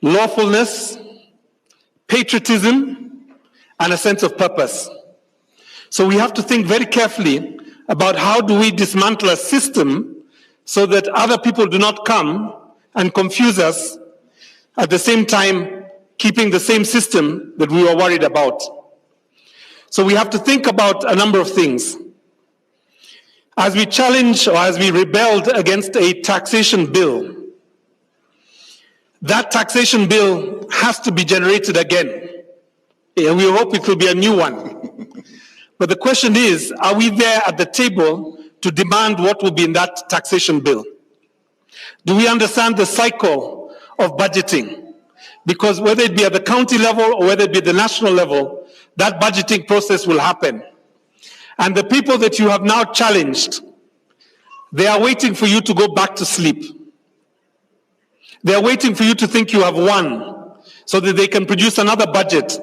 lawfulness, patriotism, and a sense of purpose. So we have to think very carefully about how do we dismantle a system so that other people do not come and confuse us, at the same time keeping the same system that we were worried about. So we have to think about a number of things. As we challenge or as we rebelled against a taxation bill, that taxation bill has to be generated again. And we hope it will be a new one. But the question is, are we there at the table to demand what will be in that taxation bill? Do we understand the cycle of budgeting? Because whether it be at the county level or whether it be at the national level, that budgeting process will happen. And the people that you have now challenged, they are waiting for you to go back to sleep. They are waiting for you to think you have won so that they can produce another budget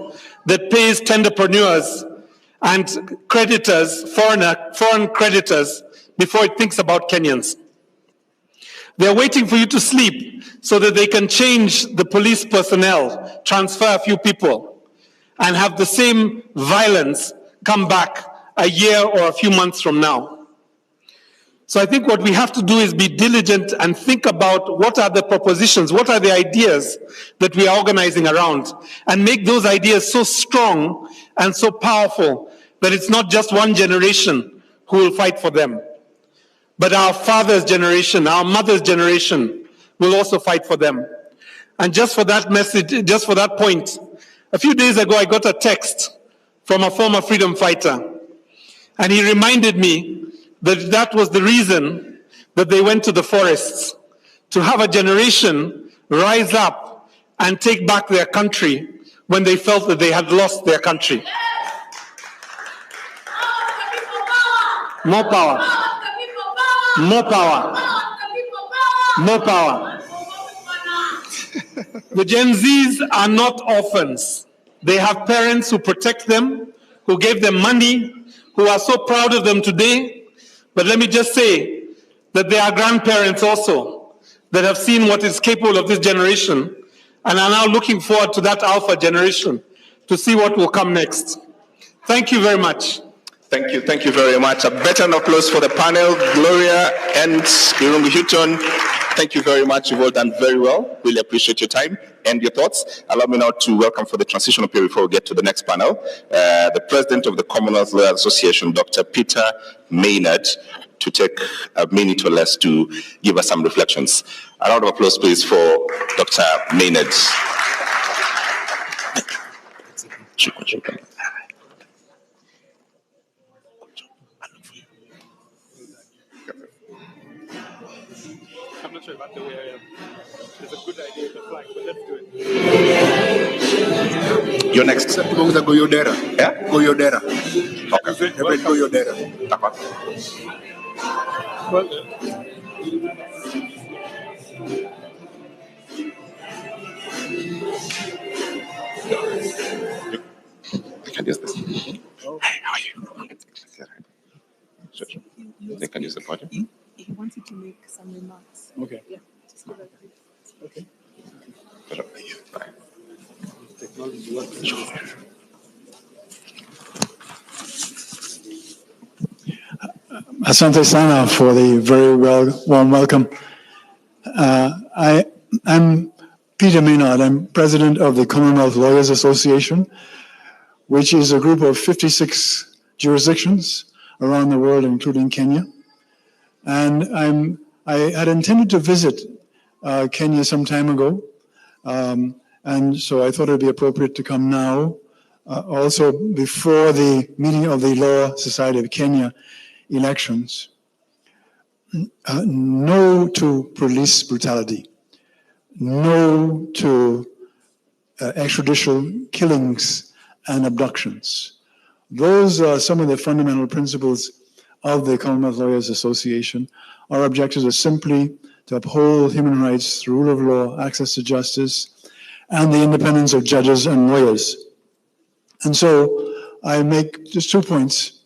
that pays tenderpreneurs and creditors, foreign creditors, before it thinks about Kenyans. They are waiting for you to sleep so that they can change the police personnel, transfer a few people, and have the same violence come back a year or a few months from now. So I think what we have to do is be diligent and think about what are the propositions, what are the ideas that we are organizing around, and make those ideas so strong and so powerful that it's not just one generation who will fight for them, but our father's generation, our mother's generation will also fight for them. And just for that message, just for that point, a few days ago I got a text from a former freedom fighter. And he reminded me that that was the reason that they went to the forests, to have a generation rise up and take back their country when they felt that they had lost their country. More power. More power. More power. The Gen Zs are not orphans. They have parents who protect them, who gave them money, who are so proud of them today. But let me just say that there are grandparents also that have seen what is capable of this generation and are now looking forward to that alpha generation to see what will come next. Thank you very much. Thank you very much. A better applause for the panel, Gloria and Irungu Houghton. Thank you very much. You've all done very well. Really appreciate your time and your thoughts. Allow me now to welcome for the transitional period before we get to the next panel, the President of the Commonwealth Lawyers Association, Dr. Peter Maynard, to take a minute or less to give us some reflections. A round of applause, please, for Dr. Maynard. I'm not sure about the way it's a good idea to flag, but let's do it. You're next. Go Yodera. Yeah? Go Yodera. Okay. Go Yodera. Well, I can use this. Hey, how are you? Sure. They can use the podium. He wanted to make some remarks. okay. Yeah, just give it a quick. Okay. Technology works. Asante sana for the very warm welcome. I'm Peter Maynard. I'm president of the Commonwealth Lawyers Association, which is a group of 56 jurisdictions around the world, including Kenya. And I had intended to visit Kenya some time ago, and so I thought it would be appropriate to come now, also before the meeting of the Law Society of Kenya elections. No to police brutality. No to extrajudicial killings and abductions. Those are some of the fundamental principles of the Commonwealth Lawyers Association. Our objectives are simply to uphold human rights, the rule of law, access to justice, and the independence of judges and lawyers. And so I make just 2 points,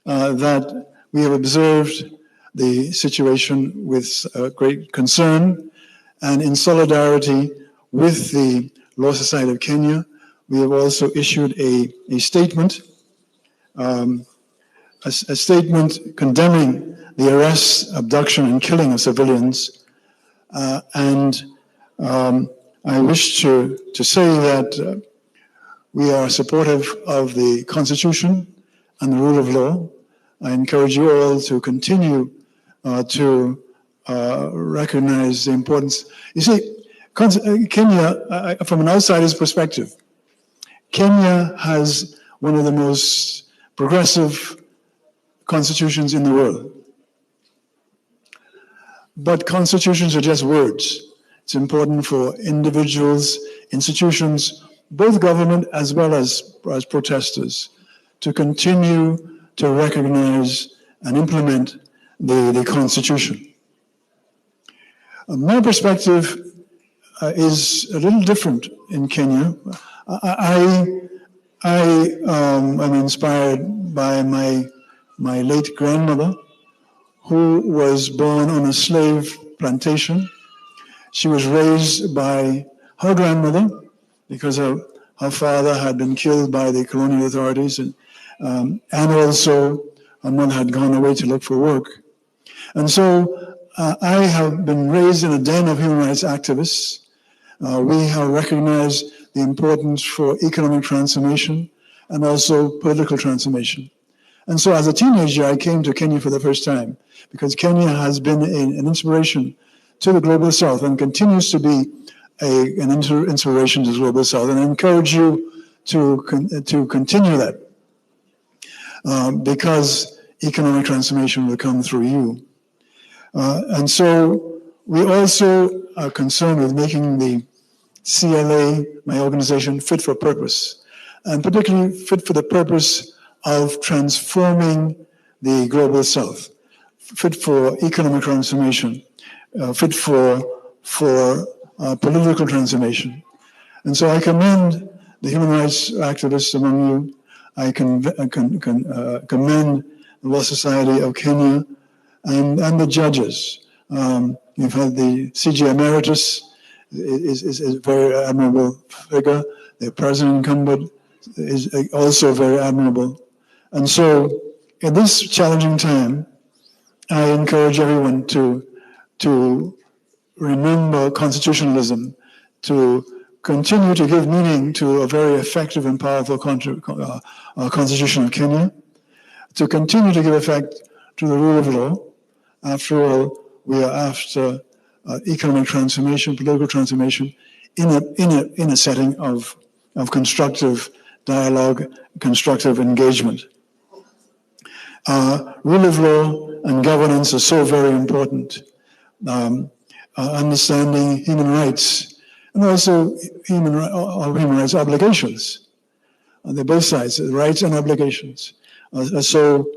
that we have observed the situation with great concern, and in solidarity with the Law Society of Kenya, we have also issued a statement, a statement condemning the arrest, abduction, and killing of civilians. I wish to say that we are supportive of the Constitution and the rule of law. I encourage you all to continue to recognize the importance. You see, Kenya, from an outsider's perspective, Kenya has one of the most progressive constitutions in the world. But constitutions are just words. It's important for individuals, institutions, both government as well as protesters, to continue to recognize and implement the Constitution. My perspective is a little different in Kenya. I am inspired by my late grandmother, who was born on a slave plantation. She was raised by her grandmother because her father had been killed by the colonial authorities, and also her mother had gone away to look for work. And so I have been raised in a den of human rights activists. We have recognized the importance for economic transformation and also political transformation. And so as a teenager, I came to Kenya for the first time because Kenya has been an inspiration to the Global South and continues to be an inspiration to the Global South. And I encourage you to continue that because economic transformation will come through you. And so we also are concerned with making the CLA, my organization, fit for purpose, and particularly fit for the purpose of transforming the Global South, fit for economic transformation, fit for political transformation. And so I commend the human rights activists among you. I commend the Law Society of Kenya and the judges. You've had the CJ Emeritus is a very admirable figure. The president incumbent is also very admirable. And so in this challenging time, I encourage everyone to remember constitutionalism, to continue to give meaning to a very effective and powerful Constitution of Kenya, to continue to give effect to the rule of law. After all, we are after economic transformation, political transformation, in a setting of constructive dialogue, constructive engagement. Rule of law and governance are so very important. Understanding human rights and also human rights obligations. On the both sides, rights and obligations are so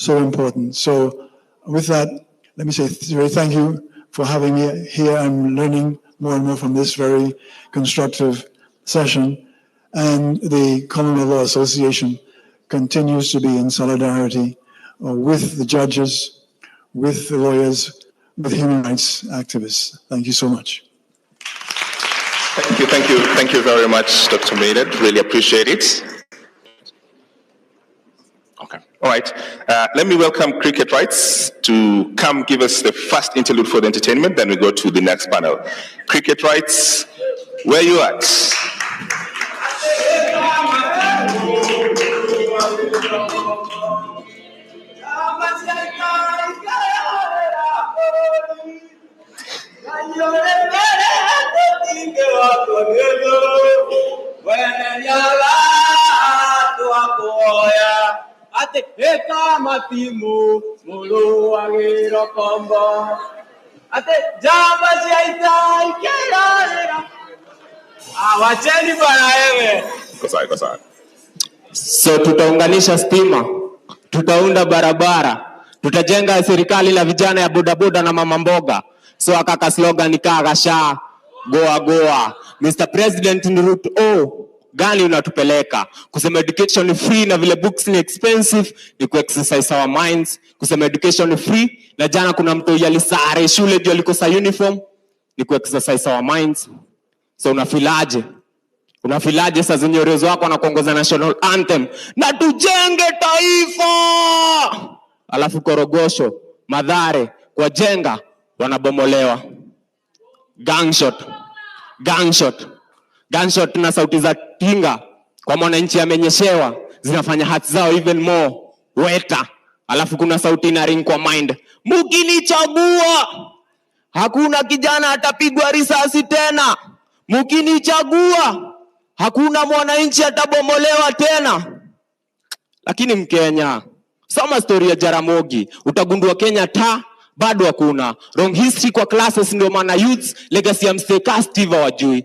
important. So with that, let me say thank you for having me here. I'm learning more and more from this very constructive session. And the Commonwealth Law Association continues to be in solidarity with the judges, with the lawyers, with human rights activists. Thank you so much. Thank you very much, Dr. Maynard. Really appreciate it. Okay, all right. Let me welcome Cricket Rights to come give us the first interlude for the entertainment, then we go to the next panel. Cricket Rights, where you at? So tutaunganisha stima, tutaunda barabara, tutajenga serikali la vijana ya bodaboda na mama mboga. So akaka slogan ikagasha goa goa. Mr. President Ruto, gani unatupeleka? Kusema education ni free na vile books ni expensive, ni ku-exercise our minds. Kusema education ni free, na jana kuna mtu yalisare shule juu alikosa uniform, ni ku-exercise our minds. So unafilaje saa zenye urezo wako anakuongoza national anthem na tujenge taifa, alafu Korogosho, Mathare, kwa jenga wanabomolewa. Gunshot na sauti za tinga kwa mwananchi amenyeshewa zinafanya hati zao even more wetter. Alafu kuna sauti na ring kwa mind, mkinichagua hakuna kijana atapigwa risasi tena, mkinichagua hakuna mwananchi atabomolewa tena. Lakini Mkenya, soma story ya Jaramogi, utagundua Kenya bado hakuna wrong history kwa classes. Ndio maana youths legacy ya msteka Steve wajui.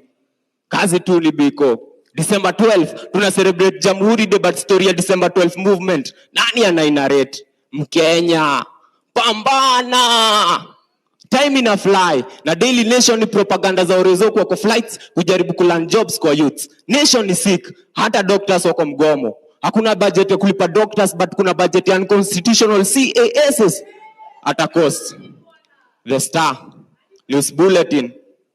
Kazi tu libiko. December 12 tuna celebrate Jamhuri Day, but story ya December 12 movement nani anainarrate? Mkenya, pambana. Time ina fly na Daily Nation ni propaganda za urezo kwa flights kujaribu kuland jobs kwa youth. Nation is sick, hata doctors wako mgomo. Hakuna budget ya kulipa doctors, but kuna budget ya unconstitutional CASs at a cost. The Star News Bulletin,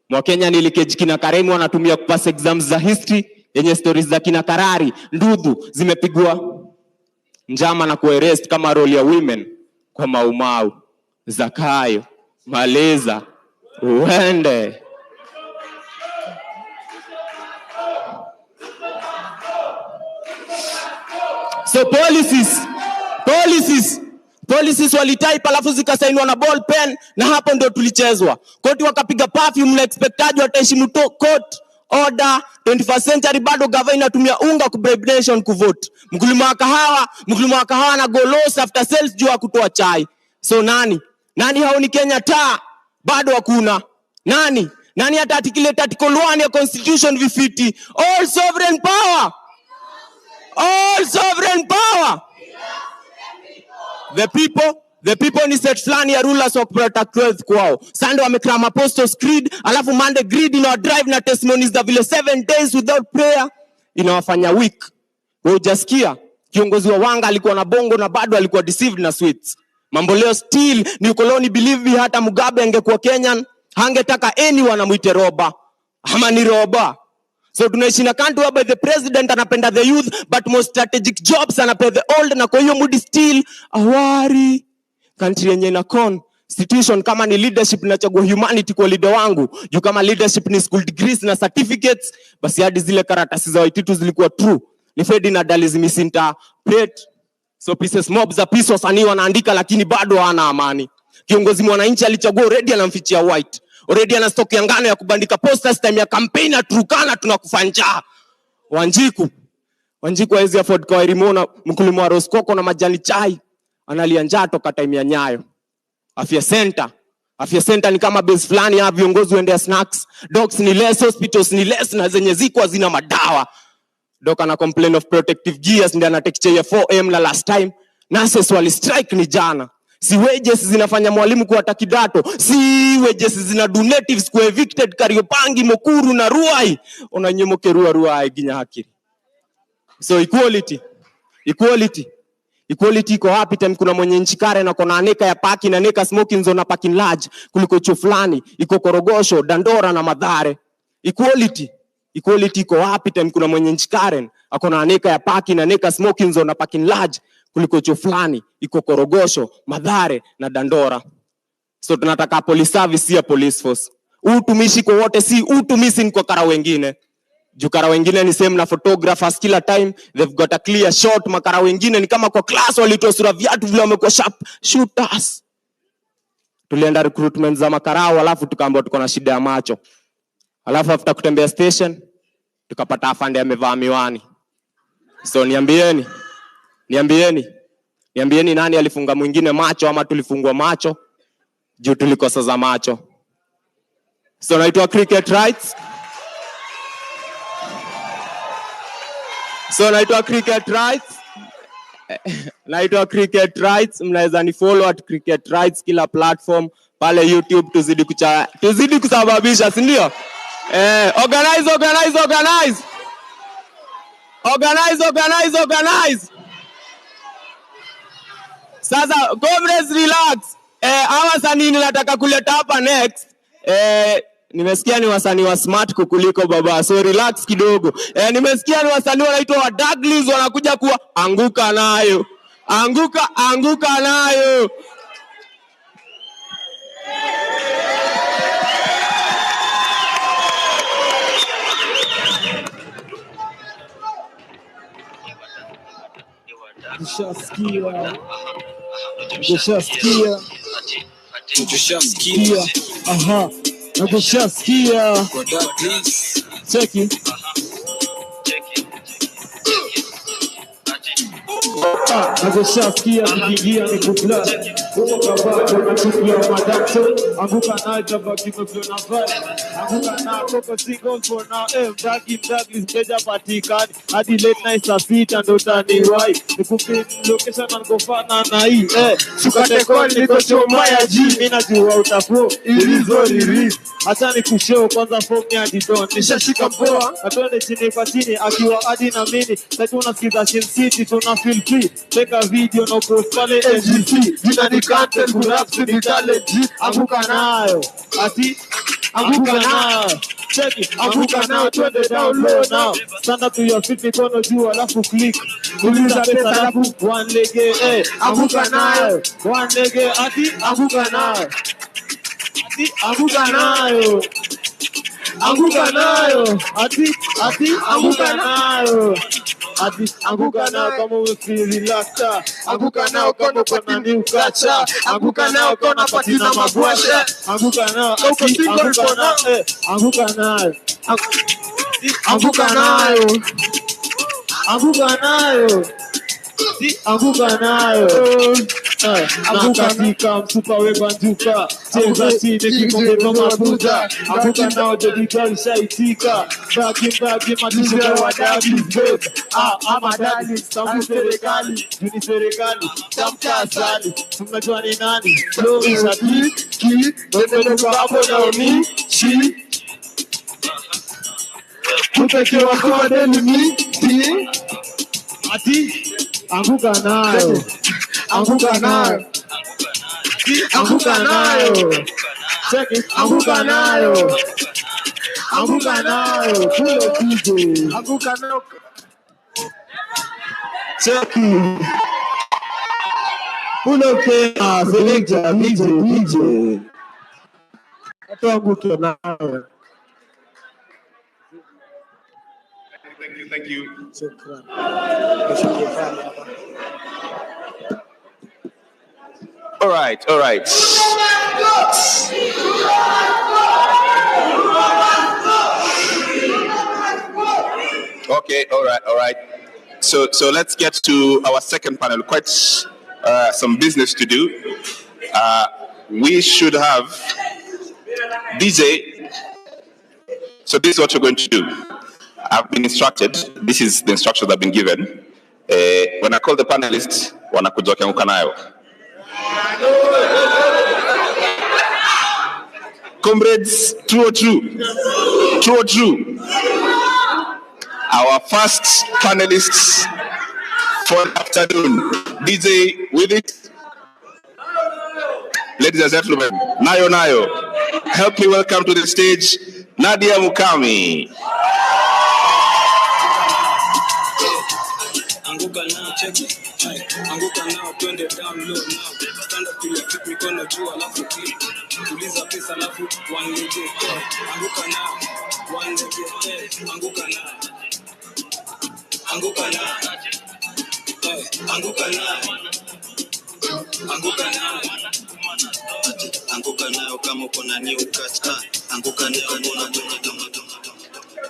Mwakenya nilikeji kina Karemi wanatumia kupass exams za history yenye stories za kina Karari, Ndudhu zimepigwa njama na kuarrest kama role ya women kwa Maumau, Zakayo, Maleza, uende. So policies walitype alafu zikasainiwa na ball pen, na hapo ndio tulichezwa. Koti wakapiga perfume na expectaji wataheshimu court order. 21st century bado gava inatumia unga ku bribe nation kuvote. Mkulima wa kahawa na go loss after sales jua kutoa chai. So nani haoni Kenya bado hakuna. Nani hata articulate article 1 ya constitution vifiti? All sovereign power. The people ni set flani ya rulers wa protect wealth kwao. Sunday wamekrama Apostles Creed, alafu Monday greed in our drive na testimonies za vile 7 days without prayer inawafanya weak. Hujasikia kiongozi wa Wanga alikuwa na bongo na bado alikuwa deceived na sweets. Mambo leo still ni ukoloni believe hata Mugabe angekuwa Kenyan hangetaka anyone amuite roba ama ni roba. So tunaishi na country where the president anapenda the youth, but most strategic jobs anapenda the old, na kwa hiyo mood still awari. Country yenye na constitution kama ni leadership nachagua humanity kwa leader wangu. Juu kama leadership ni school degrees na certificates, basi hadi zile karatasi za Waititu zilikuwa true. Ni Fedi na Dalizi misinterpret. So pieces mob za peace wasanii wanaandika lakini bado hawana amani. Kiongozi mwananchi alichagua already anamfichia white. Already ana stock ya ngano ya kubandika posters time ya campaign na Turkana tunakufanja. Wanjiku hawezi afford kwa Rimona mkulima wa Roskoko na majani chai. Analia njaa toka time ya Nyayo. Afya center ni kama base fulani ya viongozi waendea snacks. Docs ni less, hospitals ni less, na zenye ziko hazina madawa. Doc ana complain of protective gears ndio anatekechea ya 4M la last time. Nurses wali strike ni jana. Si wages zinafanya mwalimu kuata kidato. Si wages zina do natives ku evicted Kariopangi, Mokuru na Ruai. Onanyemoke Ruai ginya hakiri. So equality iko happy time kuna mwenye nchi kare na kona aneka ya parking na neka smoking zone na parking large kuliko chuo fulani iko Korogosho, Dandora na Mathare. Equality iko happy time kuna mwenye nchi kare akona aneka ya parking na neka smoking zone na parking large kuliko chuo fulani iko Korogosho, Mathare na Dandora. So tunataka police service ya police force. Utumishi kwa wote, si utumishi kwa kara wengine. Jukara wengine ni same na photographers kila time they've got a clear shot. Makara wengine ni kama kwa class walitoa sura viatu vile wamekuwa sharp shooters. Tulienda recruitment za makarao alafu tukaambiwa tuko na shida ya macho. Alafu after kutembea station tukapata afande amevaa miwani. So niambieni nani alifunga mwingine macho ama tulifungwa macho juu tulikosa za macho. So naitwa cricket rights. Naitwa cricket rights. Mnaweza ni follow at cricket rights kila platform pale YouTube. Tuzidi kusababisha, si ndio? Organize. Sasa comrades relax. Hawa sanii nataka kuleta hapa next. Nimesikia ni wasanii wa smart kukuliko baba. So relax kidogo. Nimesikia ni wasanii wanaitwa wa Douglas wanakuja kuwa anguka nayo. Anguka nayo. Nikushasikia. Aha. Nikushasikia. Cheki. Nikushasikia kiingia ni kubla. Uko baba unachukua madato. Anguka nayo tabaki mfano vile. Anguka na koko single for now. Mdagi mteja patikani. Hadi late night saa 6 ndo taniwai. Nikupe location na ngofana na hii. Sukate call niko choma ya G. Mimi najua utafuo. Release. Acha nikushow kwanza form ya Didon. Nishashika mpoa. Atone chini kwa chini akiwa hadi na mimi. Sasa tunasikiza Shin City tuna feel free. Take a video no post pale NGC. Jina ni content kurap ni talent. Anguka nayo. Ati anguka nayo. Check it. Anguka nayo twende down low now. Stand up to your feet mikono juu alafu click. Uliza pesa alafu one leg anguka nayo. One leg ati anguka nayo. Ati anguka nayo. Anguka nayo. Ati anguka nayo. Ati anguka nao kama umefeel relaxed. Anguka nao kama uko na new kacha. Anguka nao kama patina magwasha. Anguka nao uko single for now. Anguka nayo. Anguka nayo. Anguka nayo. Anguka nayo. Anguka tika msupa webanduka. Cheza chini kipongeza mabuda. Anguka nao jodika shaitika. Bagi matisha wadagi babe. Amadali samu serikali. Juni serikali. Tamka asali. Tunajua ni nani. Flow shati ki. Ndio hapo na uni. Shi. Utakiwa kwa deni ti. Ati anguka nayo. Anguka nayo. Anguka nayo. Check it. Anguka nayo. Anguka nayo. Pulo DJ. Anguka nayo. Check it. Pulo Kenya. Selector DJ. Anguka nayo. Thank you. All right. Okay, all right. So let's get to our second panel. Quite some business to do. We should have DJ. So this is what you're going to do. I've been instructed. This is the instructions I've been given. When I call the panelists, wanakuja wakianguka nayo. Comrades, true or true. Our first panelists for the afternoon. DJ with it. Ladies and gentlemen, Nayo. Help me welcome to the stage Nadia Mukami. Anguka now, check it. Anguka now, twende down low now. Stand up to your feet, mikono juu alafu click. Tuliza pesa alafu one leg. Anguka now, one leg. Anguka now. Anguka now. Anguka now. Anguka now. Anguka now kama uko na new catch. Anguka now.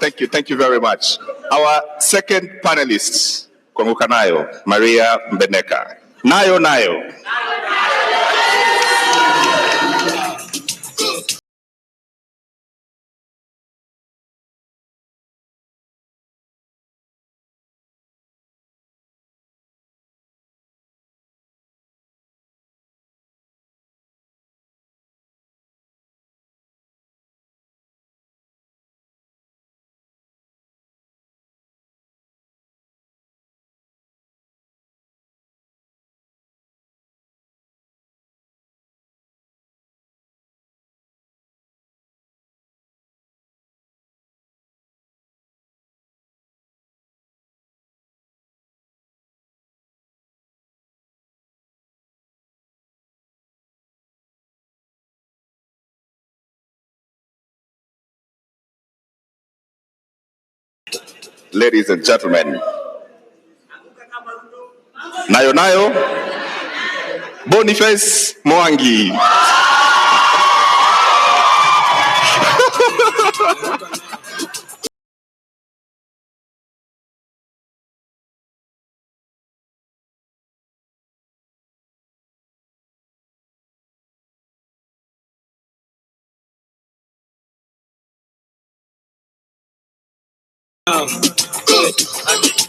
Thank you very much. Our second panelist, kuanguka nayo, Maria Mbeneka. Nayo. ladies and gentlemen, Nayo Boniface Mwangi.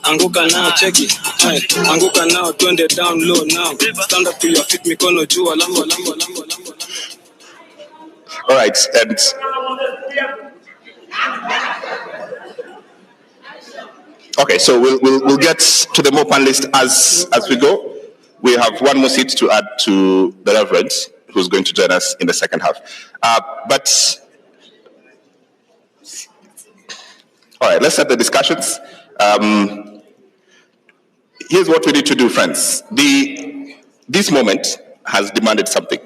Anguka now, check it. Hey, anguka now, twende down low now. Stand up to your feet, mikono juu, lambo. All right, and okay, so we'll get to the more panelists as we go. We have one more seat to add to the Reverend, who's going to join us in the second half. But all right, let's start the discussions. Here's what we need to do, friends. This moment has demanded something,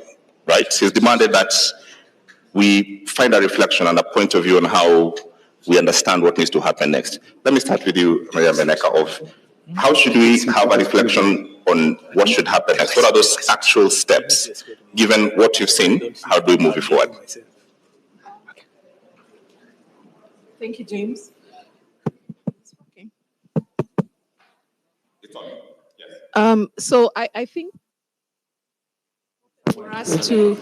right? It's demanded that we find a reflection and a point of view on how we understand what needs to happen next. Let me start with you, Maria Meneka, of how should we have a reflection on what should happen next? What are those actual steps? Given what you've seen, how do we move it forward? Thank you, James. So I think for us to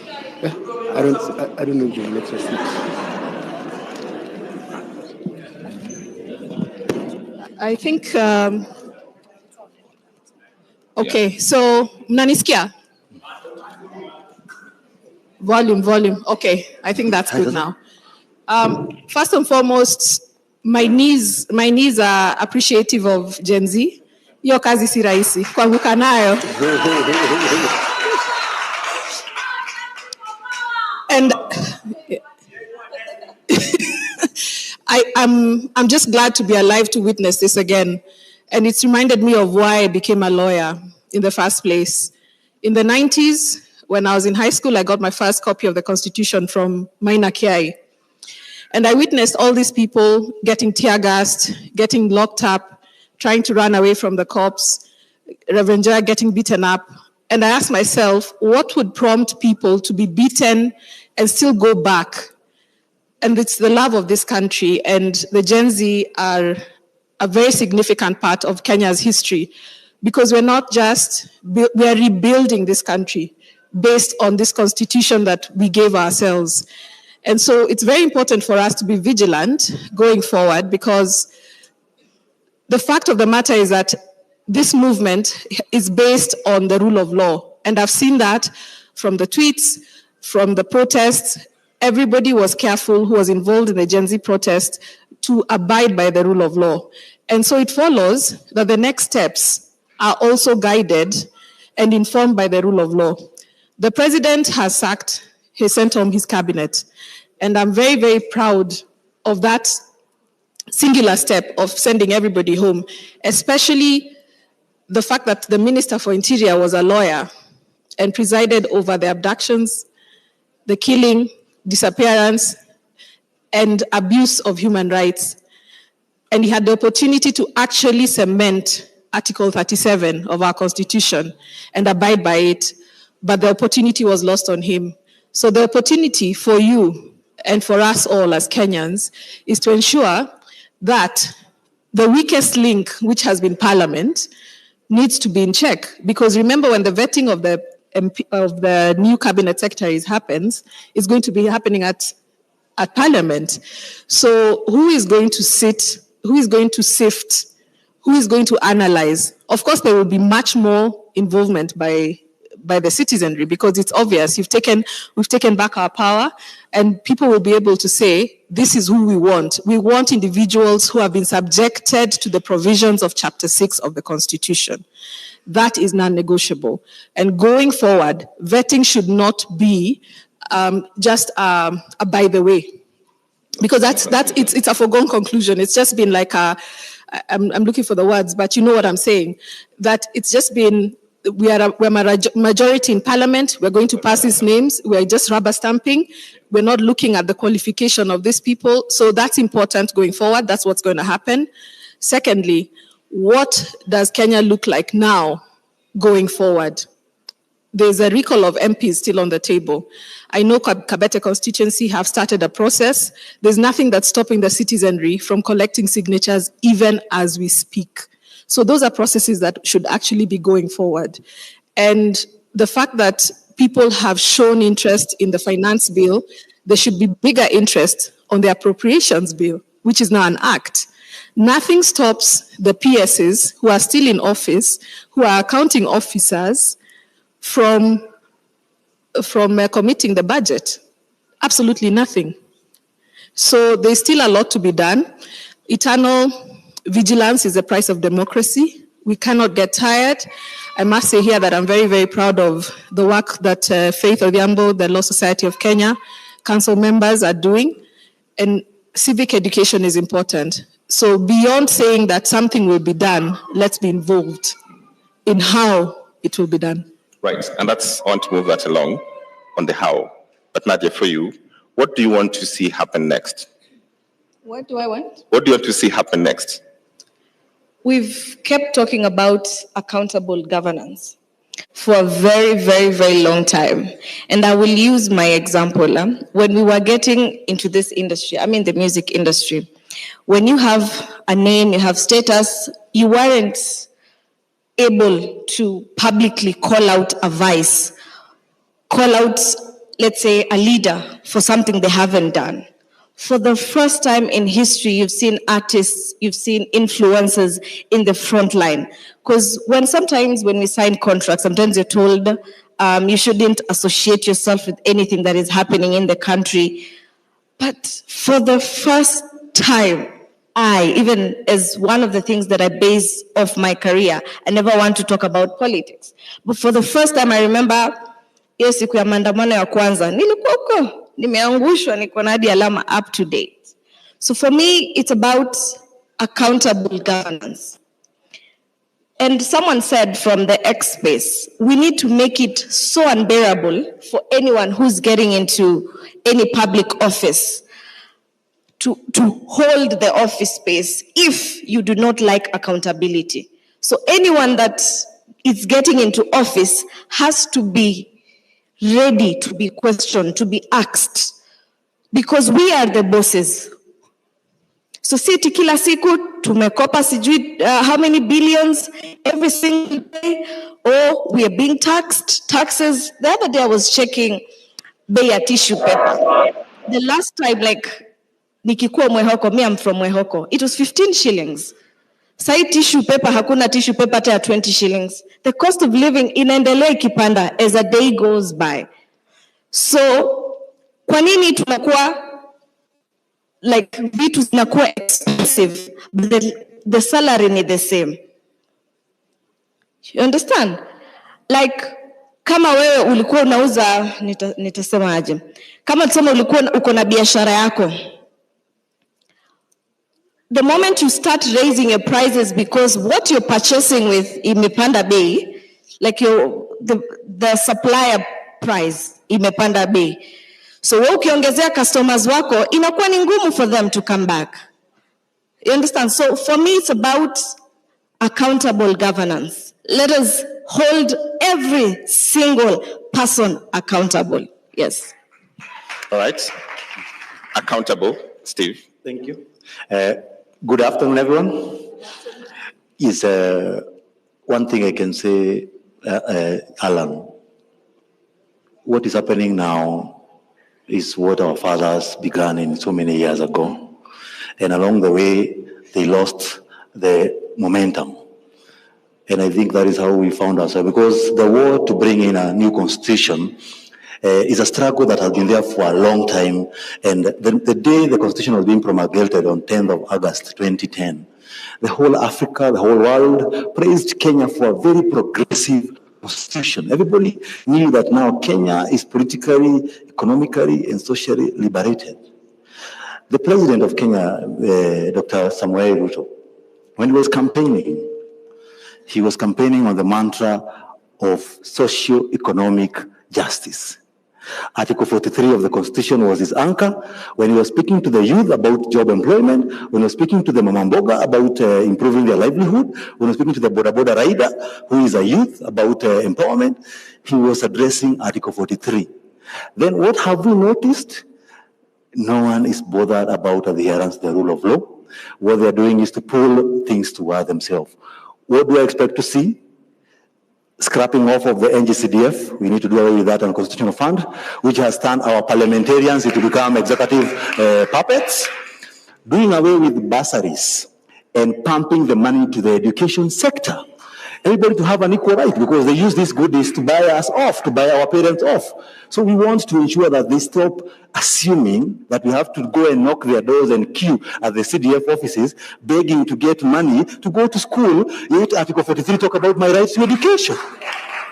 I don't know, Jim. Let's just I think okay, so mnanisikia? Volume. Okay, I think that's good now. First and foremost, my knees are appreciative of Gen Z. Hiyo kazi si rahisi kuanguka nayo. And I'm just glad to be alive to witness this again. And it's reminded me of why I became a lawyer in the first place. In the 90s, when I was in high school, I got my first copy of the Constitution from Maina Kiai. And I witnessed all these people getting tear gassed, getting locked up, trying to run away from the cops, Reverend Jaya getting beaten up. And I asked myself, what would prompt people to be beaten and still go back? And it's the love of this country, and the Gen Z are a very significant part of Kenya's history, because we're not just, we're rebuilding this country based on this constitution that we gave ourselves. And so it's very important for us to be vigilant going forward, because the fact of the matter is that this movement is based on the rule of law. And I've seen that from the tweets, from the protests. Everybody was careful who was involved in the Gen Z protest to abide by the rule of law. And so it follows that the next steps are also guided and informed by the rule of law. The president has sent home his cabinet. And I'm very, very proud of that singular step of sending everybody home, especially the fact that the Minister for Interior was a lawyer and presided over the abductions, the killing, disappearance, and abuse of human rights. And he had the opportunity to actually cement Article 37 of our Constitution and abide by it, but the opportunity was lost on him. So the opportunity for you and for us all as Kenyans is to ensure that the weakest link, which has been Parliament, needs to be in check. Because remember, when the vetting of the new cabinet secretaries happens, it's going to be happening at Parliament. So who is going to sit? Who is going to sift? Who is going to analyze? Of course, there will be much more involvement by the citizenry, because it's obvious we've taken back our power, and people will be able to say, this is who we want. We want individuals who have been subjected to the provisions of Chapter 6 of the Constitution. That is non-negotiable. And going forward, vetting should not be just by the way, because it's a foregone conclusion. It's just been like I'm looking for the words, but you know what I'm saying, that it's just been we're majority in parliament. We're going to pass these names. We're just rubber stamping. We're not looking at the qualification of these people. So that's important going forward. That's what's going to happen. Secondly, what does Kenya look like now going forward? There's a recall of MPs still on the table. I know Kabete constituency have started a process. There's nothing that's stopping the citizenry from collecting signatures even as we speak. So those are processes that should actually be going forward. And the fact that people have shown interest in the finance bill, there should be bigger interest on the appropriations bill, which is now an act. Nothing stops the PSs who are still in office, who are accounting officers, from committing the budget. Absolutely nothing. So there's still a lot to be done. Eternal vigilance is the price of democracy. We cannot get tired. I must say here that I'm very, very proud of the work that Faith Odhiambo, the Law Society of Kenya, council members are doing. And civic education is important. So beyond saying that something will be done, let's be involved in how it will be done. Right, and I want to move that along on the how. But Nadia, for you, what do you want to see happen next? What do I want? What do you want to see happen next? We've kept talking about accountable governance for a very, very, very long time. And I will use my example. When we were getting into this industry, I mean the music industry, when you have a name, you have status, you weren't able to publicly call out a vice, call out, let's say, a leader for something they haven't done. For the first time in history, you've seen artists, you've seen influencers in the front line. Because sometimes when we sign contracts, sometimes you're told you shouldn't associate yourself with anything that is happening in the country. But for the first time, even as one of the things that I base off my career, I never want to talk about politics. But for the first time, I remember, hiyo siku ya maandamano ya kwanza, nilikuwa huko, nimeangushwa, niko na hadi alama up to date. So for me, it's about accountable governance. And someone said from the X space, we need to make it so unbearable for anyone who's getting into any public office to hold the office space if you do not like accountability. So anyone that is getting into office has to be ready to be questioned, to be asked, because we are the bosses. So sisi kila siku tumekopa sijui how many billions every single day, or we are being taxed, taxes. The other day I was checking bei ya tissue paper. The last time, like, nikikuwa Mwehoko, me I'm from Mwehoko, it was 15 shillings. Sai tissue paper, hakuna tissue paper hata 20 shillings. The cost of living inaendelea ikipanda as a day goes by. So, kwa nini tunakuwa, like, vitu zinakuwa expensive, but the salary ni the same? You understand? Like, kama wewe ulikuwa unauza, nitasema aje? Kama tuseme ulikuwa uko na biashara yako, the moment you start raising your prices because what you're purchasing with imepanda bei, like the supplier price imepanda bei. So wewe ukiongezea customers wako, inakuwa ni ngumu for them to come back. You understand? So for me, it's about accountable governance. Let us hold every single person accountable. Yes. All right. Accountable. Steve. Thank you. Good afternoon, everyone. Is one thing I can say, Alan. What is happening now is what our fathers began in so many years ago. And along the way, they lost the momentum. And I think that is how we found ourselves. Because the war to bring in a new constitution is a struggle that has been there for a long time. And the day the constitution was being promulgated on 10th of August 2010, the whole Africa, the whole world praised Kenya for a very progressive constitution. Everybody knew that now Kenya is politically, economically, and socially liberated. The president of Kenya, Dr. Samuel Ruto, when he was campaigning on the mantra of socio-economic justice. Article 43 of the Constitution was his anchor when he was speaking to the youth about job employment, when he was speaking to the Mamamboga about improving their livelihood, when he was speaking to the Boda Boda Rider, who is a youth, about empowerment. He was addressing Article 43. Then what have we noticed? No one is bothered about adherence to the rule of law. What they're doing is to pull things toward themselves. What do I expect to see? Scrapping off of the NGCDF, we need to do away with that unconstitutional fund, which has turned our parliamentarians into become executive puppets. Doing away with bursaries and pumping the money to the education sector. Everybody to have an equal right, because they use these goodies to buy us off, to buy our parents off. So we want to ensure that they stop assuming that we have to go and knock their doors and queue at the CDF offices, begging to get money to go to school, yet Article 43 talk about my rights to education.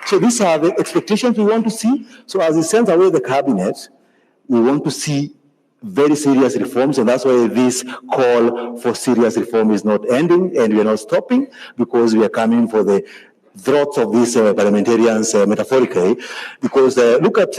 So these are the expectations we want to see. So as he sends away the cabinet, we want to see very serious reforms, and that's why this call for serious reform is not ending, and we are not stopping, because we are coming for the throats of these parliamentarians, metaphorically, because look at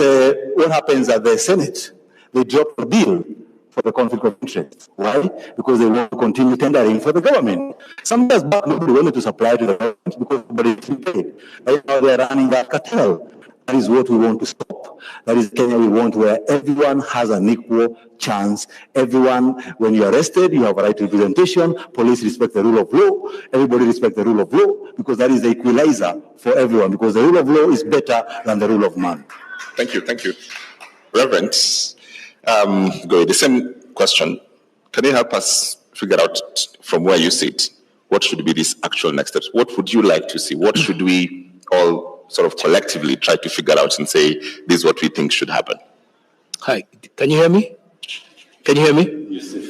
what happens at the Senate. They dropped a bill for the conflict of interest. Why? Because they want to continue tendering for the government. Some years back, nobody wanted to supply to the government because nobody is paid. Right now, they are running that cartel. That is what we want to stop. That is Kenya we want, where everyone has an equal chance. Everyone, when you're arrested, you have a right to representation. Police respect the rule of law. Everybody respect the rule of law, because that is the equalizer for everyone, because the rule of law is better than the rule of man. Thank you, thank you. Reverend, go the same question. Can you help us figure out from where you sit, what should be these actual next steps? What would you like to see? What should we all sort of collectively try to figure out and say, this is what we think should happen? Hi, can you hear me? Can you hear me? Yes, sir.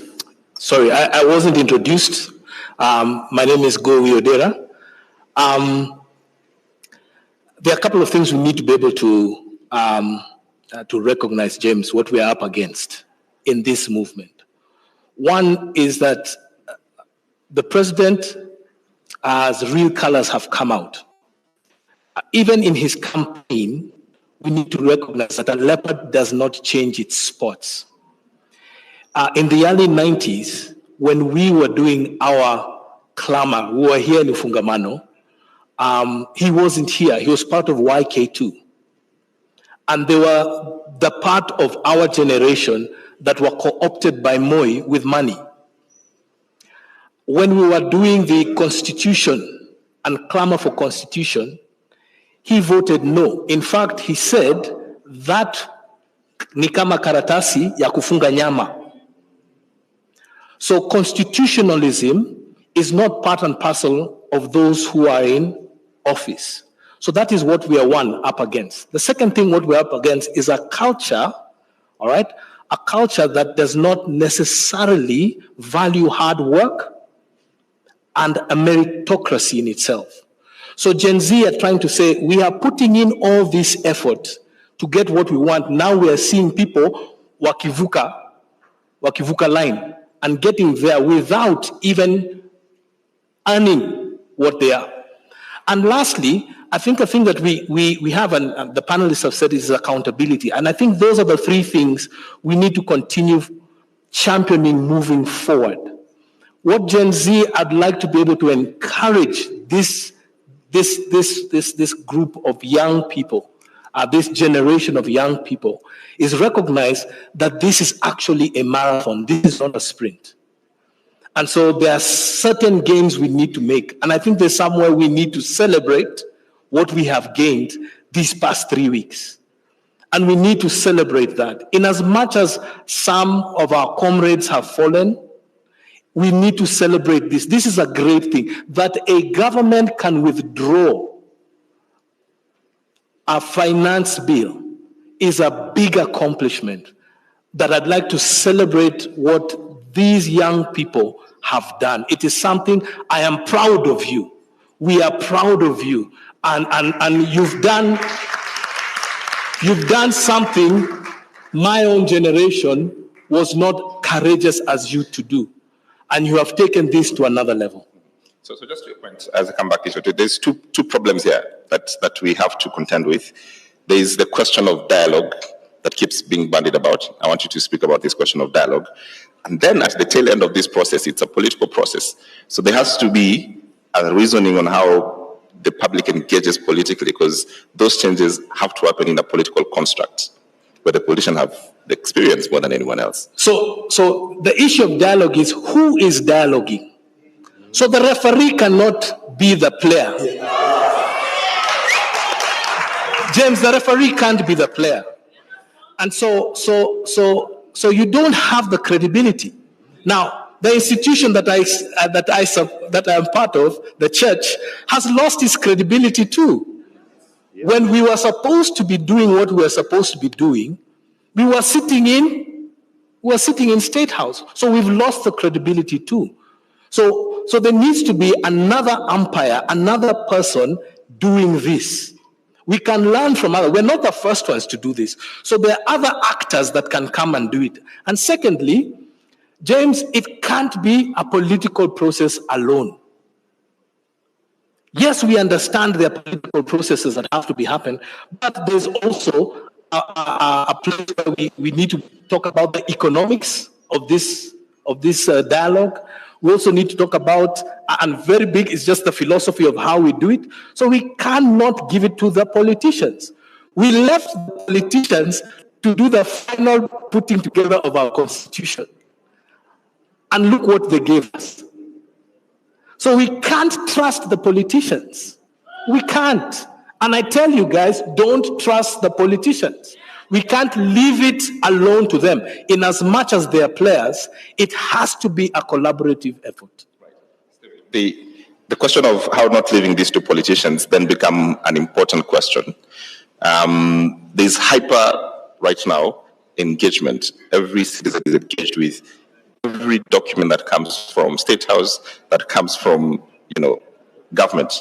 Sorry, I wasn't introduced. My name is Go Wiodera. There are a couple of things we need to be able to recognize, James, what we are up against in this movement. One is that the president's real colors have come out. Even in his campaign, we need to recognize that a leopard does not change its spots. In the early 90s, when we were doing our clamor, we were here in Ufungamano, he wasn't here. He was part of YK2. And they were the part of our generation that were co-opted by Moi with money. When we were doing the constitution and clamor for constitution, he voted no. In fact, he said that ni kama karatasi ya kufunga nyama. So constitutionalism is not part and parcel of those who are in office. So that is what we are up against. The second thing what we're up against is a culture, all right? A culture that does not necessarily value hard work and a meritocracy in itself. So Gen Z are trying to say, we are putting in all this effort to get what we want. Now we are seeing people wakivuka line and getting there without even earning what they are. And lastly, I think a thing that we have, and the panelists have said, is accountability. And I think those are the three things we need to continue championing moving forward. What Gen Z, I'd like to be able to encourage this group of young people, this generation of young people, is recognize that this is actually a marathon. This is not a sprint. And so there are certain gains we need to make. And I think there's somewhere we need to celebrate what we have gained these past 3 weeks. And we need to celebrate that. In as much as some of our comrades have fallen, we need to celebrate this. This is a great thing, that a government can withdraw a finance bill is a big accomplishment that I'd like to celebrate what these young people have done. It is something I am proud of you. We are proud of you. And you've done something my own generation was not courageous as you to do. And you have taken this to another level. So just to your point, as I come back to it, there's two problems here that we have to contend with. There is the question of dialogue that keeps being bandied about. I want you to speak about this question of dialogue. And then at the tail end of this process, it's a political process. So there has to be a reasoning on how the public engages politically, because those changes have to happen in a political construct where the politicians have the experience more than anyone else. So the issue of dialogue is who is dialoguing? So the referee cannot be the player. James, the referee can't be the player. And so you don't have the credibility. Now, the institution that I am part of, the church, has lost its credibility too. Yeah. When we were supposed to be doing what we were supposed to be doing, we were sitting in State House. So we've lost the credibility too. So there needs to be another umpire, another person doing this. We can learn from others. We're not the first ones to do this. So there are other actors that can come and do it. And secondly, James, it can't be a political process alone. Yes, we understand there are political processes that have to be happen, but there's also a place where we need to talk about the economics of this dialogue. We also need to talk about, and very big is just the philosophy of how we do it. So we cannot give it to the politicians. We left the politicians to do the final putting together of our constitution. And look what they gave us. So we can't trust the politicians. We can't. And I tell you guys, don't trust the politicians. We can't leave it alone to them. In as much as they are players, it has to be a collaborative effort. The question of how not leaving this to politicians then become an important question. There's hyper, right now, engagement. Every citizen is engaged with every document that comes from State House, that comes from, government.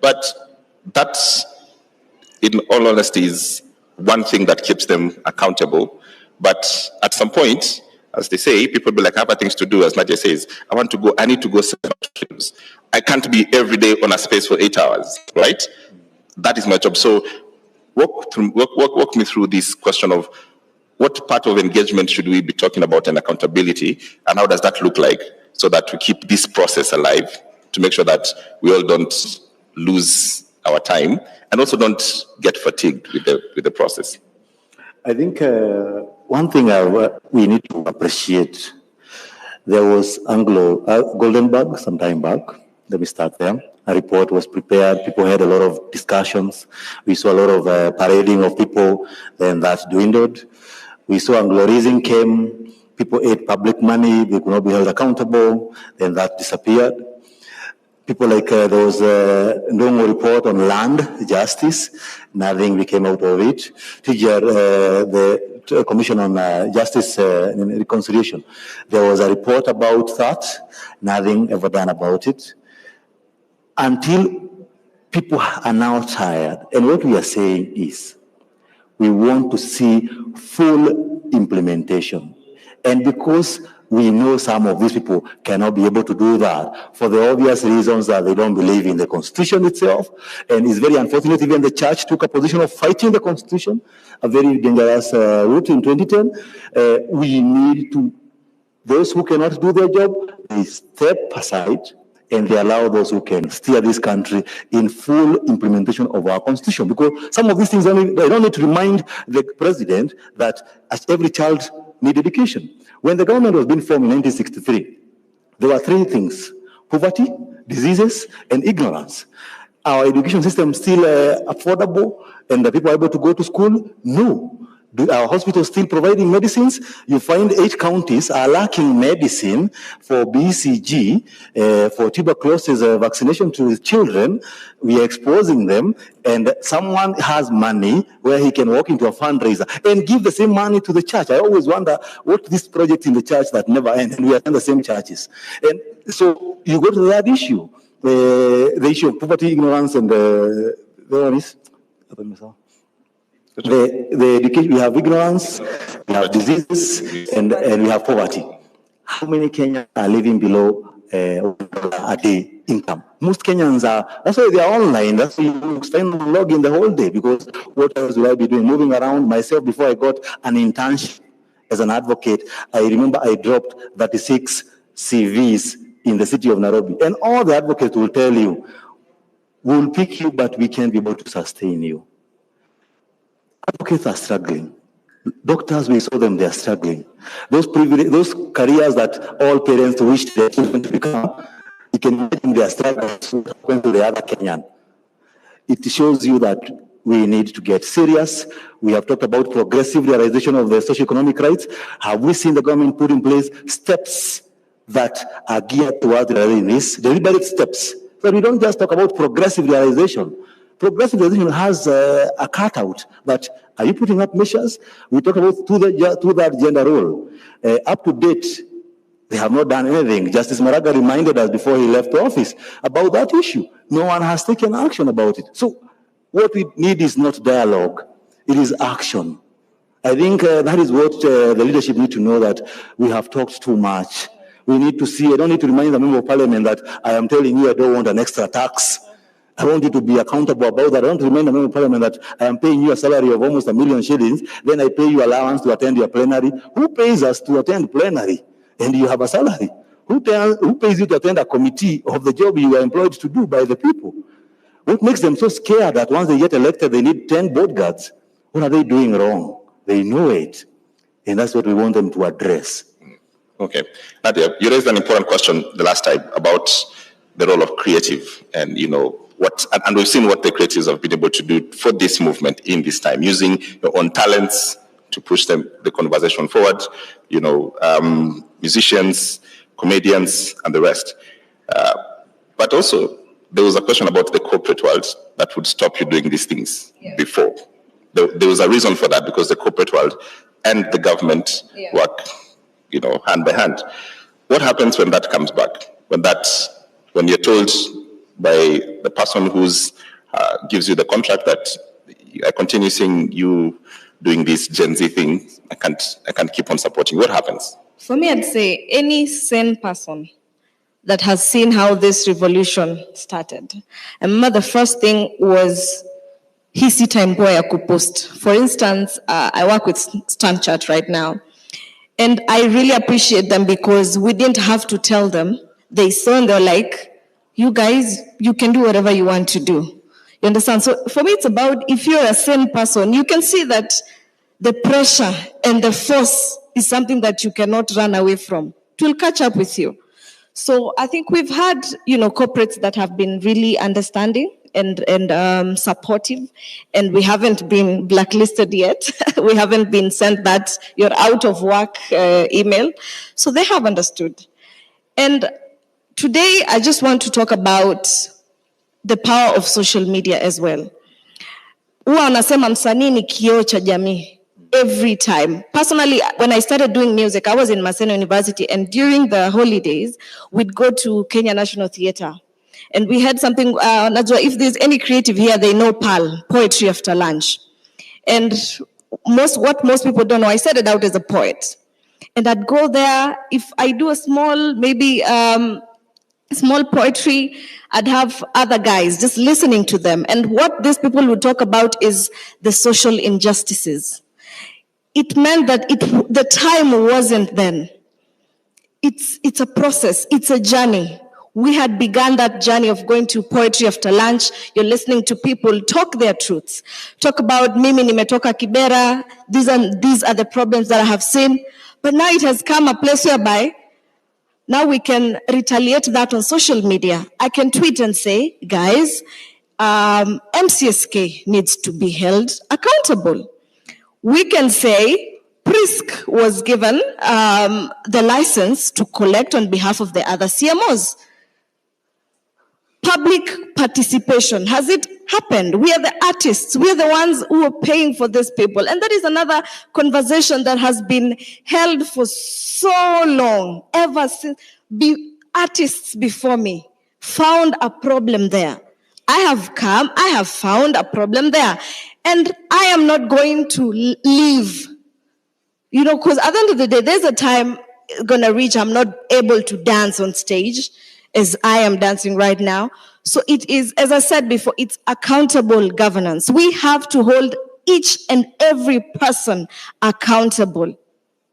But that's, in all honesty, is one thing that keeps them accountable. But at some point, as they say, people be like, I have things to do, as Nadia says. I need to go set up films. I can't be every day on a space for 8 hours, right? That is my job. So walk me through this question of what part of engagement should we be talking about and accountability, and how does that look like so that we keep this process alive to make sure that we all don't lose our time and also don't get fatigued with the process. I think one thing we need to appreciate, there was Goldenberg some time back. Let me start there. A report was prepared. People had a lot of discussions. We saw a lot of parading of people. Then that dwindled. We saw Anglo-Rising came. People ate public money. They could not be held accountable. Then that disappeared. People like there was a Ndongo report on land justice. Nothing came out of it. The Commission on Justice and Reconciliation. There was a report about that. Nothing ever done about it. Until people are now tired. And what we are saying is, we want to see full implementation. And because we know some of these people cannot be able to do that for the obvious reasons that they don't believe in the Constitution itself. And it's very unfortunate, even the church took a position of fighting the Constitution, a very dangerous route in 2010. We need to, those who cannot do their job, they step aside and they allow those who can steer this country in full implementation of our Constitution. Because some of these things, they don't need to remind the president that every child needs education. When the government was being formed in 1963, there were three things: poverty, diseases, and ignorance. Our education system still affordable, and the people are able to go to school? No. Do our hospitals still providing medicines? You find 8 counties are lacking medicine for BCG, for tuberculosis vaccination to children. We are exposing them, and someone has money where he can walk into a fundraiser and give the same money to the church. I always wonder what this project in the church that never ends, and we attend the same churches. And so you go to that issue, the issue of poverty, ignorance, and the one is, the education. We have ignorance, we have diseases, and we have poverty. How many Kenyans are living below a day? income. Most Kenyans that's why they are online. That's why you spend logging the whole day, because what else will I be doing? Moving around myself. Before I got an internship as an advocate, I remember I dropped 36 CVs in the city of Nairobi. And all the advocates will tell you, we'll pick you, but we can't be able to sustain you. Advocates are struggling. Doctors, we saw them, they are struggling. Those careers that all parents wish their children to become, you can imagine their struggles to the other Kenyan. It shows you that we need to get serious. We have talked about progressive realization of the socioeconomic rights. Have we seen the government put in place steps that are geared towards realizing this? Deliberate steps. So we don't just talk about progressive realization. Progressive realization has a cutout, but are you putting up measures? We talk about to that gender role. Up to date, they have not done anything. Justice Maraga reminded us before he left office about that issue. No one has taken action about it. So what we need is not dialogue, it is action. I think that is what the leadership need to know, that we have talked too much. We need to see, I don't need to remind the member of parliament that I am telling you I don't want an extra tax. I want you to be accountable about that. I don't remind the member of parliament that I am paying you a salary of almost 1 million shillings, then I pay you allowance to attend your plenary. Who pays us to attend plenary? And you have a salary. Who pays you to attend a committee of the job you are employed to do by the people? What makes them so scared that once they get elected, they need 10 bodyguards? What are they doing wrong? They know it. And that's what we want them to address. Okay. Nadia, you raised an important question the last time about the role of creative and, and we've seen what the creatives have been able to do for this movement in this time, using your own talents to push the conversation forward, musicians, comedians, and the rest. But also, there was a question about the corporate world that would stop you doing these things before. There was a reason for that, because the corporate world and the government work, hand by hand. What happens when that comes back? When you're told by the person who's gives you the contract that I continue seeing you doing this Gen Z thing, I can't keep on supporting. What happens? For me, I'd say any sane person that has seen how this revolution started. I remember the first thing was hisi time ya kupost. For instance, I work with StanChat right now, and I really appreciate them because we didn't have to tell them. They saw and they're like, you guys, you can do whatever you want to do. You understand? So for me, it's about, if you're a sane person, you can see that the pressure and the force is something that you cannot run away from. It will catch up with you. So I think we've had, corporates that have been really understanding and supportive, and we haven't been blacklisted yet. We haven't been sent that you're out of work email. So they have understood. And today, I just want to talk about the power of social media as well. Huwa wanasema msanii ni kioo cha jamii. Every time. Personally, when I started doing music, I was in Maseno University, and during the holidays, we'd go to Kenya National Theatre. And we had something, if there's any creative here, they know PAL, Poetry After Lunch. And what most people don't know, I started out as a poet. And I'd go there, if I do a small, small poetry, I'd have other guys just listening to them. And what these people would talk about is the social injustices. It meant that the time wasn't then. It's a process, it's a journey. We had begun that journey of going to Poetry After Lunch. You're listening to people talk their truths. Talk about mimi nimetoka Kibera, these are the problems that I have seen. But now it has come a place whereby now we can retaliate that on social media. I can tweet and say, guys, MCSK needs to be held accountable. We can say Prisk was given the license to collect on behalf of the other CMOs. Public participation, has it happened? We are the artists. We are the ones who are paying for these people. And that is another conversation that has been held for so long, ever since artists before me found a problem there. I have found a problem there. And I am not going to leave. Because at the end of the day, there's a time going to reach, I'm not able to dance on stage. as I am dancing right now. So it is, as I said before, it's accountable governance. We have to hold each and every person accountable.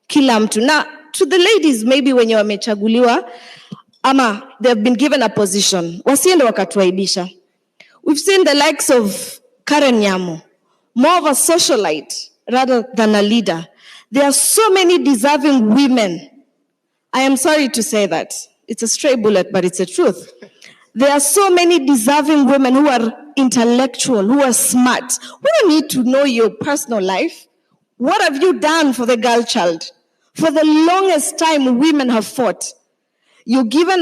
Kila mtu. Now, to the ladies, maybe when you are wamechaguliwa, ama they've been given a position, wasiende wakatuaibisha. We've seen the likes of Karen Nyamu, more of a socialite rather than a leader. There are so many deserving women. I am sorry to say that. It's a stray bullet, but it's the truth. There are so many deserving women who are intellectual, who are smart. We don't need to know your personal life. What have you done for the girl child? For the longest time, women have fought. You're given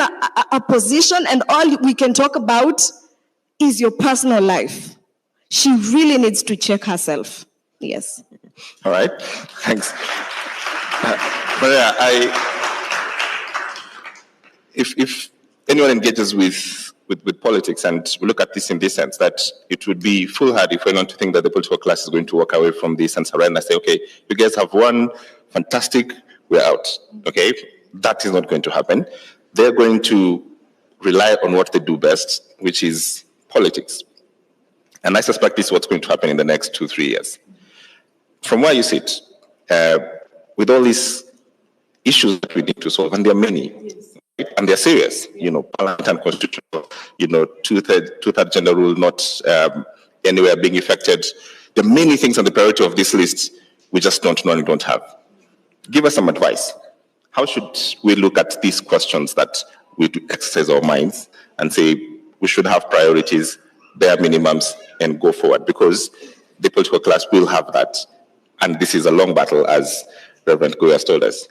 a position, and all we can talk about is your personal life. She really needs to check herself. Yes. All right. Thanks. Maria, if anyone engages with politics, and we look at this in this sense, that it would be foolhardy for anyone to think that the political class is going to walk away from this and surrender and say, okay, you guys have won, fantastic, we're out. Okay? That is not going to happen. They're going to rely on what they do best, which is politics. And I suspect this is what's going to happen in the next 2-3 years. From where you sit, with all these issues that we need to solve, and there are many, right? And they're serious, parliament and constitutional, two-third gender rule not anywhere being affected. There are many things on the priority of this list we just don't know and don't have. Give us some advice. How should we look at these questions that we do exercise our minds and say we should have priorities, bare minimums, and go forward? Because the political class will have that. And this is a long battle, as Reverend Kuria has told us.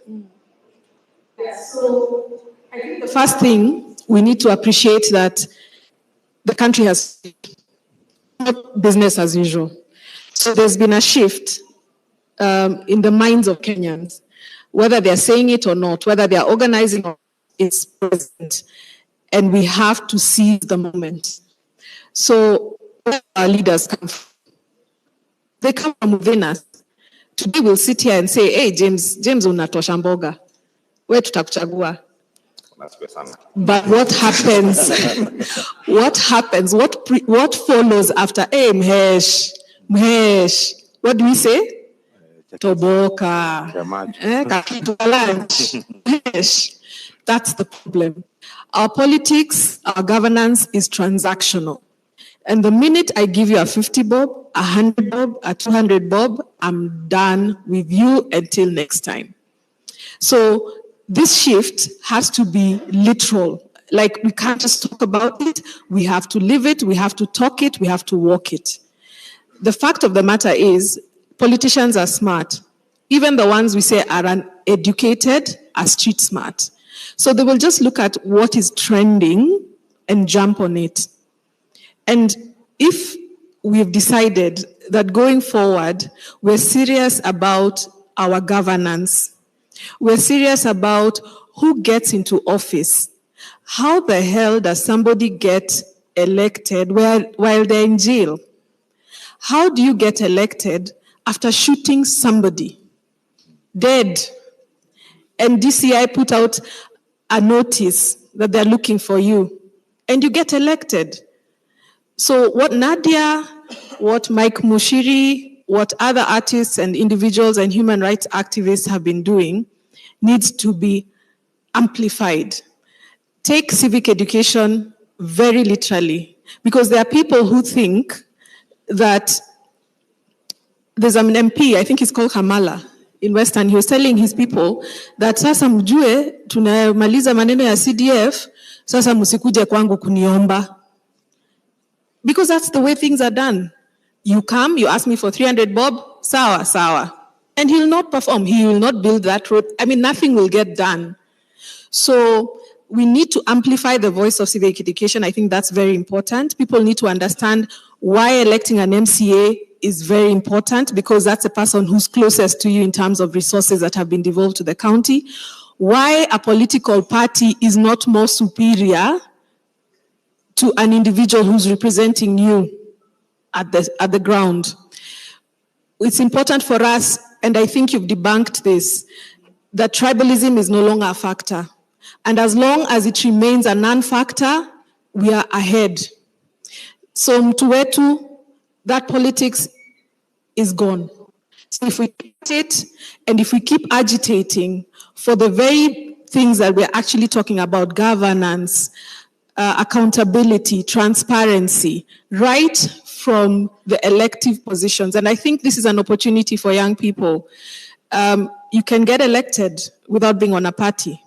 So I think the first thing, we need to appreciate that the country has not business as usual. So there's been a shift in the minds of Kenyans, whether they're saying it or not, whether they're organizing or it's present. And we have to seize the moment. So where our leaders come from? They come from within us. Today we'll sit here and say, hey, James unatosha mboga. Where tutakuchagua? But what happens? What follows after? Hey, Mhesh. What do we say? Toboka. Mhesh. That's the problem. Our politics, our governance is transactional. And the minute I give you a 50 bob, a 100 bob, a 200 bob, I'm done with you until next time. So this shift has to be literal. Like, we can't just talk about it. We have to live it. We have to talk it. We have to walk it. The fact of the matter is, politicians are smart. Even the ones we say are uneducated are street smart. So they will just look at what is trending and jump on it. And if we've decided that going forward, we're serious about our governance, we're serious about who gets into office, how the hell does somebody get elected while they're in jail? How do you get elected after shooting somebody dead? And DCI put out a notice that they're looking for you, and you get elected. So what Nadia, what Mike Mushiri, what other artists and individuals and human rights activists have been doing needs to be amplified. Take civic education very literally, because there are people who think that there's an MP, I think he's called Kamala, in Western. He was telling his people that sasa mjue tunamaliza maneno ya CDF, sasa msikuje kwangu kuniomba. Because that's the way things are done. You come, you ask me for 300 bob, sawa. And he'll not perform. He will not build that road. I mean, nothing will get done. So we need to amplify the voice of civic education. I think that's very important. People need to understand why electing an MCA is very important, because that's a person who's closest to you in terms of resources that have been devolved to the county. Why a political party is not more superior to an individual who's representing you at the ground. It's important for us, and I think you've debunked this, that tribalism is no longer a factor. And as long as it remains a non-factor, we are ahead. So mtu wetu, that politics is gone. So if we keep it, and if we keep agitating for the very things that we're actually talking about, governance, accountability, transparency, right from the elective positions. And I think this is an opportunity for young people. You can get elected without being on a party.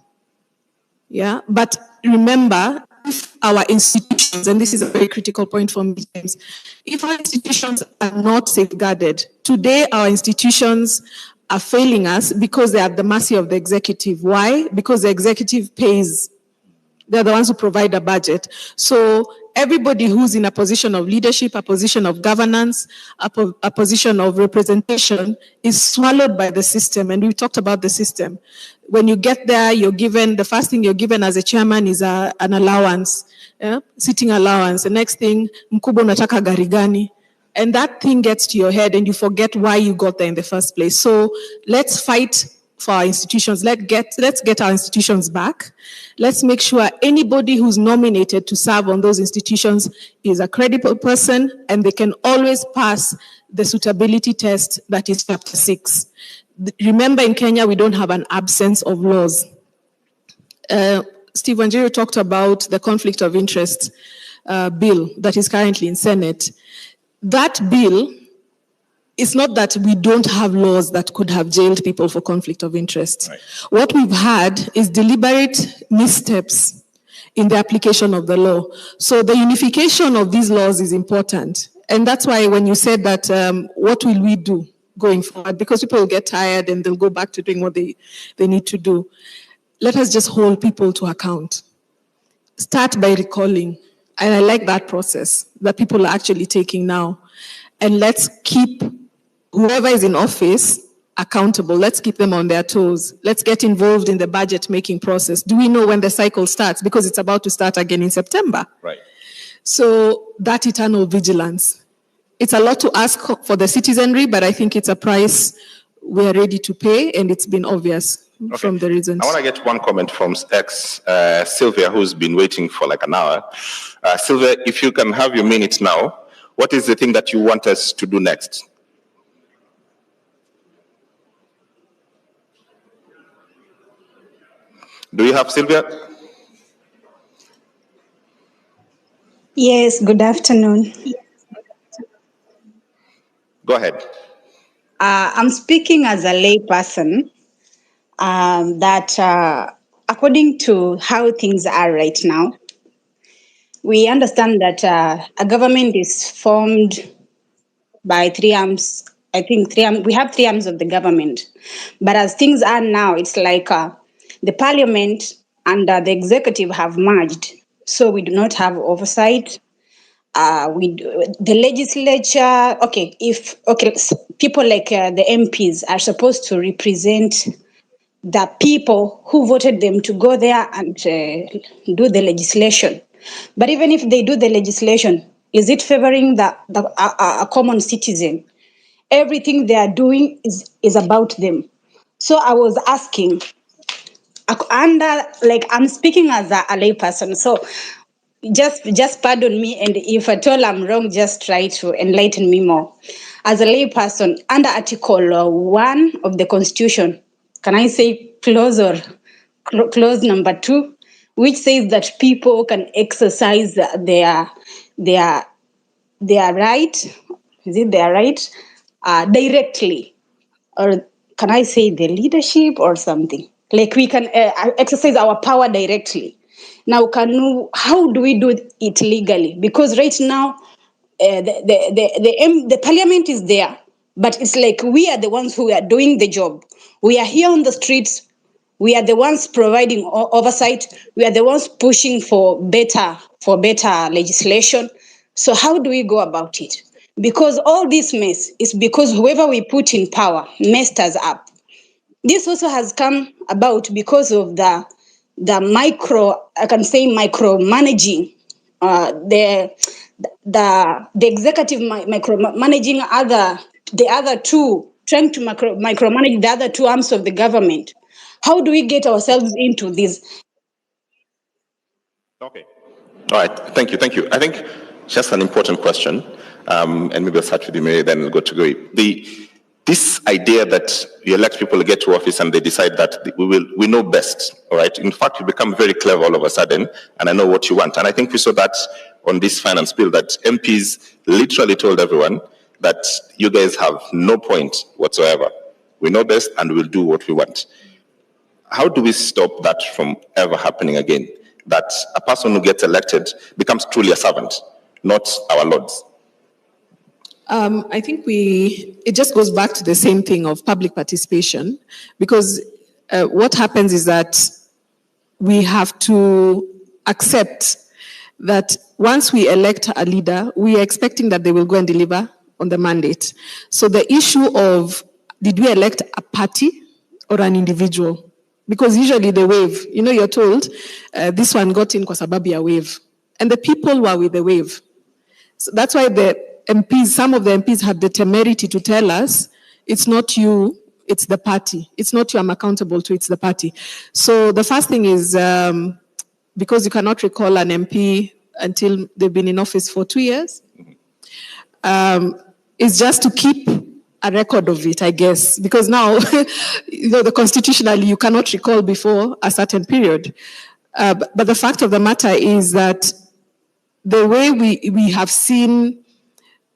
Yeah, but remember, if our institutions, and this is a very critical point for me, James, if our institutions are not safeguarded, today our institutions are failing us because they are at the mercy of the executive. Why? Because the executive pays. They're the ones who provide a budget. So everybody who's in a position of leadership, a position of governance, a position of representation is swallowed by the system. And we talked about the system. When you get there, you're given, the first thing you're given as a chairman is an allowance, sitting allowance. The next thing, mkubwa unataka gari gani? And that thing gets to your head and you forget why you got there in the first place. So let's fight for our institutions. Let's get our institutions back. Let's make sure anybody who's nominated to serve on those institutions is a credible person and they can always pass the suitability test that is chapter 6. Remember, in Kenya, we don't have an absence of laws. Steve Wanjiru talked about the conflict of interest bill that is currently in Senate. That bill, it's not that we don't have laws that could have jailed people for conflict of interest. Right. What we've had is deliberate missteps in the application of the law. So the unification of these laws is important. And that's why when you said that, what will we do going forward? Because people will get tired and they'll go back to doing what they need to do. Let us just hold people to account. Start by recalling. And I like that process that people are actually taking now. And let's keep whoever is in office accountable. Let's keep them on their toes. Let's get involved in the budget making process. Do we know when the cycle starts? Because it's about to start again in September. Right. So that eternal vigilance. It's a lot to ask for the citizenry, but I think it's a price we're ready to pay, and it's been obvious from the reasons. I want to get one comment from Sylvia, who's been waiting for like an hour. Sylvia, if you can have your minutes now, what is the thing that you want us to do next? Do you have Sylvia? Yes, good afternoon. Go ahead. I'm speaking as a lay person that according to how things are right now, we understand that a government is formed by 3 arms. I think 3 arms, we have 3 arms of the government. But as things are now, it's like the parliament and the executive have merged. So we do not have oversight. The legislature, people like the MPs are supposed to represent the people who voted them to go there and do the legislation. But even if they do the legislation, is it favoring a common citizen? Everything they are doing is about them. So I was asking, I'm speaking as a lay person, so just pardon me, and if at all I'm wrong, just try to enlighten me more. As a lay person, under Article 1 of the Constitution, can I say clause number 2, which says that people can exercise their right, is it their right, directly, or can I say the leadership or something? Like we can exercise our power directly. Now, how do we do it legally? Because right now, the parliament is there, but it's like we are the ones who are doing the job. We are here on the streets. We are the ones providing oversight. We are the ones pushing for better legislation. So how do we go about it? Because all this mess is because whoever we put in power messed us up. This also has come about because of the micromanaging, the executive micromanaging the other two, trying to micromanage the other 2 arms of the government. How do we get ourselves into this? Okay. All right. Thank you. I think just an important question, and maybe I'll start with you, Mary, then we'll go to Goi. This idea that you elect people to get to office and they decide that we know best, all right? In fact, you become very clever all of a sudden, and I know what you want. And I think we saw that on this finance bill, that MPs literally told everyone that you guys have no point whatsoever. We know best and we'll do what we want. How do we stop that from ever happening again? That a person who gets elected becomes truly a servant, not our lords? I think it just goes back to the same thing of public participation, because what happens is that we have to accept that once we elect a leader, we are expecting that they will go and deliver on the mandate. So the issue of, did we elect a party or an individual? Because usually they wave. You're told, this one got in kwa sababu ya wave. And the people were with the wave. So that's why some of the MPs had the temerity to tell us, it's not you, it's the party. It's not you I'm accountable to, it's the party. So the first thing is, because you cannot recall an MP until they've been in office for 2 years, is just to keep a record of it, I guess. Because now, the constitutionally, you cannot recall before a certain period. But the fact of the matter is that the way we have seen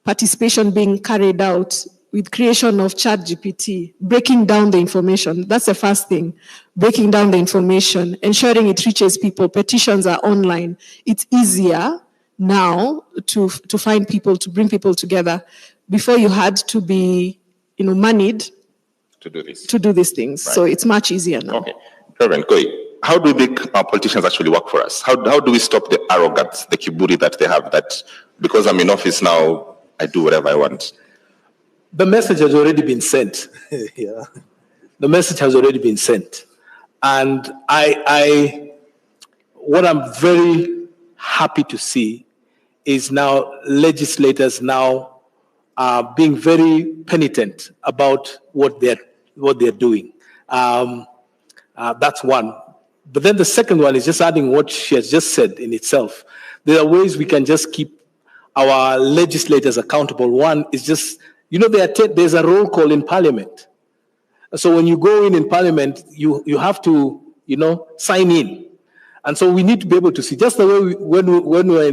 participation being carried out with creation of ChatGPT, breaking down the information, that's the first thing. Breaking down the information, ensuring it reaches people. Petitions are online. It's easier now to find people, to bring people together. Before you had to be, moneyed to do this. To do these things. Right. So it's much easier now. Okay. Reverend Koi, how do we make our politicians actually work for us? How do we stop the arrogance, the kiburi that they have, that because I'm in office now, I do whatever I want? The message has already been sent. Yeah. The message has already been sent. And what I'm very happy to see is now legislators now being very penitent about what they're doing. That's one. But then the second one is just adding what she has just said in itself. There are ways we can just keep our legislators accountable. One is just, there's a roll call in Parliament. So when you go in Parliament, you have to, sign in. And so we need to be able to see, just the way when we're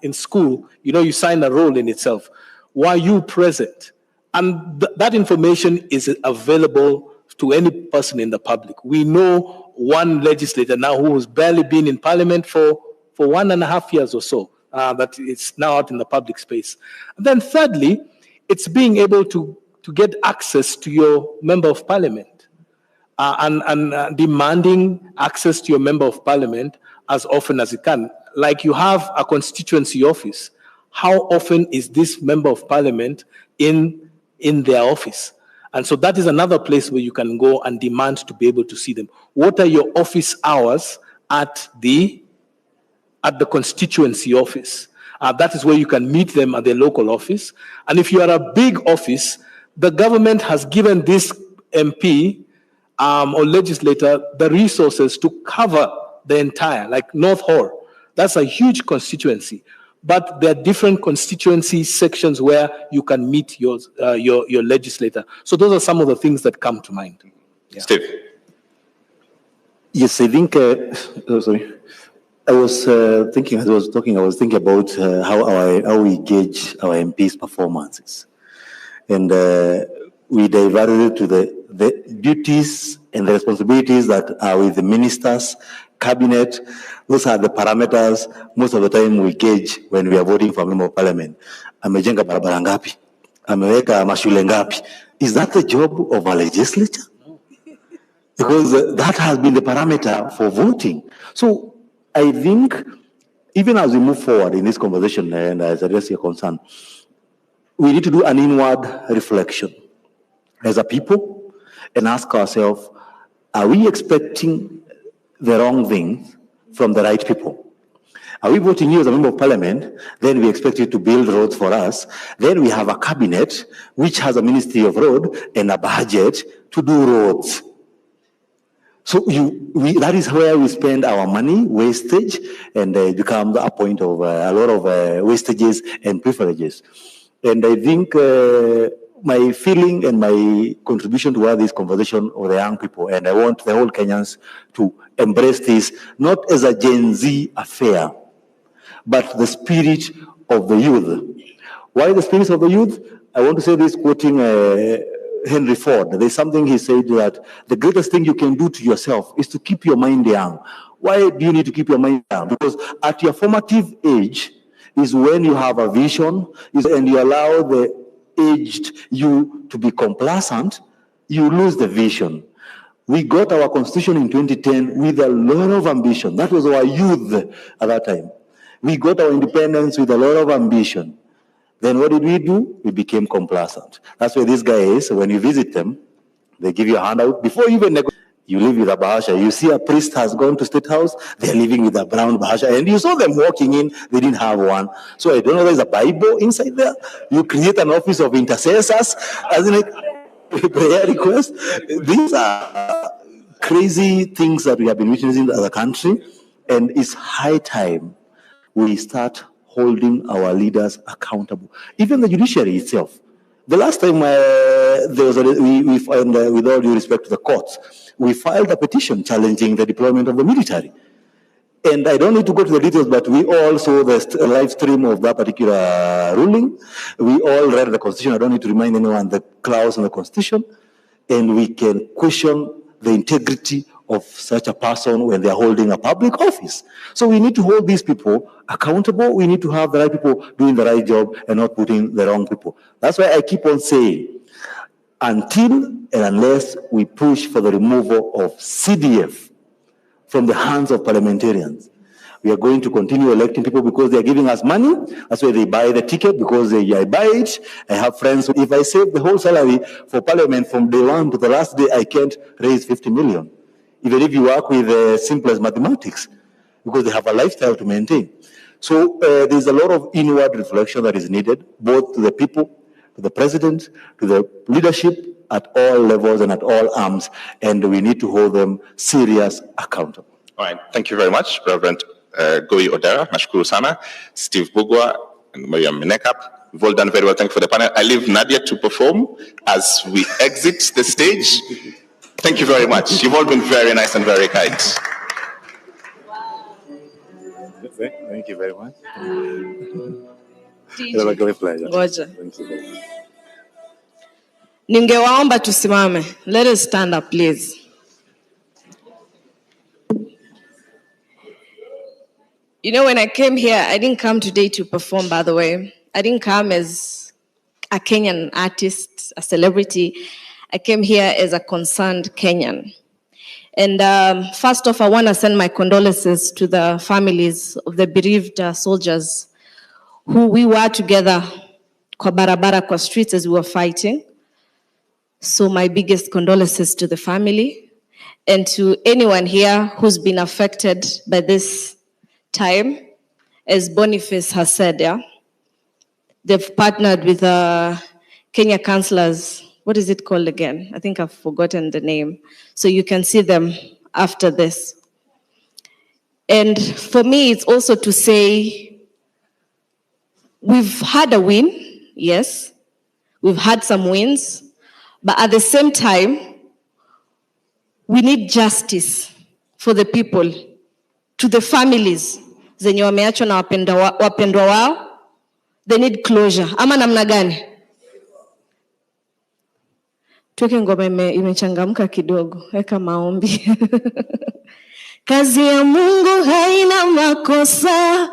in school, you sign a roll in itself. Why you present? And that information is available to any person in the public. We know one legislator now who has barely been in Parliament for 1.5 years or so, that it's now out in the public space. And then thirdly, it's being able to get access to your member of Parliament and demanding access to your member of Parliament as often as you can. Like you have a constituency office. How often is this member of Parliament in their office? And so that is another place where you can go and demand to be able to see them. What are your office hours at the constituency office? That is where you can meet them at their local office. And if you are a big office, the government has given this MP or legislator the resources to cover the entire, like North Hall. That's a huge constituency. But there are different constituency sections where you can meet your legislator. So those are some of the things that come to mind. Yeah. Steve. Yes, I think, sorry. I was thinking, as I was talking, I was thinking about how we gauge our MPs' performances. And we diverted to the duties and the responsibilities that are with the ministers, cabinet. Those are the parameters most of the time we gauge when we are voting for a member of parliament. Amejenga barabara ngapi? Ameweka mashule ngapi? Is that the job of a legislature? Because that has been the parameter for voting. So I think even as we move forward in this conversation and as I address your concern, we need to do an inward reflection as a people and ask ourselves, are we expecting the wrong things from the right people? Are we voting you as a member of parliament? Then we expect you to build roads for us. Then we have a cabinet which has a ministry of road and a budget to do roads. So that is where we spend our money, wastage, and it becomes a point of a lot of wastages and privileges. And I think my feeling and my contribution to this conversation of the young people, and I want the whole Kenyans to embrace this, not as a Gen Z affair, but the spirit of the youth. Why the spirit of the youth? I want to say this quoting Henry Ford. There's something he said that the greatest thing you can do to yourself is to keep your mind young. Why do you need to keep your mind young? Because at your formative age is when you have a vision, and you allow the aged you to be complacent, you lose the vision. We got our constitution in 2010 with a lot of ambition. That was our youth at that time. We got our independence with a lot of ambition. Then what did we do? We became complacent. That's where these guys, when you visit them, they give you a handout. Before you even negotiate, you live with a bahasha. You see a priest has gone to State House, they're living with a brown bahasha. And you saw them walking in, they didn't have one. So I don't know, there's a Bible inside there. You create an office of intercessors, as in a prayer request. These are crazy things that we have been witnessing as a country. And it's high time we start holding our leaders accountable. Even the judiciary itself. The last time there was we filed, with all due respect to the courts, we filed a petition challenging the deployment of the military. And I don't need to go to the details, but we all saw the live stream of that particular ruling. We all read the Constitution. I don't need to remind anyone the clause in the Constitution. And we can question the integrity of such a person when they are holding a public office. So we need to hold these people accountable. We need to have the right people doing the right job and not putting the wrong people. That's why I keep on saying, until and unless we push for the removal of CDF from the hands of parliamentarians, we are going to continue electing people because they are giving us money. That's why they buy the ticket, because I buy it. I have friends. If I save the whole salary for parliament from day one to the last day, I can't raise 50 million. Even if you work with the simplest mathematics, because they have a lifestyle to maintain. So there's a lot of inward reflection that is needed, both to the people, to the president, to the leadership at all levels and at all arms, and we need to hold them serious accountable. All right, thank you very much, Reverend Goi Odera, Nashukuru Sana, Steve Bugwa, and Miriam Minekap. You've all done very well. Thank you for the panel. I leave Nadia to perform as we exit the stage. Thank you very much. You've all been very nice and very kind. Thank you very much. It was a great pleasure. Ningewaomba tusimame. Let us stand up, please. You know, when I came here, I didn't come today to perform, by the way. I didn't come as a Kenyan artist, a celebrity. I came here as a concerned Kenyan. And first off, I want to send my condolences to the families of the bereaved soldiers who we were together kwa barabara, kwa streets as we were fighting. So my biggest condolences to the family and to anyone here who's been affected by this time. As Boniface has said, yeah, they've partnered with Kenya councillors. What is it called again? I think I've forgotten the name. So you can see them after this. And for me, it's also to say, we've had a win, yes. We've had some wins. But at the same time, we need justice for the people, to the families. Zenye wameachwa na wapendwa wao. They need closure. Ama namna gani? Tuweke ngoma imechangamka kidogo, weka maombi. Kazi ya Mungu haina makosa.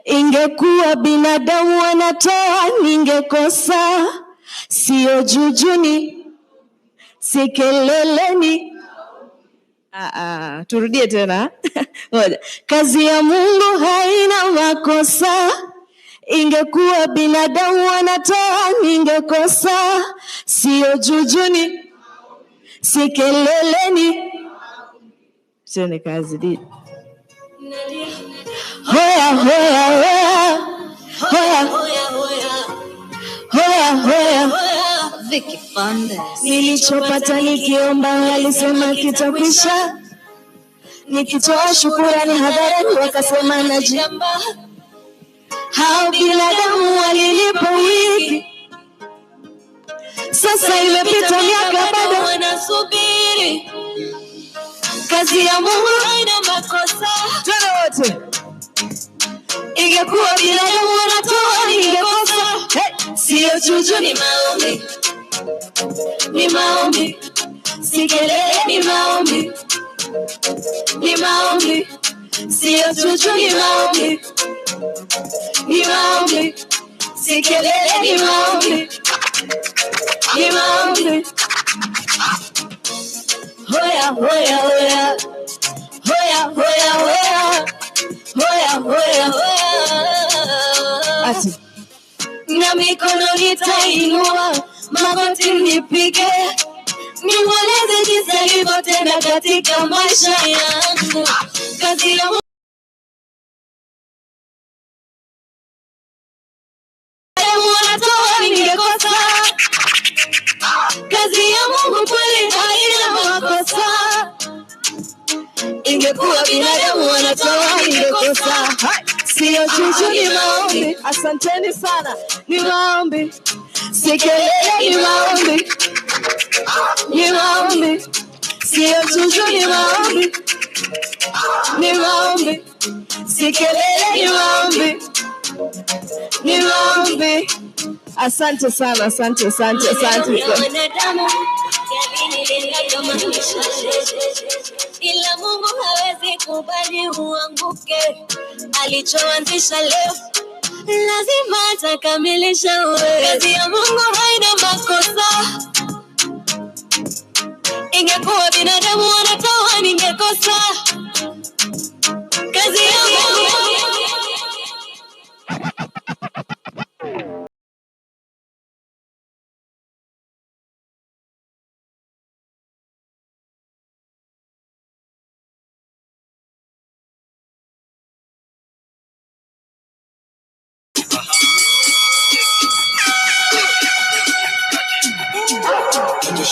Ingekuwa binadamu wanatoa ningekosa. Sio jujuni, si keleleni. Turudie tena. Kazi ya Mungu haina makosa. Ingekuwa binadamu wanatoa ningekosa. Sio jujuni, si keleleni. Tene kazi di. Hoya, hoya, hoya. Hoya, hoya, hoya. Hoya, hoya. Nilichopata nikiomba walisema kitakwisha. Nikitoa shukrani hadharani wakasema najiamba. Hao binadamu walilipa wiki. Sasa imepita miaka bado wanasubiri. Kazi ya Mungu haina makosa. Tena wote. Ingekuwa binadamu wanatoa ningekosa. Sio chuchu ni maombi. Ni maombi. Si kelele ni maombi. Ni maombi. Sio chuchu ni maombi. Ni maombi. Si kelele ni maombi. Ni maombi. Hoya, hoya, hoya. Hoya, hoya, hoya. Hoya, hoya, hoya. Ati. Na mikono nitainua, magoti nipige. Niweleze jinsi alivyotenda katika maisha yangu. Kazi ya Mungu wanatoa ningekosa. Kazi ya Mungu kweli haina makosa. Ingekuwa binadamu wanatoa ningekosa. Sio chuchu ni maombi. Asanteni sana. Ni maombi. Si kelele ni maombi. Ni maombi. Sio chuchu ni maombi. Ni maombi. Si kelele ni maombi. Ni maombi. Asante sana, asante, asante, asante. Ila Mungu hawezi kubali uanguke. Alichoanzisha leo lazima atakamilisha. Kazi ya Mungu haina makosa. Ingekuwa binadamu wanatoa ningekosa. Kazi ya Mungu.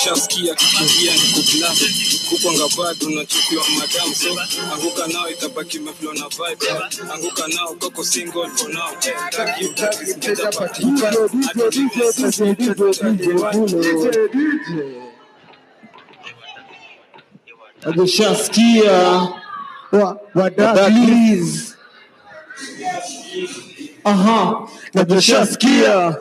Shaskia kikimbia ni kubla kukwanga bado unachukua madam so anguka nao itabaki meflo na vibe anguka nao koko single for now Shaskia wadadlis Shaskia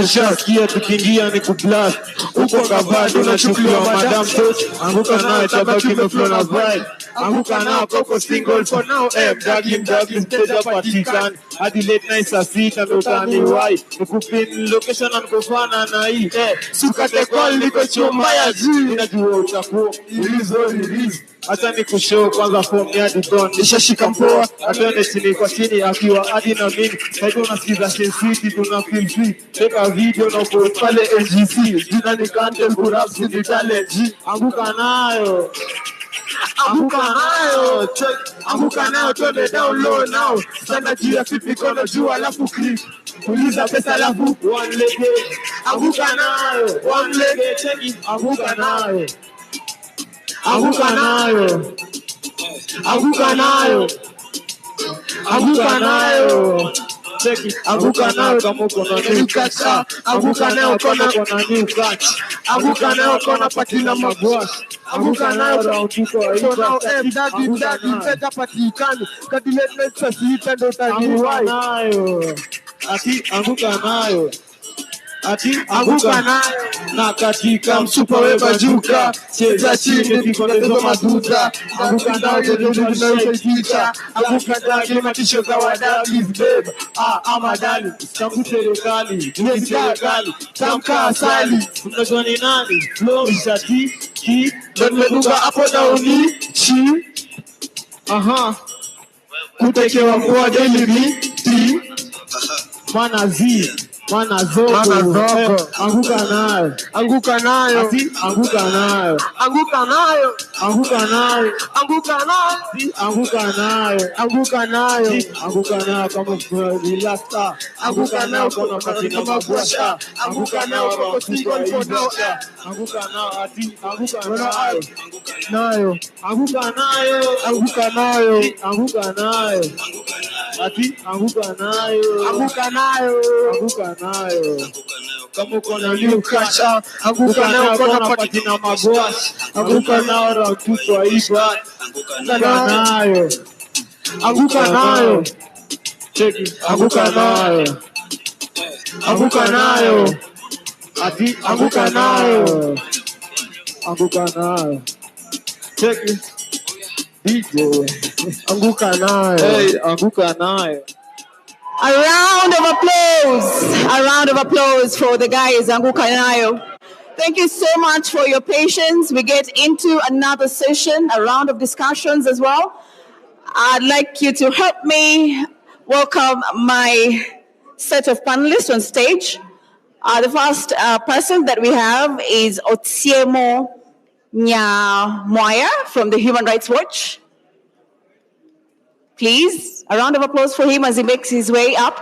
Shaskia tukiingia ni kublast uko ngabado unachukuliwa madam touch anguka nayo itabaki meflo na vibe anguka nao koko single for now mdagi mteja patikani hadi late night saa 6 ndo utaniwai nikupin location na nikufana na hii sukate call liko chumba ya juu inajua utakuwa release hata nikushow kwanza form ya Didon nishashika mpoa atende chini kwa chini akiwa hadi na mimi sasa unasikiza City tuna feel free take video na post pale NGC jina ni content kurap ni talent anguka nayo anguka nayo twende down low now sana juu ya pipi kono juu alafu click kuliza pesa alafu one leg anguka nayo one leg check anguka nayo anguka nayo anguka nayo anguka nayo cheki anguka nayo kama uko na nukata anguka nayo kona nukata anguka nayo kona patila magwash anguka nayo round uko nao mdagi mteja patikani kadile pesa sita ndo taniwai nayo ati anguka nayo ati anguka nayo na katika msupa wewe juka cheza chini vikolezo maduta anguka nayo ndio tunaificha anguka nayo matisho za wadali babe amadali tangu serikali tamka asali unajua ni nani flow shati ki ndio hapo dauni chi kutekewa kwa daily ti mana zi Mana zoko. Anguka nayo. Anguka nayo. Ati anguka nayo. Anguka nayo. Anguka nayo. Anguka nayo. Anguka nayo. Anguka nayo. Anguka nayo kama relaxa. Anguka nayo kama katina mabwasha. Anguka nayo kama single for now. Anguka nayo ati anguka nayo. Nayo. Anguka nayo. Anguka nayo. Anguka nayo. Ati anguka nayo. Anguka nayo. Anguka nayo. Kama uko na New cash out. anguka nayo kama patina mabwasha. Anguka nayo rautu kwa iba. Anguka nayo. Anguka nayo. Check it. Anguka nayo. Anguka nayo. Ati anguka nayo. Anguka nayo. Check it. DJ. Anguka nayo. Hey, anguka nayo. A round of applause. A round of applause for the guys, Anguka nayo. Thank you so much for your patience. We get into another session, a round of discussions as well. I'd like you to help me welcome my set of panelists on stage. The first person that we have is Odhiambo from the Human Rights Watch. Please, a round of applause for him as he makes his way up.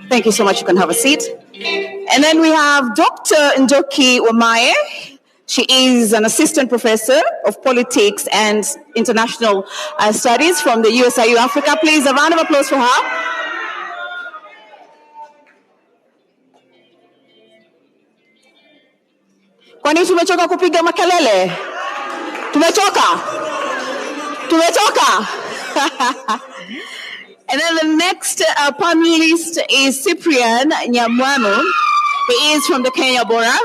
Thank you so much. You can have a seat. And then we have Dr. Njoki Wamae. She is an assistant professor of politics and international studies from the USIU Africa. Please, a round of applause for her. Kwani tumechoka kupiga makelele? Tumechoka? And then the next panelist is Cyprian Nyamwamu. He is from the Kenya border.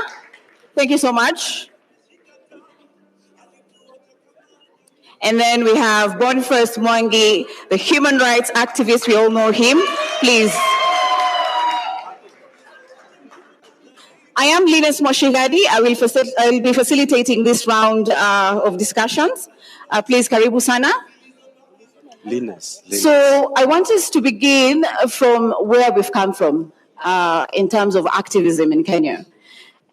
Thank you so much. And then we have Boniface Mwangi, the human rights activist. We all know him. Please. I am Linus Moshigadi. I will be facilitating this round of discussions. Please, karibu sana. Linus. So I want us to begin from where we've come from in terms of activism in Kenya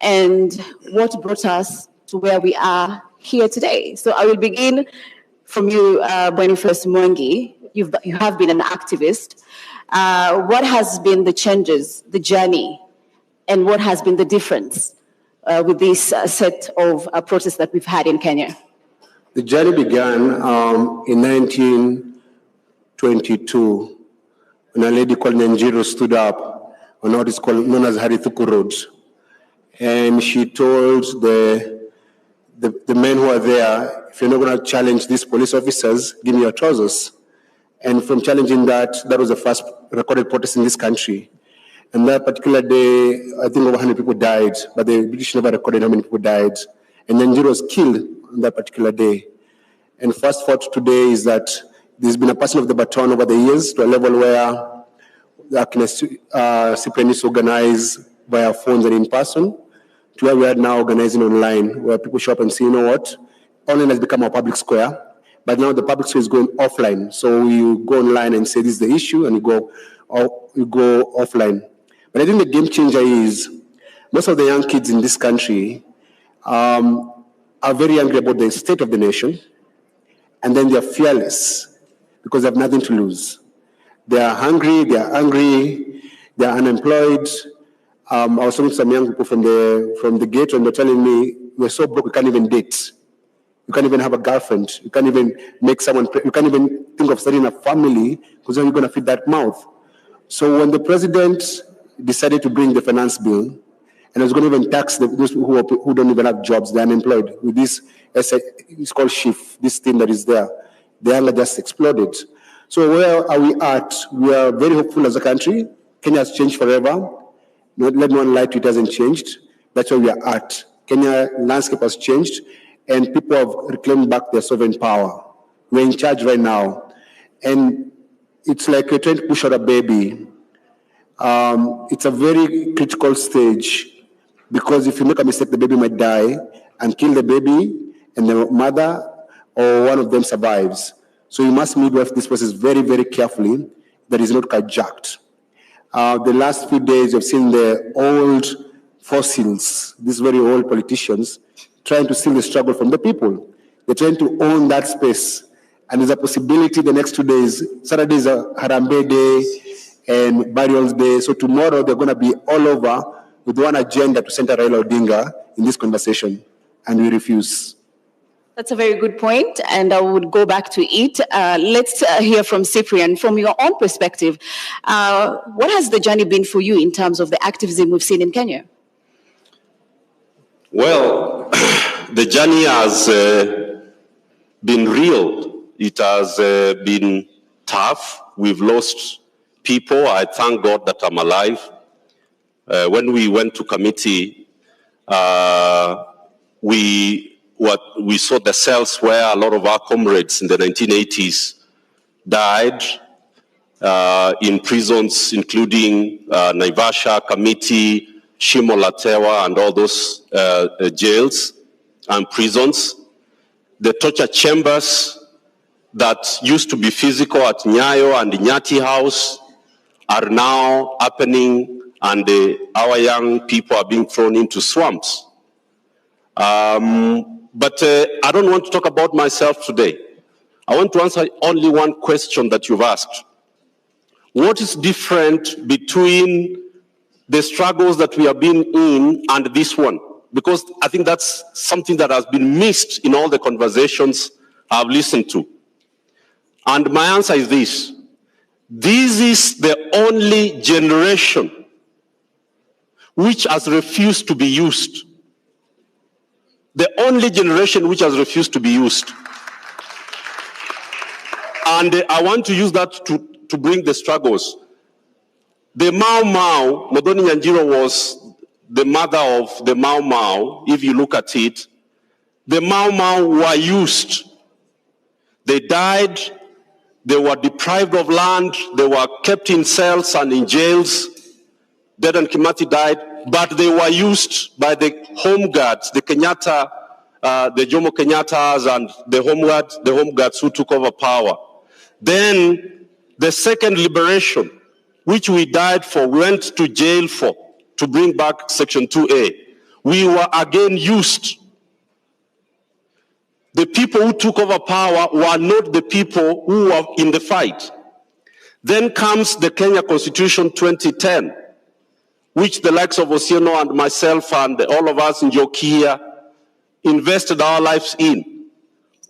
and what brought us to where we are here today. So I will begin from you, Boniface Mwangi. You have been an activist. What has been the changes, the journey, and what has been the difference with this set of protests that we've had in Kenya? The journey began in 1922 when a lady called Nyanjiro stood up on what is called known as Harithuku Road, and she told the men who are there, if you're not going to challenge these police officers, give me your trousers. And from challenging that, that was the first recorded protest in this country. And that particular day, I think over 100 people died, but the British never recorded how many people died. And Nyanjiro was killed on that particular day. And fast forward to today is that there's been a passing of the baton over the years to a level where Cyprian is organized via phones and in person, to where we are now organizing online, where people show up and say, you know what, online has become a public square, but now the public square is going offline. So you go online and say this is the issue, and you go offline. But I think the game changer is most of the young kids in this country are very angry about the state of the nation, and then they're fearless because they have nothing to lose. They are hungry, they are angry, they are unemployed. I was talking to some young people from the gate, and they're telling me, we're so broke, we can't even date. You can't even have a girlfriend. You can't even make someone, you can't even think of starting a family because how are you going to feed that mouth? So when the president decided to bring the finance bill, and was going to even tax those who don't even have jobs, they're unemployed, with this, it's called shift, this thing that is there, the anger just exploded. So where are we at? We are very hopeful as a country. Kenya has changed forever. Let no one lie to it, hasn't changed. That's where we are at. Kenya landscape has changed, and people have reclaimed back their sovereign power. We're in charge right now. And it's like you're trying to push out a baby. It's a very critical stage, because if you make a mistake, the baby might die, and kill the baby and the mother or one of them survives. So you must midwife this process very, very carefully, that is not carjacked. The last few days, you've seen the old fossils, these very old politicians, trying to steal the struggle from the people. They're trying to own that space. And there's a possibility the next 2 days, Saturday is a Harambe Day and Burials Day. So tomorrow they're going to be all over with one agenda to center Raila Odinga in this conversation. And we refuse. That's a very good point, and I would go back to it. Let's hear from Cyprian. From your own perspective, what has the journey been for you in terms of the activism we've seen in Kenya? Well, the journey has been real. It has been tough. We've lost people. I thank God that I'm alive. When we went to committee, we saw the cells where a lot of our comrades in the 1980s died in prisons, including Naivasha, Kamiti, Shimo La Tewa, and all those jails and prisons. The torture chambers that used to be physical at Nyayo and Nyati House are now happening, and our young people are being thrown into swamps. But I don't want to talk about myself today. I want to answer only one question that you've asked. What is different between the struggles that we have been in and this one? Because I think that's something that has been missed in all the conversations I've listened to. And my answer is this. This is the only generation which has refused to be used. The only generation which has refused to be used. And I want to use that to bring the struggles. The Mau Mau, Modoni Nyanjiro was the mother of the Mau Mau. If you look at it, the Mau Mau were used. They died, they were deprived of land, they were kept in cells and in jails. Dedan Kimathi died, but they were used by the home guards, the Kenyatta, the Jomo Kenyattas and the home guards who took over power. Then the second liberation, which we died for, went to jail for, to bring back Section 2A. We were again used. The people who took over power were not the people who were in the fight. Then comes the Kenya Constitution 2010, which the likes of Osieno and myself and all of us in Okiya invested our lives in.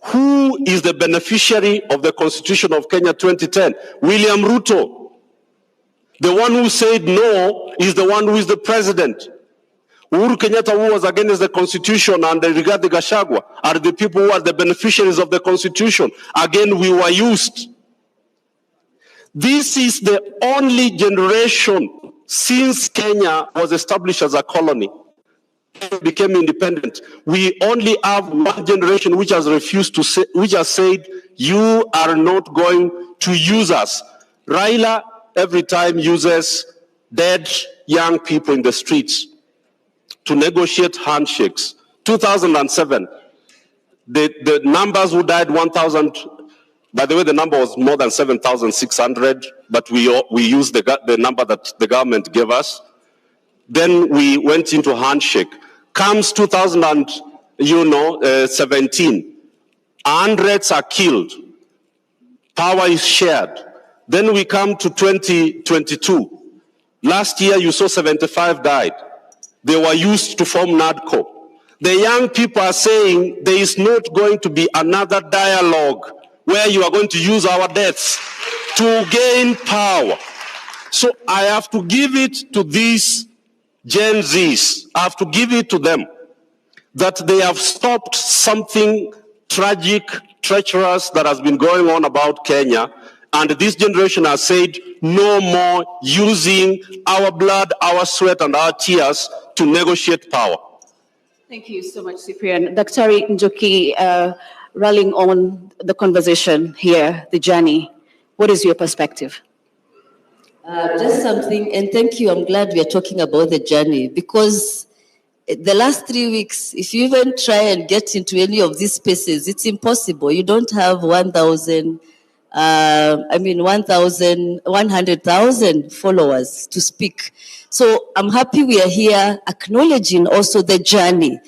Who is the beneficiary of the Constitution of Kenya 2010? William Ruto. The one who said no is the one who is the president. Uhuru Kenyatta, who was against the Constitution, and Rigathi Gachagua are the people who are the beneficiaries of the Constitution. Again, we were used. This is the only generation since Kenya was established as a colony, became independent. We only have one generation which has refused to say, which has said, you are not going to use us. Raila every time uses dead young people in the streets to negotiate handshakes. 2007, the numbers who died 1,000, by the way, the number was more than 7,600, but we used the number that the government gave us. Then we went into handshake. Comes 2017, hundreds are killed. Power is shared. Then we come to 2022. Last year, you saw 75 died. They were used to form NADCO. The young people are saying there is not going to be another dialogue where you are going to use our deaths to gain power. So I have to give it to these Gen Zs. I have to give it to them that they have stopped something tragic, treacherous that has been going on about Kenya. And this generation has said, no more using our blood, our sweat, and our tears to negotiate power. Thank you so much, Cyprian. Dr. Njoki, rallying on the conversation here, the journey, what is your perspective? Just something, and thank you. I'm glad we are talking about the journey because The last 3 weeks, if you even try and get into any of these spaces, it's impossible. You don't have 100,000 followers to speak. So I'm happy we are here acknowledging also the journey.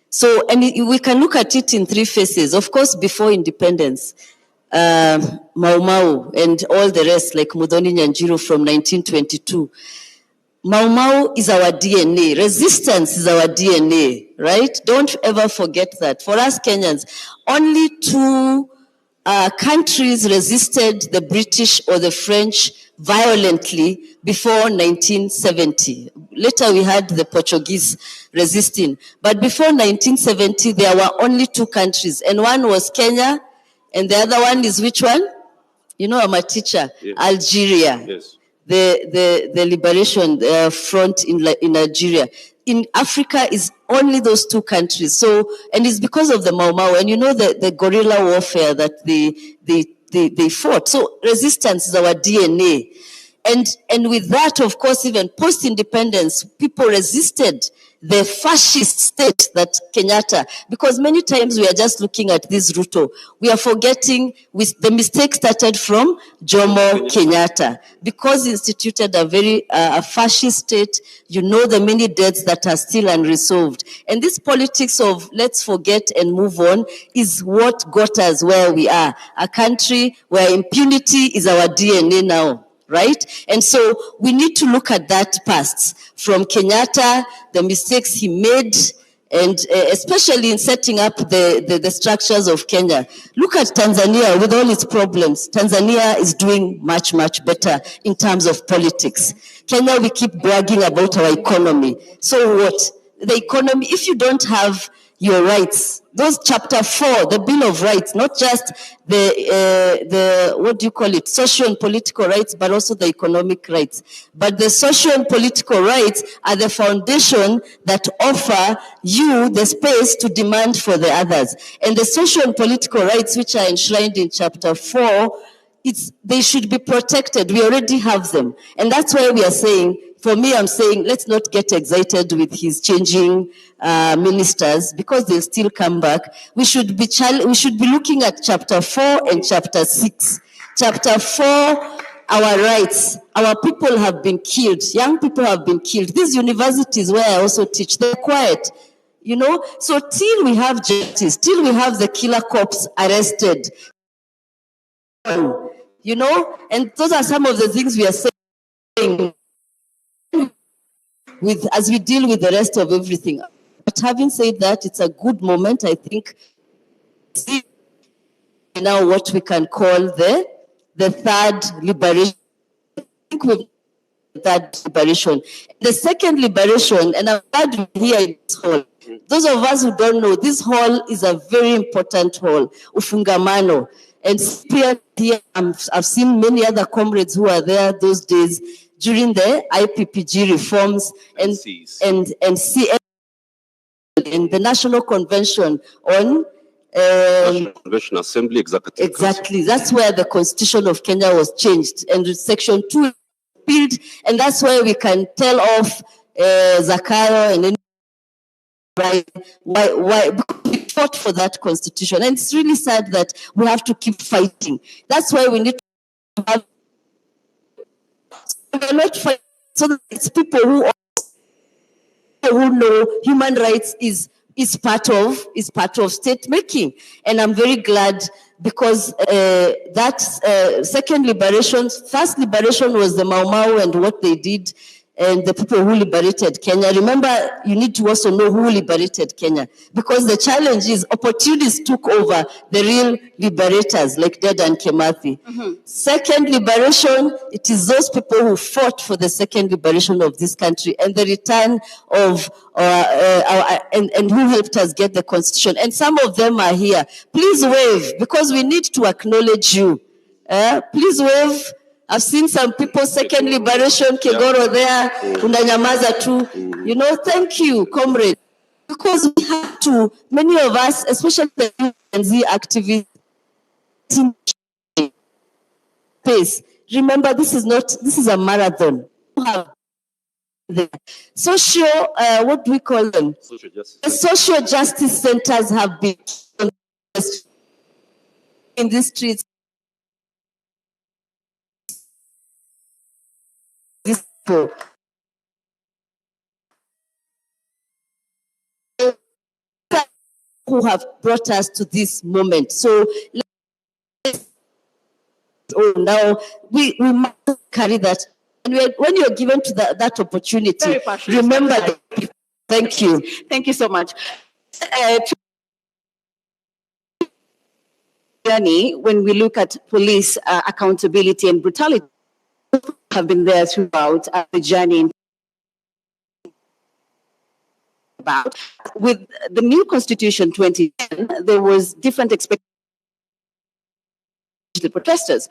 So, and we can look at it in 3 phases. Of course, before independence, Mau Mau and all the rest, like Muthoni Nyanjiru from 1922. Mau Mau is our DNA. Resistance is our DNA, right? Don't ever forget that. For us Kenyans, only 2 countries resisted the British or the French violently before 1970. Later we had the Portuguese resisting. But before 1970, there were only 2 countries. And one was Kenya, and the other one is which one? You know, I'm a teacher. Yes. Algeria. Yes. The liberation front in Nigeria. In Africa is only those 2 countries. So, and it's because of the Mau Mau, and you know the guerrilla warfare that they fought. So resistance is our DNA. And with that, of course, even post-independence, people resisted the fascist state that Kenyatta, because many times we are just looking at this Ruto. We are forgetting the mistake started from Jomo Kenyatta, because he instituted a very fascist state. You know the many deaths that are still unresolved. And this politics of let's forget and move on is what got us where we are. A country where impunity is our DNA now. Right? And so we need to look at that past from Kenyatta, the mistakes he made, and especially in setting up the structures of Kenya. Look at Tanzania with all its problems. Tanzania is doing much, much better in terms of politics. Kenya, we keep bragging about our economy. So what? The economy, if you don't have your rights, those chapter 4, the Bill of Rights, not just the what do you call it, social and political rights, but also the economic rights. But the social and political rights are the foundation that offer you the space to demand for the others. And the social and political rights, which are enshrined in chapter 4, they should be protected. We already have them. And that's why we are saying, for me, I'm saying, let's not get excited with his changing ministers, because they'll still come back. We should be looking at chapter 4 and chapter 6. Chapter 4, our rights. Our people have been killed. Young people have been killed. These universities where I also teach, they're quiet. You know, so till we have justice, till we have the killer cops arrested, you know, and those are some of the things we are saying as we deal with the rest of everything. But having said that, it's a good moment, I think, now what we can call the third liberation. I think we've that liberation. The second liberation, and I'm glad we're here in this hall. Those of us who don't know, this hall is a very important hall, Ufungamano. And here, I've seen many other comrades who are there those days during the IPPG reforms and the National Convention on National Convention Assembly Executive. Exactly. That's where the Constitution of Kenya was changed, and Section 2 repealed, and that's where we can tell off Zakayo and any why because we fought for that constitution, and it's really sad that we have to keep fighting. That's why we need to have. We're not fighting, so that it's people who know human rights is part of state making, and I'm very glad because that second liberation, first liberation was the Mau Mau and what they did, and the people who liberated Kenya. Remember, you need to also know who liberated Kenya, because the challenge is opportunists took over the real liberators like Dedan Kimathi. Second liberation, it is those people who fought for the second liberation of this country and the return of and who helped us get the constitution. And some of them are here. Please wave, because we need to acknowledge you. Please wave. I've seen some people, second liberation, Kegoro there, Undanyamaza too. You know, thank you, comrade. Because we have to, many of us, especially the Gen Z activists, remember, this is a marathon. there. What do we call them? Social justice centers have been in the streets. Who have brought us to this moment. So now we must carry that. And when you're given to that opportunity, remember. Thank you. Thank you so much. Journey, when we look at police accountability and brutality, have been there throughout the journey. About with the new Constitution 2010, there was different expectations of the protesters.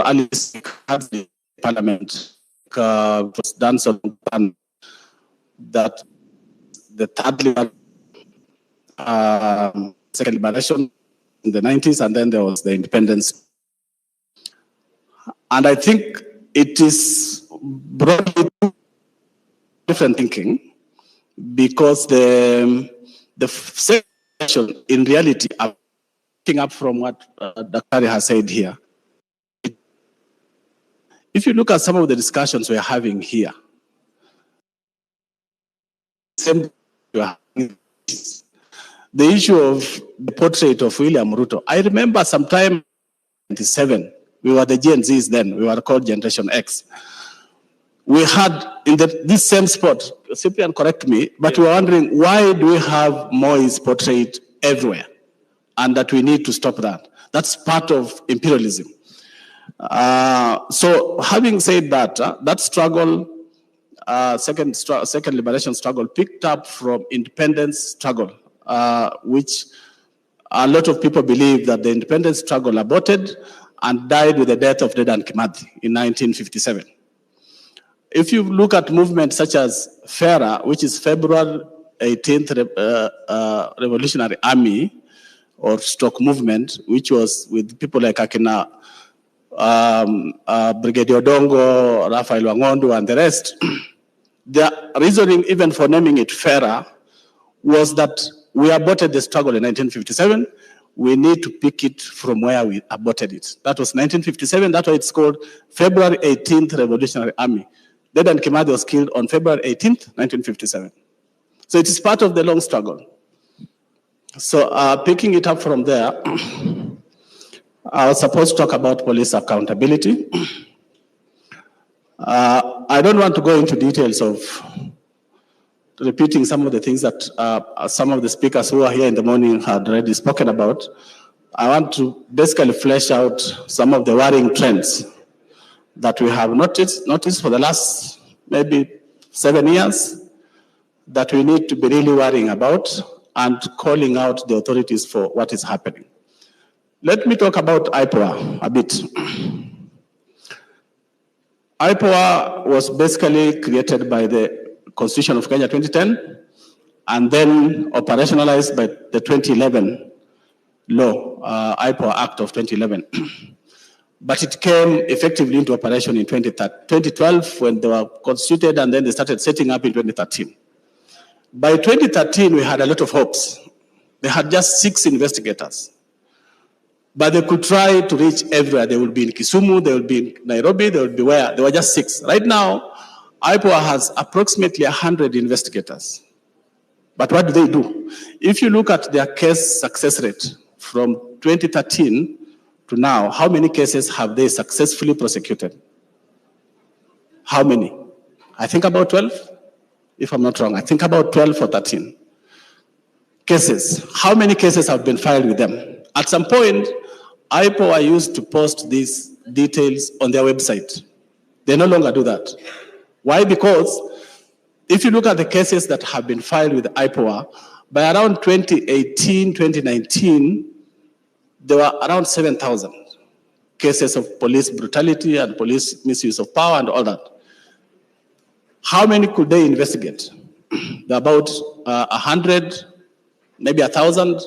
Alice had the parliament was done so that the third second liberation in the 90s, and then there was the independence. And I think it is broadly different thinking, because the second in reality, picking up from what Dr. has said here, if you look at some of the discussions we're having here, the issue of the portrait of William Ruto. I remember sometime in 1997, we were the Gen Zs then, we were called Generation X. We had in this same spot, Cyprian, correct me, but we were wondering, why do we have Moi's portrait everywhere? And that we need to stop that. That's part of imperialism. So having said that, that struggle, second liberation struggle, picked up from independence struggle, which a lot of people believe that the independence struggle aborted and died with the death of Dedan Kimathi in 1957. If you look at movements such as FERA, which is February 18th Revolutionary Army or Stock Movement, which was with people like Akina, Brigadier Odongo, Raphael Wangondo, and the rest, the reasoning even for naming it FERA was that we aborted the struggle in 1957. We need to pick it from where we aborted it. That was 1957. That's why it's called February 18th Revolutionary Army. Dedan Kimathi was killed on February 18th, 1957. So it is part of the long struggle. So picking it up from there, I was supposed to talk about police accountability. I don't want to go into details of repeating some of the things that some of the speakers who are here in the morning had already spoken about. I want to basically flesh out some of the worrying trends that we have noticed for the last maybe 7 years that we need to be really worrying about and calling out the authorities for what is happening. Let me talk about IPOA a bit. IPOA was basically created by the Constitution of Kenya 2010 and then operationalized by the 2011 law, IPOA Act of 2011. But it came effectively into operation in 2012 when they were constituted, and then they started setting up in 2013. By 2013, we had a lot of hopes. They had just 6 investigators. But they could try to reach everywhere. They would be in Kisumu, they would be in Nairobi, they would be where? They were just 6. Right now, IPOA has approximately 100 investigators. But what do? If you look at their case success rate from 2013 to now, how many cases have they successfully prosecuted? How many? I think about 12, if I'm not wrong. I think about 12 or 13 cases. How many cases have been filed with them? At some point, IPOA used to post these details on their website. They no longer do that. Why? Because if you look at the cases that have been filed with IPOA, by around 2018, 2019, there were around 7,000 cases of police brutality and police misuse of power and all that. How many could they investigate? There are about 100, maybe 1,000,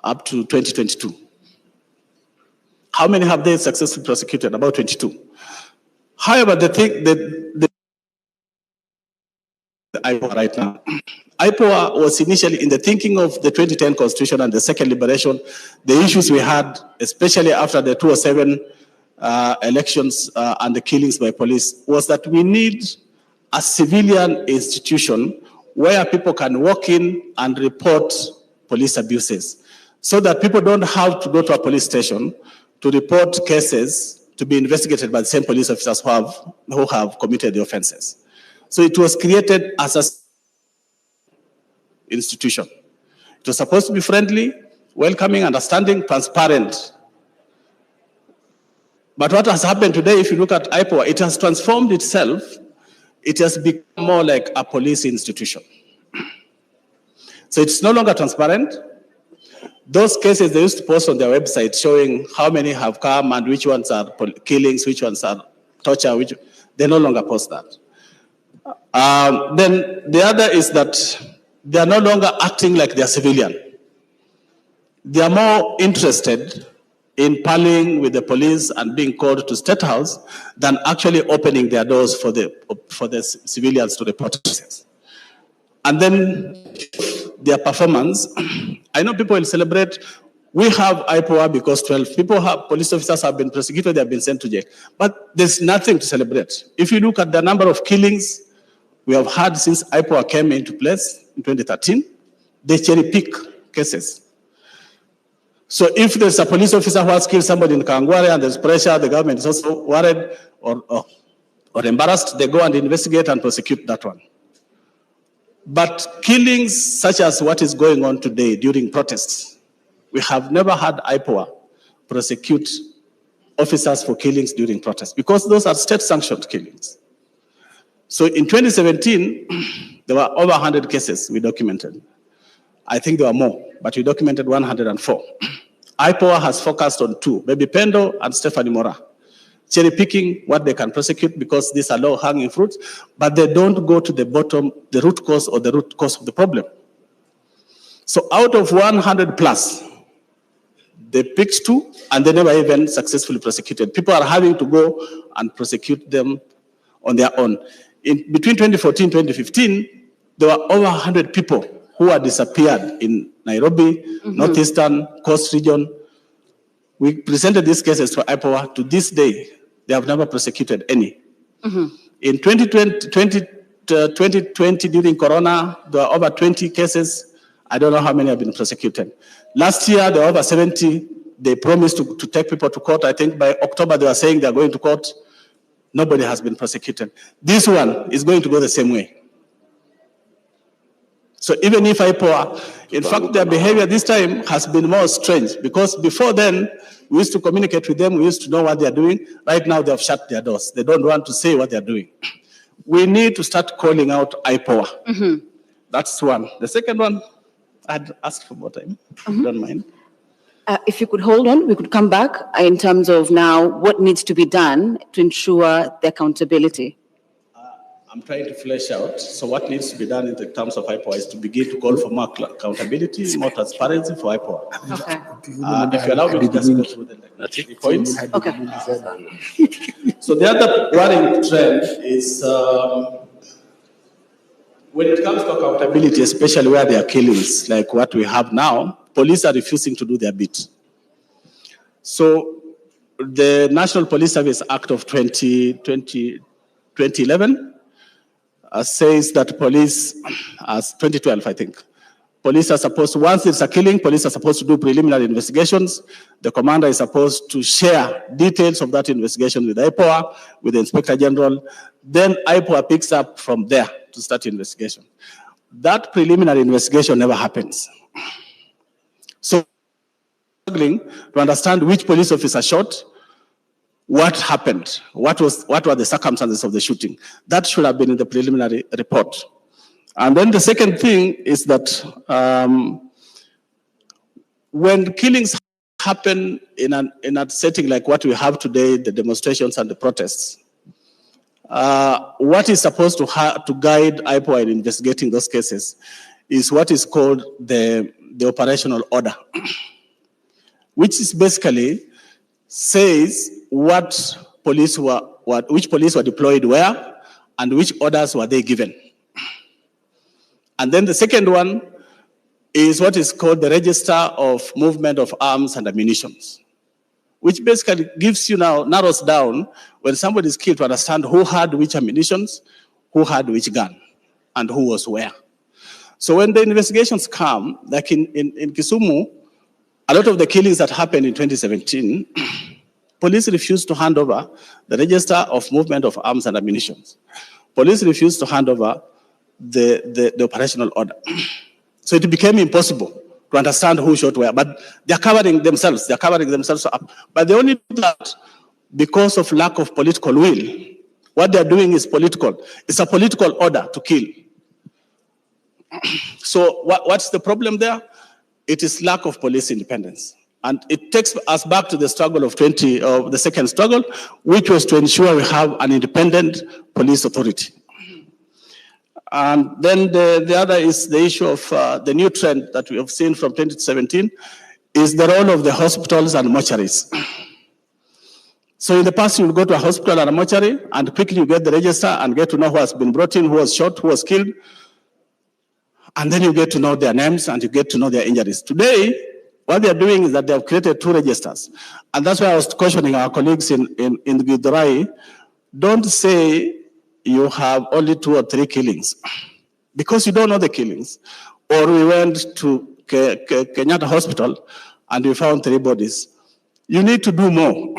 up to 2022. How many have they successfully prosecuted? About 22. However, the IPOA right now. IPOA was initially in the thinking of the 2010 Constitution and the second liberation. The issues we had, especially after the 2007 elections and the killings by police, was that we need a civilian institution where people can walk in and report police abuses, so that people don't have to go to a police station to report cases to be investigated by the same police officers who have committed the offenses. So it was created as an institution. It was supposed to be friendly, welcoming, understanding, transparent. But what has happened today, if you look at IPOA, it has transformed itself. It has become more like a police institution. So it's no longer transparent. Those cases they used to post on their website showing how many have come and which ones are killings, which ones are torture, they no longer post that. Then the other is that they are no longer acting like they are civilian. They are more interested in parleying with the police and being called to State House than actually opening their doors for the civilians to report cases. And then their performance, I know people will celebrate. We have IPOA because 12 police officers have been prosecuted, they have been sent to jail. But there's nothing to celebrate. If you look at the number of killings we have had since IPOA came into place in 2013, they cherry pick cases. So if there's a police officer who has killed somebody in Kangware and there's pressure, the government is also worried or embarrassed, they go and investigate and prosecute that one. But killings such as what is going on today during protests, we have never had IPOA prosecute officers for killings during protests because those are state-sanctioned killings. So in 2017, there were over 100 cases we documented. I think there were more, but we documented 104. IPOA has focused on two, Baby Pendo and Stephanie Mora, cherry picking what they can prosecute because these are low-hanging fruits, but they don't go to the bottom, the root cause of the problem. So out of 100 plus, they picked two and they never even successfully prosecuted. People are having to go and prosecute them on their own. Between 2014 and 2015, there were over 100 people who had disappeared in Nairobi, Northeastern, Coast Region. We presented these cases to IPOA. To this day, they have never prosecuted any. In 2020, during Corona, there were over 20 cases. I don't know how many have been prosecuted. Last year, there were over 70. They promised to take people to court. I think by October, they were saying they're going to court. Nobody has been prosecuted. This one is going to go the same way. So even if IPOA, in fact, their behavior this time has been more strange because before then, we used to communicate with them, we used to know what they're doing. Right now, they have shut their doors. They don't want to say what they're doing. We need to start calling out IPOA. That's one. The second one, I'd ask for more time, if you don't mind. If you could hold on, we could come back in terms of now what needs to be done to ensure the accountability. I'm trying to flesh out. So what needs to be done in the terms of IPOA is to begin to call for more accountability, more transparency for IPOA. Okay. If you allow me to just go through the 3 points. Okay. So the other worrying trend is when it comes to accountability, especially where there are killings, like what we have now, police are refusing to do their bit. So the National Police Service Act of 2011 says that police, as 2012, I think, police are supposed to, once it's a killing, police are supposed to do preliminary investigations. The commander is supposed to share details of that investigation with IPOA, with the Inspector General. Then IPOA picks up from there to start investigation. That preliminary investigation never happens. So, struggling to understand which police officer shot, what happened, what were the circumstances of the shooting. That should have been in the preliminary report. And then the second thing is that when killings happen in a setting like what we have today, the demonstrations and the protests, what is supposed to guide IPOA in investigating those cases is what is called the operational order, which is basically says which police were deployed where and which orders were they given. And then the second one is what is called the Register of Movement of Arms and Ammunition, which basically gives you narrows down when somebody is killed to understand who had which ammunitions, who had which gun, and who was where. So when the investigations come, like in Kisumu, a lot of the killings that happened in 2017, police refused to hand over the Register of Movement of Arms and Ammunition. Police refused to hand over the operational order. So it became impossible to understand who shot where, but they're covering themselves up. But they only do that because of lack of political will. What they're doing is political. It's a political order to kill. So what's the problem there? It is lack of police independence. And it takes us back to the struggle of the second struggle, which was to ensure we have an independent police authority. And then the other is the issue of the new trend that we have seen from 2017 is the role of the hospitals and mortuaries. So in the past, you would go to a hospital and a mortuary and quickly you get the register and get to know who has been brought in, who was shot, who was killed. And then you get to know their names and you get to know their injuries. Today, what they are doing is that they have created two registers. And that's why I was cautioning our colleagues in Githurai, don't say you have only 2 or 3 killings, because you don't know the killings. Or we went to Kenyatta Hospital and we found 3 bodies. You need to do more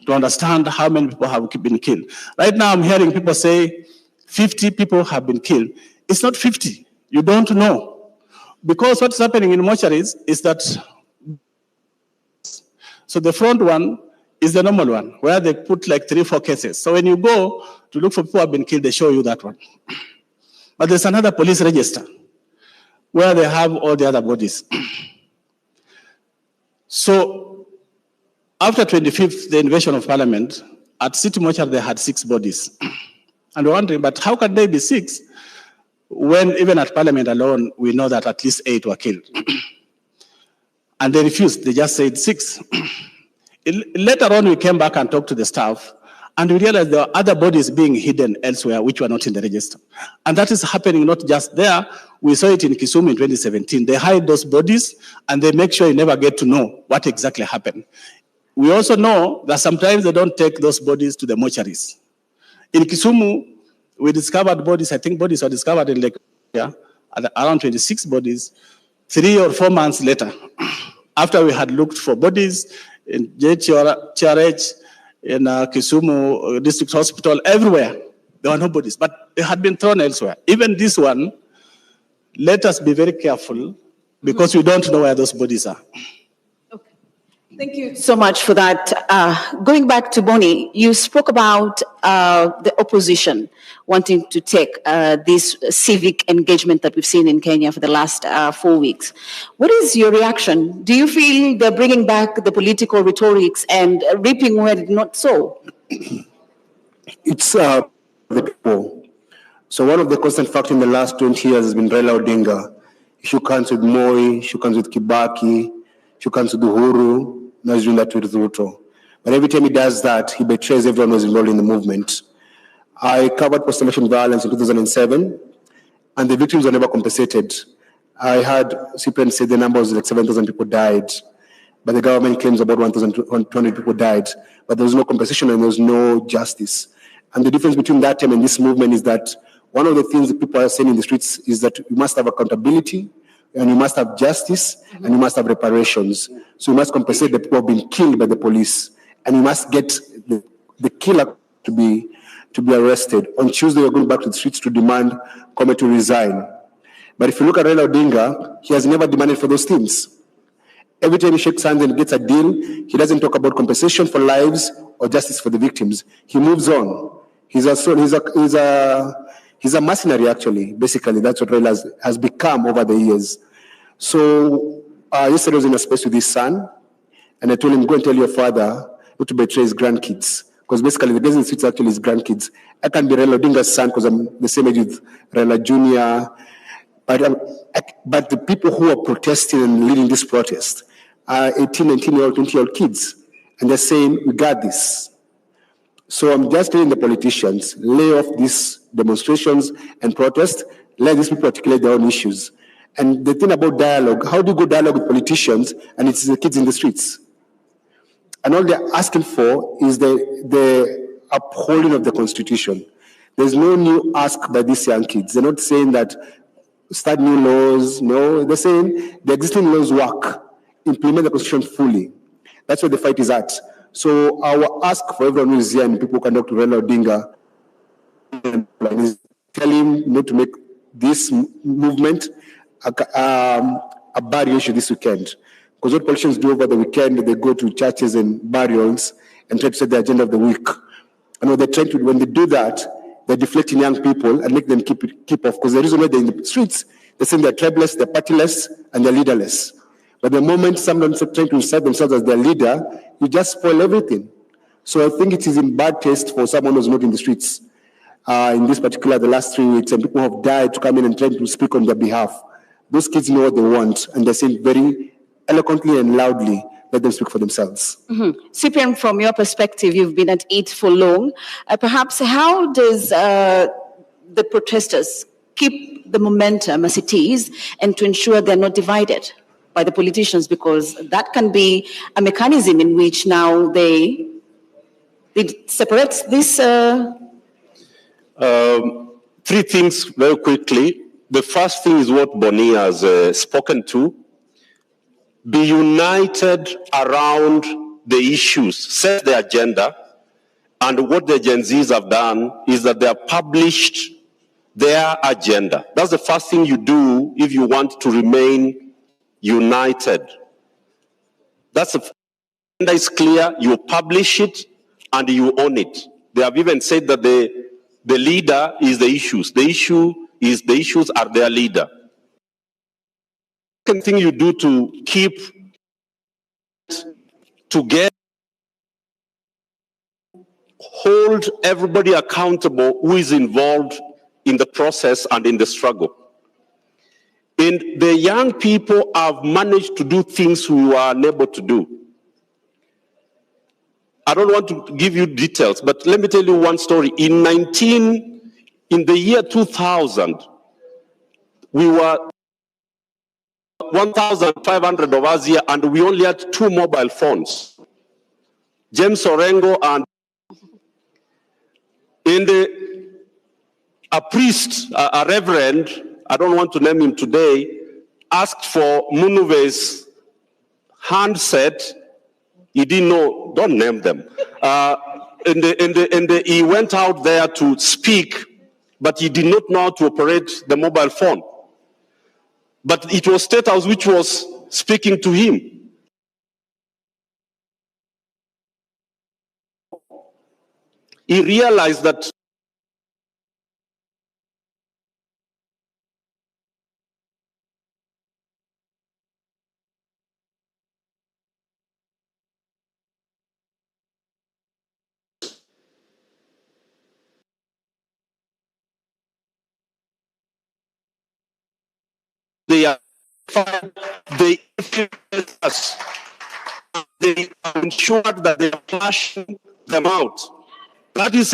to understand how many people have been killed. Right now I'm hearing people say 50 people have been killed. It's not 50. You don't know. Because what's happening in mortuaries is that, so the front one is the normal one, where they put like 3 or 4 cases. So when you go to look for people who have been killed, they show you that one. But there's another police register where they have all the other bodies. So after 25th, the invasion of parliament, at City Mortuary they had 6 bodies. And we're wondering, but how can they be 6 when even at parliament alone, we know that at least 8 were killed? And they refused, they just said 6. Later on, we came back and talked to the staff, and we realized there were other bodies being hidden elsewhere which were not in the register. And that is happening not just there. We saw it in Kisumu in 2017. They hide those bodies, and they make sure you never get to know what exactly happened. We also know that sometimes they don't take those bodies to the mortuaries. In Kisumu, we discovered bodies, I think bodies were discovered in Lake, around 26 bodies, 3 or 4 months later, after we had looked for bodies in JHRH, in Kisumu District Hospital, everywhere. There were no bodies, but they had been thrown elsewhere. Even this one, let us be very careful because we don't know where those bodies are. Okay. Thank you so much for that. Going back to Boni, you spoke about the opposition wanting to take this civic engagement that we've seen in Kenya for the last 4 weeks. What is your reaction? Do you feel they're bringing back the political rhetorics and reaping where it's not so? It's the people. So one of the constant factors in the last 20 years has been Raila Odinga. He shook hands with Moi, shook hands with Kibaki, shook hands with Uhuru. Now he's doing that with Ruto. But every time he does that, he betrays everyone who was involved in the movement. I covered post-election violence in 2007, and the victims were never compensated. I heard Cyprian say the number was like 7,000 people died, but the government claims about 1,200 people died, but there was no compensation and there was no justice. And the difference between that time and this movement is that one of the things that people are saying in the streets is that we must have accountability, and we must have justice, and we must have reparations. So we must compensate the people who have been killed by the police, and we must get the killer to be arrested. On Tuesday, we're going back to the streets to demand Kome to resign. But if you look at Raila Odinga, he has never demanded for those things. Every time he shakes hands and gets a deal, he doesn't talk about compensation for lives or justice for the victims. He moves on. He's a mercenary, actually. Basically, that's what Raila has become over the years. So yesterday I was in a space with his son, And I told him, go and tell your father not to betray his grandkids. Because basically the guys in the streets are actually his grandkids. I can be Raila Odinga's son because I'm the same age with Raila Jr. But the people who are protesting and leading this protest are 18, 19-year-old, 20-year-old kids. And they're saying, we got this. So I'm just telling the politicians, lay off these demonstrations and protests, let these people articulate their own issues. And the thing about dialogue, how do you go dialogue with politicians and it's the kids in the streets? And all they're asking for is the upholding of the Constitution. There's no new ask by these young kids. They're not saying that start new laws. No, they're saying the existing laws work. Implement the Constitution fully. That's where the fight is at. So our ask for everyone who is here and people who can talk to Raila Odinga is tell him not to make this movement a barrier issue this weekend. Because what politicians do over the weekend, they go to churches and burials and try to set the agenda of the week. And what they're trying to do, when they do that, they're deflecting young people and make them keep off. Because the reason why they're in the streets, they're saying they're tribeless, they're partyless, and they're leaderless. But the moment someone's trying to cite themselves as their leader, you just spoil everything. So I think it is in bad taste for someone who's not in the streets. In this particular, the last 3 weeks, and people have died to come in and try to speak on their behalf. Those kids know what they want, and they're saying very eloquently and loudly, let them speak for themselves. Cyprian, from your perspective, you've been at it for long. Perhaps how does the protesters keep the momentum as it is and to ensure they're not divided by the politicians? Because that can be a mechanism in which now they separate this. Three things very quickly. The first thing is what Boni has spoken to. Be united around the issues, set the agenda, and what the Gen Zs have done is that they have published their agenda. That's the first thing you do if you want to remain united. That's the agenda is clear, you publish it, and you own it. They have even said that the leader is the issues. The issues are their leader. Second thing you do to keep together, hold everybody accountable who is involved in the process and in the struggle. And the young people have managed to do things we were unable to do. I don't want to give you details, but let me tell you one story. In the year 2000, we were 1,500 of us here, and we only had 2 mobile phones. James Orengo and a priest, a reverend, I don't want to name him today, asked for Munuve's handset. He didn't know, don't name them. He went out there to speak, but he did not know how to operate the mobile phone. But it was State House which was speaking to him. He realized that they influence us. They ensure that they are flashing them out. That is,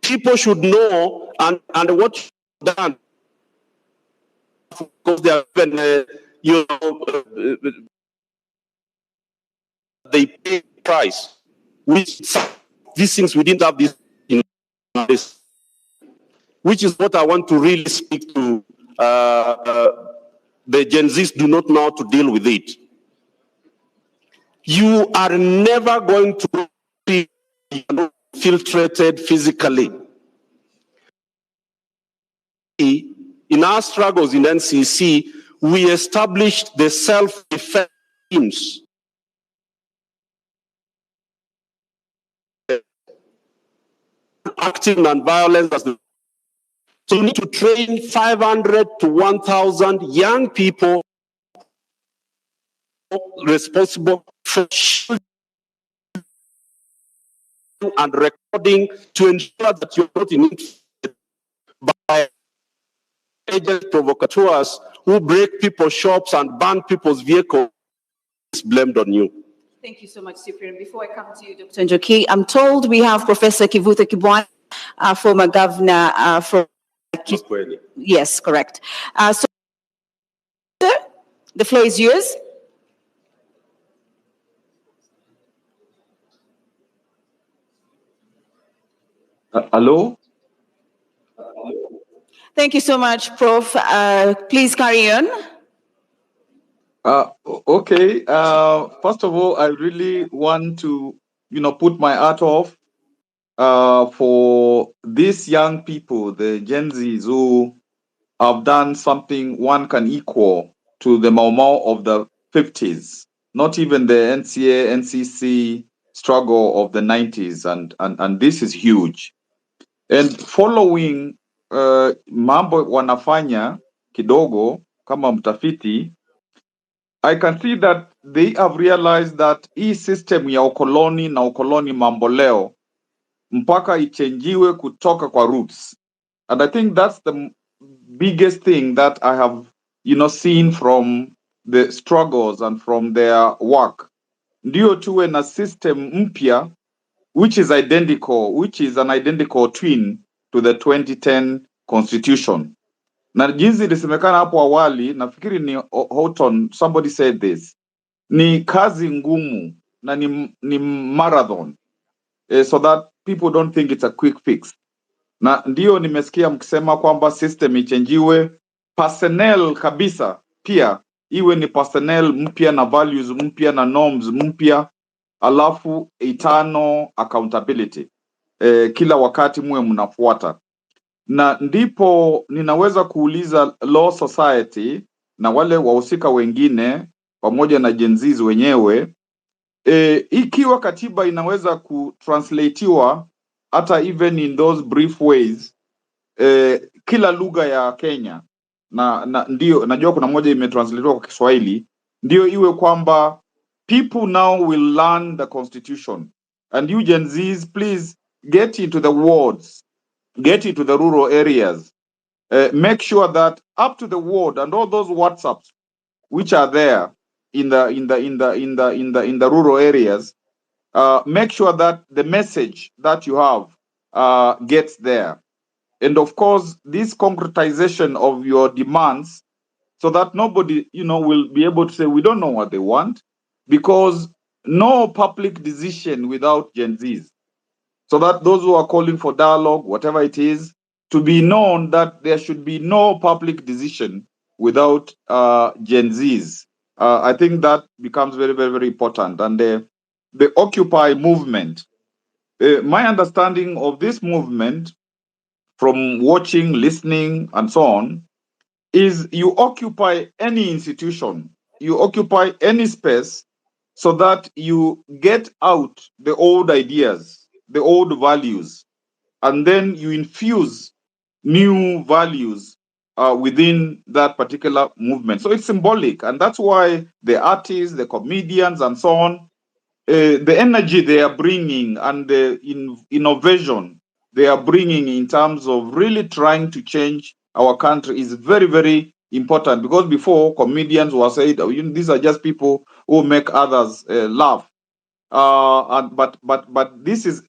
people should know and what you've done, because they are even, they pay the price. These things we didn't have this in this, which is what I want to really speak to. The Gen Zs do not know how to deal with it. You are never going to be infiltrated physically. In our struggles in NCC, we established the self-defense teams. Acting non-violence as the so we need to train 500 to 1,000 young people responsible for and recording to ensure that you're not in by agent provocateurs who break people's shops and burn people's vehicles is blamed on you. Thank you so much, Cyprian. Before I come to you, Dr. Njoki, I'm told we have Professor Kithure Kibwana, former governor from... Yes, correct. So, the floor is yours. Hello? Thank you so much, Prof. Please carry on. Okay. First of all, I really want to, put my hat off for these young people, the Gen Zs, who have done something one can equal to the Mau Mau of the 50s, not even the NCA, NCC struggle of the 90s, and this is huge. And following mambo wanafanya kidogo kama mtafiti, I can see that they have realized that hii system ya ukoloni na ukoloni mamboleo mpaka ichenjiwe kutoka kwa roots. And I think that's the biggest thing that I have, seen from the struggles and from their work. Ndio tuwe na system mpya, which is an identical twin to the 2010 constitution. Na jinsi ilisemekana hapo awali, nafikiri ni Houghton, somebody said this, ni kazi ngumu na ni marathon, so that people don't think it's a quick fix. Na ndio nimesikia mkisema kwamba system ichenjiwe, personnel kabisa pia iwe ni personnel mpya na values mpya na norms mpya, alafu eternal accountability. Kila wakati muwe mnafuata. Na ndipo ninaweza kuuliza Law Society na wale wahusika wengine pamoja na Gen Zs wenyewe, ikiwa katiba inaweza kutranslatiwa hata even in those brief ways, kila lugha ya Kenya, na ndio najua kuna moja imetranslatiwa kwa Kiswahili, ndio iwe kwamba people now will learn the constitution. And you Gen Zs, please get into the wards, get into the rural areas, make sure that up to the ward and all those WhatsApps which are there in the rural areas, make sure that the message that you have gets there. And of course, this concretization of your demands, so that nobody, will be able to say, we don't know what they want, because no public decision without Gen Zs. So that those who are calling for dialogue, whatever it is, to be known that there should be no public decision without Gen Zs. I think that becomes very, very, very important. And the Occupy movement, my understanding of this movement from watching, listening, and so on, is you occupy any institution, you occupy any space, so that you get out the old ideas, the old values, and then you infuse new values within that particular movement. So it's symbolic, and that's why the artists, the comedians, and so on, the energy they are bringing and the innovation they are bringing in terms of really trying to change our country is very, very important. Because before, comedians were said, these are just people who make others laugh. But this is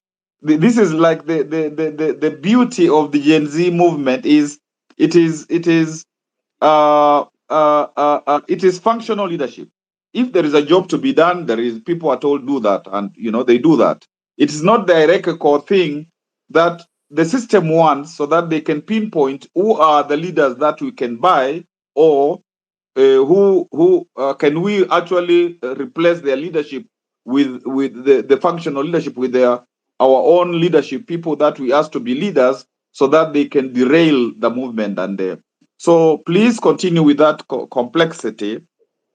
like the beauty of the Gen Z movement is it is functional leadership. If there is a job to be done, there is people are told do that, and they do that. It is not the hierarchical thing that the system wants, so that they can pinpoint who are the leaders that we can buy, or who can we actually replace their leadership with the functional leadership, with our own leadership, people that we ask to be leaders, so that they can derail the movement. And so please continue with that complexity.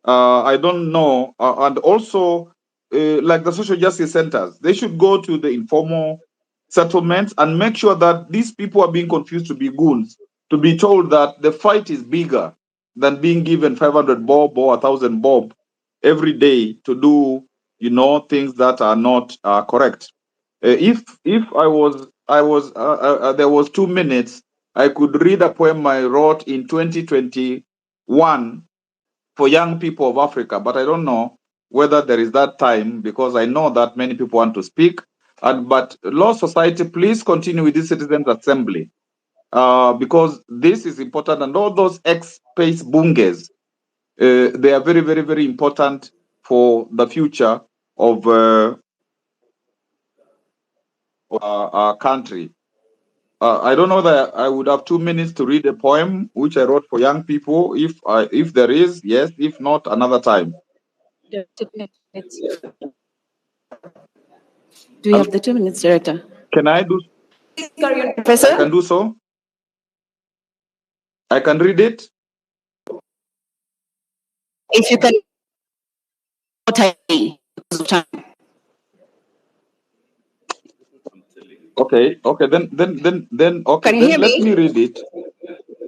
I don't know, and also like the social justice centers, they should go to the informal settlements and make sure that these people are being confused to be goons, to be told that the fight is bigger than being given 500 bob or 1,000 bob every day to do, things that are not correct. If there was 2 minutes, I could read a poem I wrote in 2021 for young people of Africa, but I don't know whether there is that time, because I know that many people want to speak. But Law Society, please continue with this Citizens Assembly, because this is important, and all those ex-space bunges, they are very, very, very important for the future of our country. I don't know that I would have 2 minutes to read a poem which I wrote for young people. If there is, yes. If not, another time. Do you have the 2 minutes, Director? Can I do? Professor? I can do so. I can read it. If you can. Okay. Then. Okay. Can you hear Let me? me read it.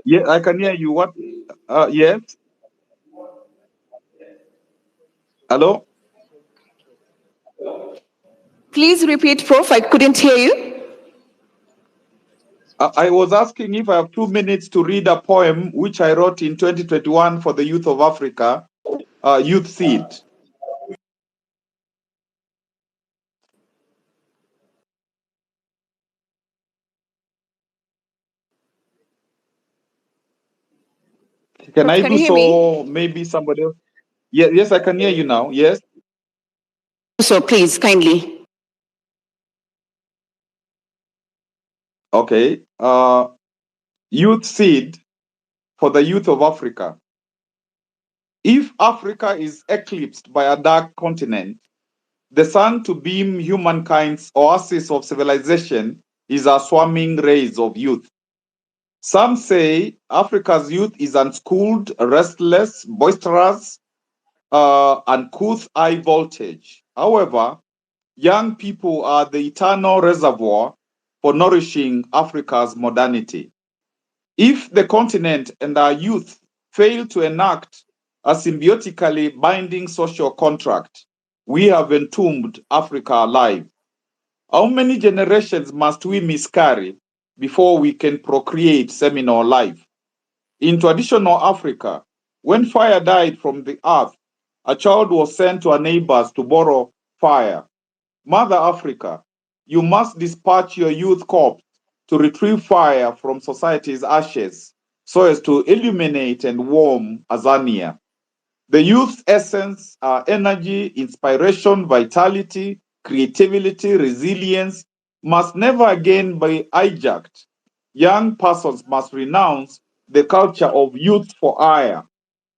Yeah, I can hear you. What? Yes. Hello. Please repeat, Prof. I couldn't hear you. I was asking if I have 2 minutes to read a poem which I wrote in 2021 for the youth of Africa, Youth Seed. Can I do so? Maybe somebody else. Yeah, yes, I can hear you now. Yes. So please, kindly. Okay. Youth Seed for the youth of Africa. If Africa is eclipsed by a dark continent, the sun to beam humankind's oasis of civilization is a swarming rays of youth. Some say Africa's youth is unschooled, restless, boisterous, uncouth, high voltage. However, young people are the eternal reservoir for nourishing Africa's modernity. If the continent and our youth fail to enact a symbiotically binding social contract, we have entombed Africa alive. How many generations must we miscarry before we can procreate seminal life? In traditional Africa, when fire died from the earth, a child was sent to her neighbors to borrow fire. Mother Africa, you must dispatch your youth corps to retrieve fire from society's ashes so as to illuminate and warm Azania. The youth's essence are energy, inspiration, vitality, creativity, resilience must never again be hijacked. Young persons must renounce the culture of youth for hire.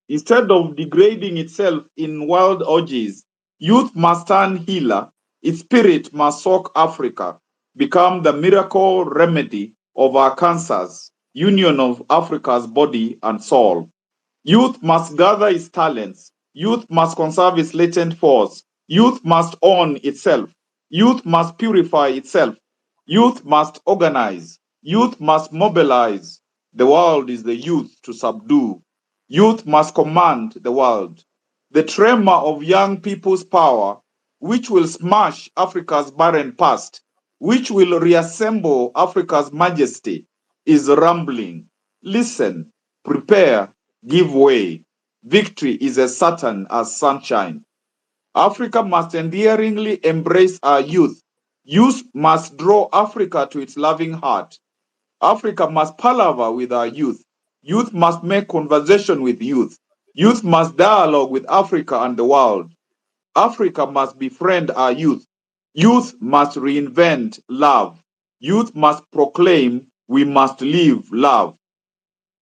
Instead of degrading itself in wild orgies, youth must turn healer. Its spirit must soak Africa, become the miracle remedy of our cancers, union of Africa's body and soul. Youth must gather its talents. Youth must conserve its latent force. Youth must own itself. Youth must purify itself. Youth must organize. Youth must mobilize. The world is the youth to subdue. Youth must command the world. The tremor of young people's power, which will smash Africa's barren past, which will reassemble Africa's majesty, is rumbling. Listen, prepare, give way. Victory is as certain as sunshine. Africa must endearingly embrace our youth. Youth must draw Africa to its loving heart. Africa must palaver with our youth. Youth must make conversation with youth. Youth must dialogue with Africa and the world. Africa must befriend our youth. Youth must reinvent love. Youth must proclaim we must live love.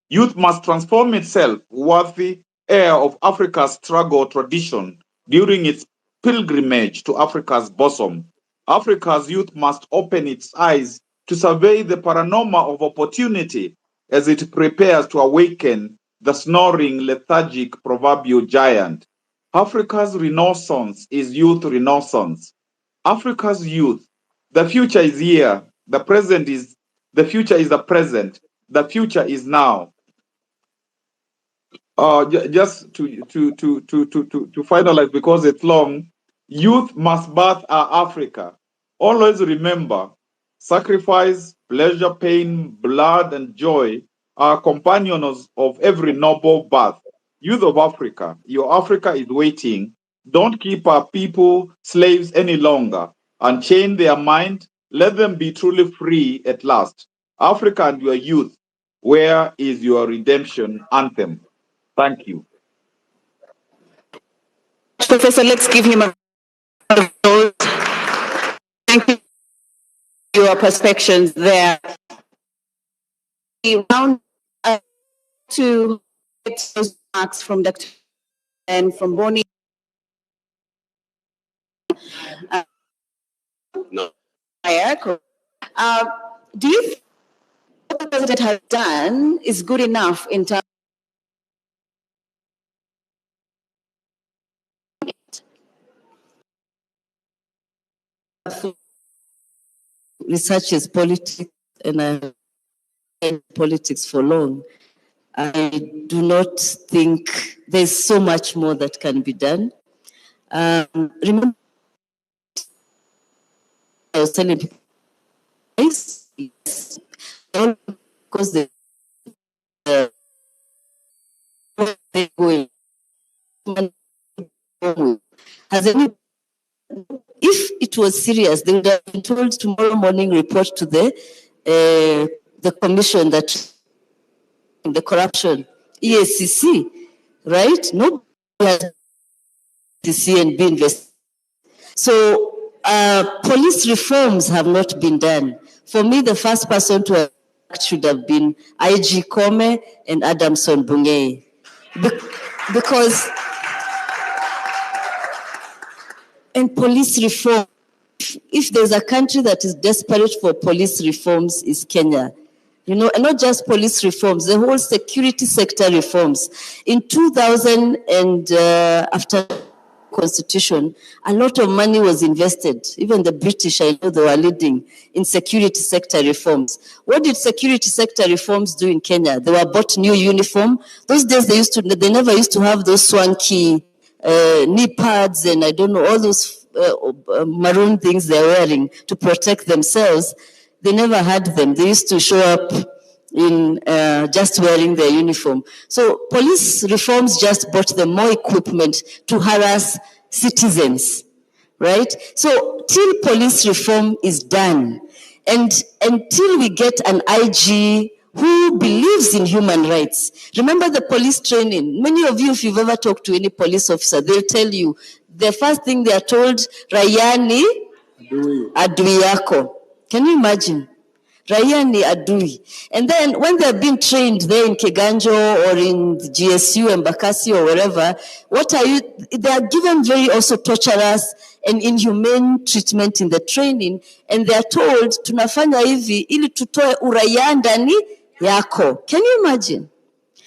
Youth must transform itself, worthy heir of Africa's struggle tradition during its pilgrimage to Africa's bosom. Africa's youth must open its eyes to survey the panorama of opportunity as it prepares to awaken the snoring, lethargic proverbial giant. Africa's renaissance is youth renaissance. Africa's youth, the future is here. The future is the present. The future is now. Just to finalize, because it's long, youth must birth our Africa. Always remember, sacrifice, pleasure, pain, blood, and joy are companions of every noble birth. Youth of Africa, your Africa is waiting. Don't keep our people slaves any longer. Unchain their mind. Let them be truly free at last. Africa and your youth, where is your redemption anthem? Thank you. Professor, let's give him a applause. Thank you for your perspectives there. We round up to get those remarks from Dr. and from Bonnie. No. Do you think what the president has done is good enough in terms of research is politics, and I've been in politics for long. I do not think there's so much more that can be done. Remember, I was telling people, yes, because they're going. Has any, if it was serious, they would have been told tomorrow morning report to the commission that the corruption, EACC, right? Nobody has EACC and be investigated. So police reforms have not been done. For me, the first person to act should have been IG Kome and Adamson Bungei. Because in police reform, if there's a country that is desperate for police reforms, is Kenya. You know, and not just police reforms, the whole security sector reforms. In 2000 and after Constitution, a lot of money was invested. Even the British, I know they were leading in security sector reforms. What did security sector reforms do in Kenya? They were bought new uniform. Those days they never used to have those swanky knee pads and I don't know, all those maroon things they're wearing to protect themselves. They never had them. They used to show up in just wearing their uniform. So police reforms just bought them more equipment to harass citizens, right? So till police reform is done, and until we get an IG who believes in human rights. Remember the police training. Many of you, if you've ever talked to any police officer, they'll tell you, the first thing they are told, Rayani adui yako. Can you imagine? Rayani adui. And then when they're being trained there in Keganjo or in GSU and Bakassi or wherever, they are given very also torturous and inhumane treatment in the training, and they are told, tunafanya hivi ili tutoe uraia ndani yako. Can you imagine?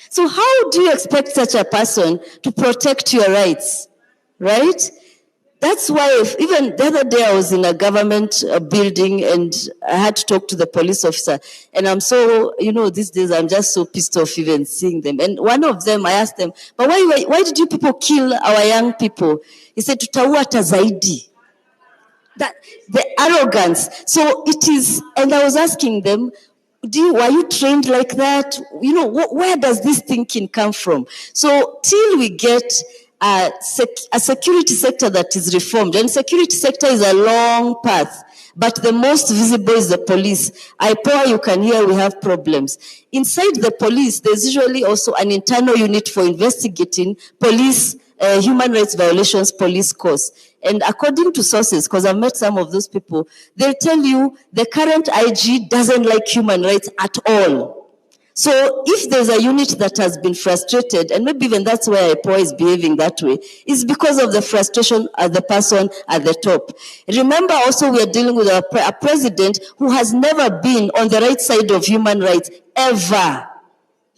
So how do you expect such a person to protect your rights, right? That's why even the other day I was in a government building and I had to talk to the police officer. And I'm so, these days I'm just so pissed off even seeing them. And one of them, I asked them, but why did you people kill our young people? He said, tutaua hata zaidi. That, the arrogance. So it is, and I was asking them, were you trained like that? Where does this thinking come from? So till we get a security sector that is reformed, and security sector is a long path, but the most visible is the police. You can hear we have problems. Inside the police, there's usually also an internal unit for investigating police, human rights violations, police course. And according to sources, because I've met some of those people, they'll tell you the current IG doesn't like human rights at all. So if there's a unit that has been frustrated, and maybe even that's why IPOA is behaving that way, is because of the frustration of the person at the top. Remember also we are dealing with a president who has never been on the right side of human rights, ever.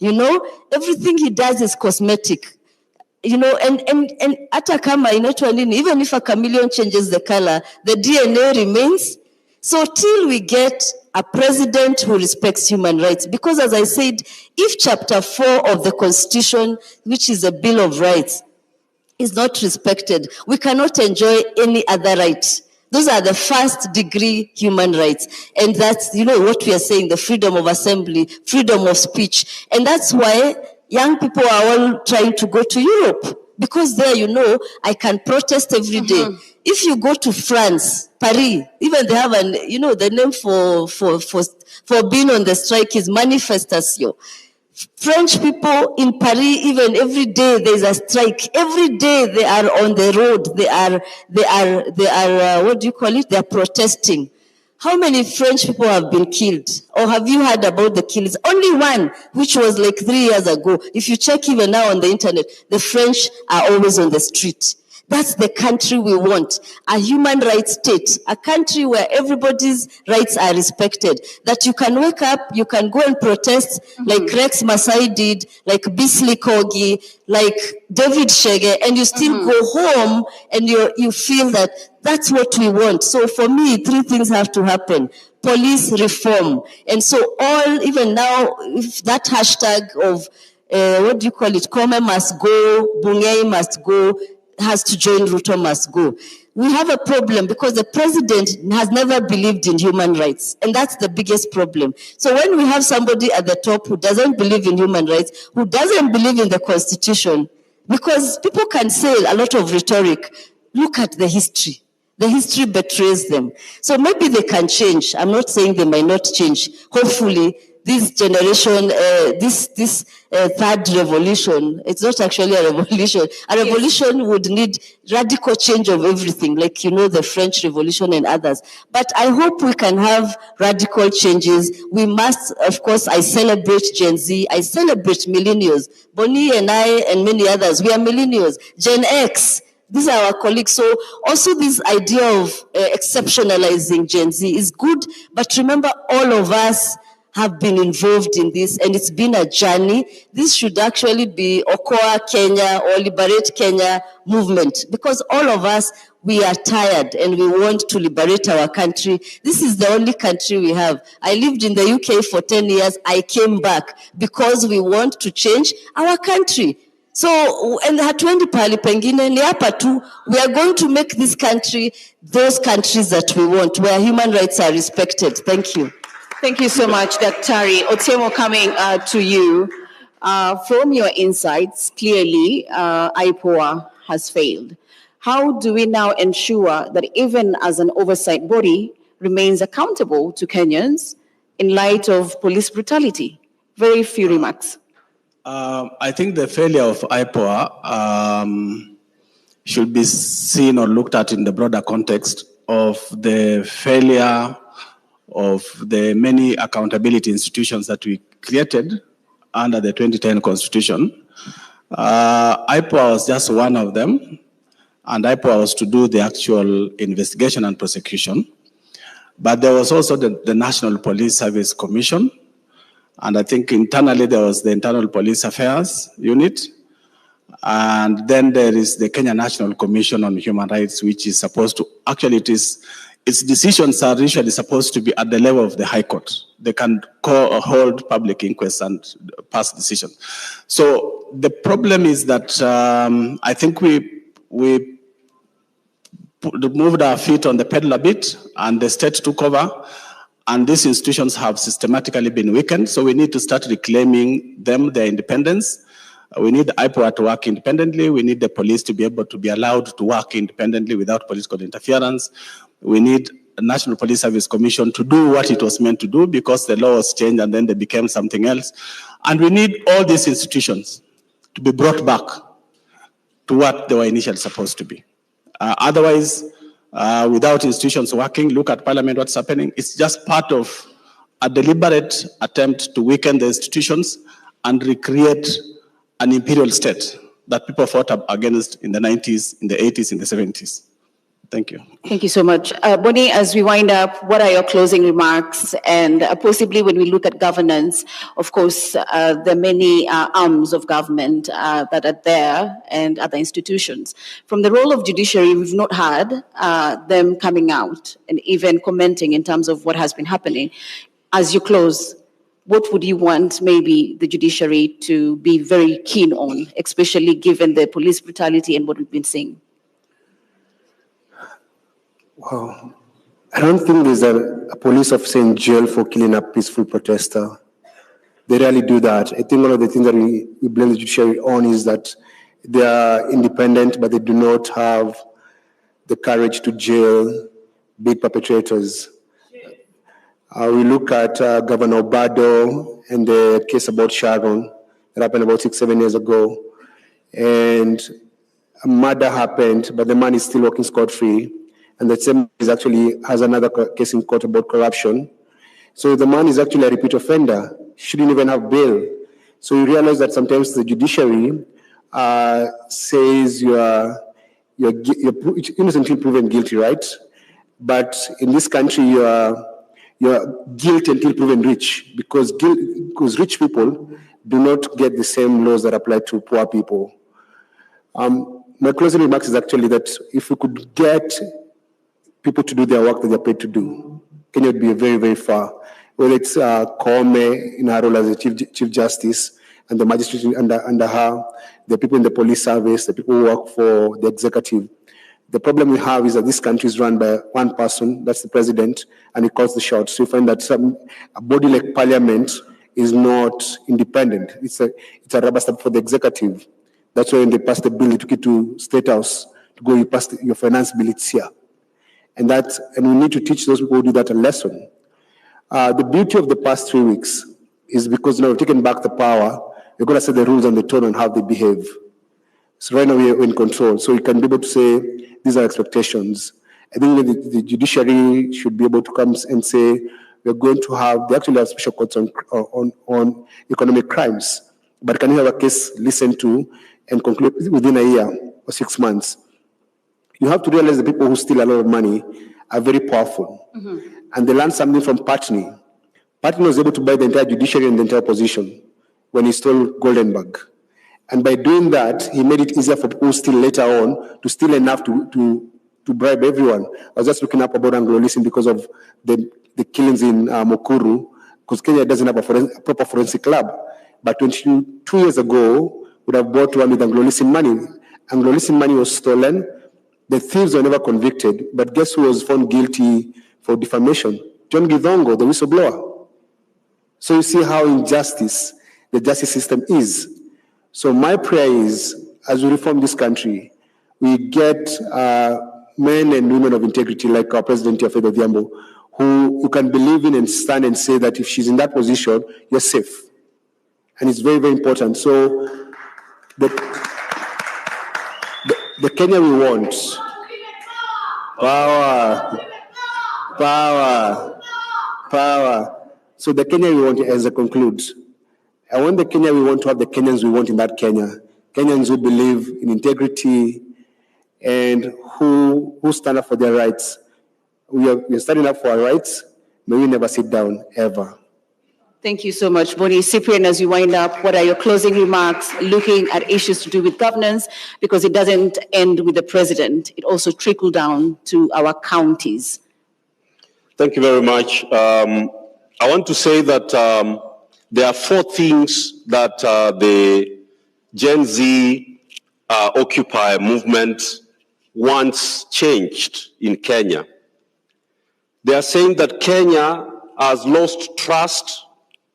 Everything he does is cosmetic. And hata kama inaitwa nini, even if a chameleon changes the color, the DNA remains So till we get a president who respects human rights, because as I said, if Chapter 4 of the Constitution, which is a Bill of Rights, is not respected, we cannot enjoy any other right. Those are the first degree human rights. And that's, what we are saying, the freedom of assembly, freedom of speech. And that's why young people are all trying to go to Europe. Because there, I can protest every day. If you go to France, Paris, even they have the name for being on the strike is manifestation. French people in Paris, even every day there's a strike. Every day they are on the road. They are what do you call it? They are protesting. How many French people have been killed? Or have you heard about the killings? Only one, which was like 3 years ago. If you check even now on the internet, the French are always on the street. That's the country we want, a human rights state, a country where everybody's rights are respected, that you can wake up, you can go and protest like Rex Masai did, like Bisley Kogi, like David Shege, and you still go home and you feel that that's what we want. So for me, 3 things have to happen. Police reform. And so even now, if that hashtag of, what do you call it, Kome must go, Bungei must go, has to join, Ruto must go. We have a problem because the president has never believed in human rights, and that's the biggest problem. So when we have somebody at the top who doesn't believe in human rights, who doesn't believe in the constitution, because people can say a lot of rhetoric, look at the history. The history betrays them. So maybe they can change. I'm not saying they might not change. Hopefully, this generation, this third revolution, it's not actually a revolution. A revolution would need radical change of everything, like, the French Revolution and others. But I hope we can have radical changes. We must, of course, I celebrate Gen Z. I celebrate millennials. Bonnie and I and many others, we are millennials. Gen X, these are our colleagues. So also this idea of exceptionalizing Gen Z is good. But remember, all of us have been involved in this, and it's been a journey. This should actually be Okoa Kenya or Liberate Kenya movement, because all of us, we are tired and we want to liberate our country. This is the only country we have. I lived in the UK for 10 years. I came back because we want to change our country. So, and hatuendi pahali pengine, ni hapa tu, we are going to make this country those countries that we want, where human rights are respected. Thank you. Thank you so much, Daktari. Otiambo, coming to you. From your insights, clearly, IPOA has failed. How do we now ensure that even as an oversight body remains accountable to Kenyans in light of police brutality? Very few remarks. I think the failure of IPOA should be seen or looked at in the broader context of the failure of the many accountability institutions that we created under the 2010 Constitution. IPOA was just one of them, and IPOA was to do the actual investigation and prosecution. But there was also the National Police Service Commission, and I think internally there was the Internal Police Affairs Unit, and then there is the Kenya National Commission on Human Rights, which is supposed to, actually its decisions are usually supposed to be at the level of the High Court. They can hold public inquests and pass decisions. So the problem is that I think we moved our feet on the pedal a bit, and the state took over, and these institutions have systematically been weakened. So we need to start reclaiming their independence. We need IPOA to work independently. We need the police to be able to be allowed to work independently without political interference. We need a National Police Service Commission to do what it was meant to do, because the law was changed and then they became something else. And we need all these institutions to be brought back to what they were initially supposed to be. Otherwise, without institutions working, look at Parliament, what's happening. It's just part of a deliberate attempt to weaken the institutions and recreate an imperial state that people fought up against in the 90s, in the 80s, in the 70s. Thank you. Thank you so much. Bonnie, as we wind up, what are your closing remarks? And possibly when we look at governance, of course, there are many arms of government that are there and other institutions. From the role of judiciary, we've not had them coming out and even commenting in terms of what has been happening. As you close, what would you want maybe the judiciary to be very keen on, especially given the police brutality and what we've been seeing? Wow. I don't think there's a police officer in jail for killing a peaceful protester. They rarely do that. I think one of the things that we blame the judiciary on is that they are independent, but they do not have the courage to jail big perpetrators. We look at Governor Obado and the case about Sharon that happened about 6-7 years ago. And a murder happened, but the man is still walking scot-free. And the same is actually has another case in court about corruption. So the man is actually a repeat offender. Shouldn't even have bail. So you realize that sometimes the judiciary says you're innocently proven guilty, right? But in this country, you're guilty until proven rich, because rich people do not get the same laws that apply to poor people. My closing remarks is actually that if we could get people to do their work that they're paid to do, Kenya would be very, very far. Whether it's Koome in her role as a chief justice and the magistrate under her, the people in the police service, the people who work for the executive. The problem we have is that this country is run by one person, that's the president, and he calls the shots. So you find that a body like parliament is not independent. It's a rubber stamp for the executive. That's why when they passed the bill, they took it to State House to go, you passed your finance bill, it's here. And we need to teach those people who do that a lesson. The beauty of the past 3 weeks is because now we've taken back the power, we're going to set the rules and the tone on how they behave. So right now we're in control. So we can be able to say, these are expectations. I think that the judiciary should be able to come and say, we're going to have, they actually have special courts on economic crimes. But can you have a case listened to and conclude within a year or 6 months? You have to realize the people who steal a lot of money are very powerful. Mm-hmm. And they learned something from Patney. Patney was able to buy the entire judiciary and the entire opposition when he stole Goldenberg. And by doing that, he made it easier for people who steal later on to steal enough to bribe everyone. I was just looking up about Anglo-Lissim because of the killings in Mukuru, because Kenya doesn't have a proper forensic lab. But 22 years ago, would have bought one with Anglo-Lissim money. Anglo-Lissim money was stolen. The thieves were never convicted, but guess who was found guilty for defamation? John Githongo, the whistleblower. So you see how injustice the justice system is. So my prayer is, as we reform this country, we get men and women of integrity like our President Odhiambo, who you can believe in and stand and say that if she's in that position, you're safe. And it's very, very important. So the Kenya we want, power. So the Kenya we want, as I conclude, I want the Kenya we want to have the Kenyans we want in that Kenya. Kenyans who believe in integrity and who stand up for their rights. We are standing up for our rights. May we never sit down, ever. Thank you so much, Bonnie. Cyprian, as you wind up, what are your closing remarks looking at issues to do with governance? Because it doesn't end with the president. It also trickled down to our counties. Thank you very much. I want to say that there are 4 things that the Gen Z Occupy movement wants changed in Kenya. They are saying that Kenya has lost trust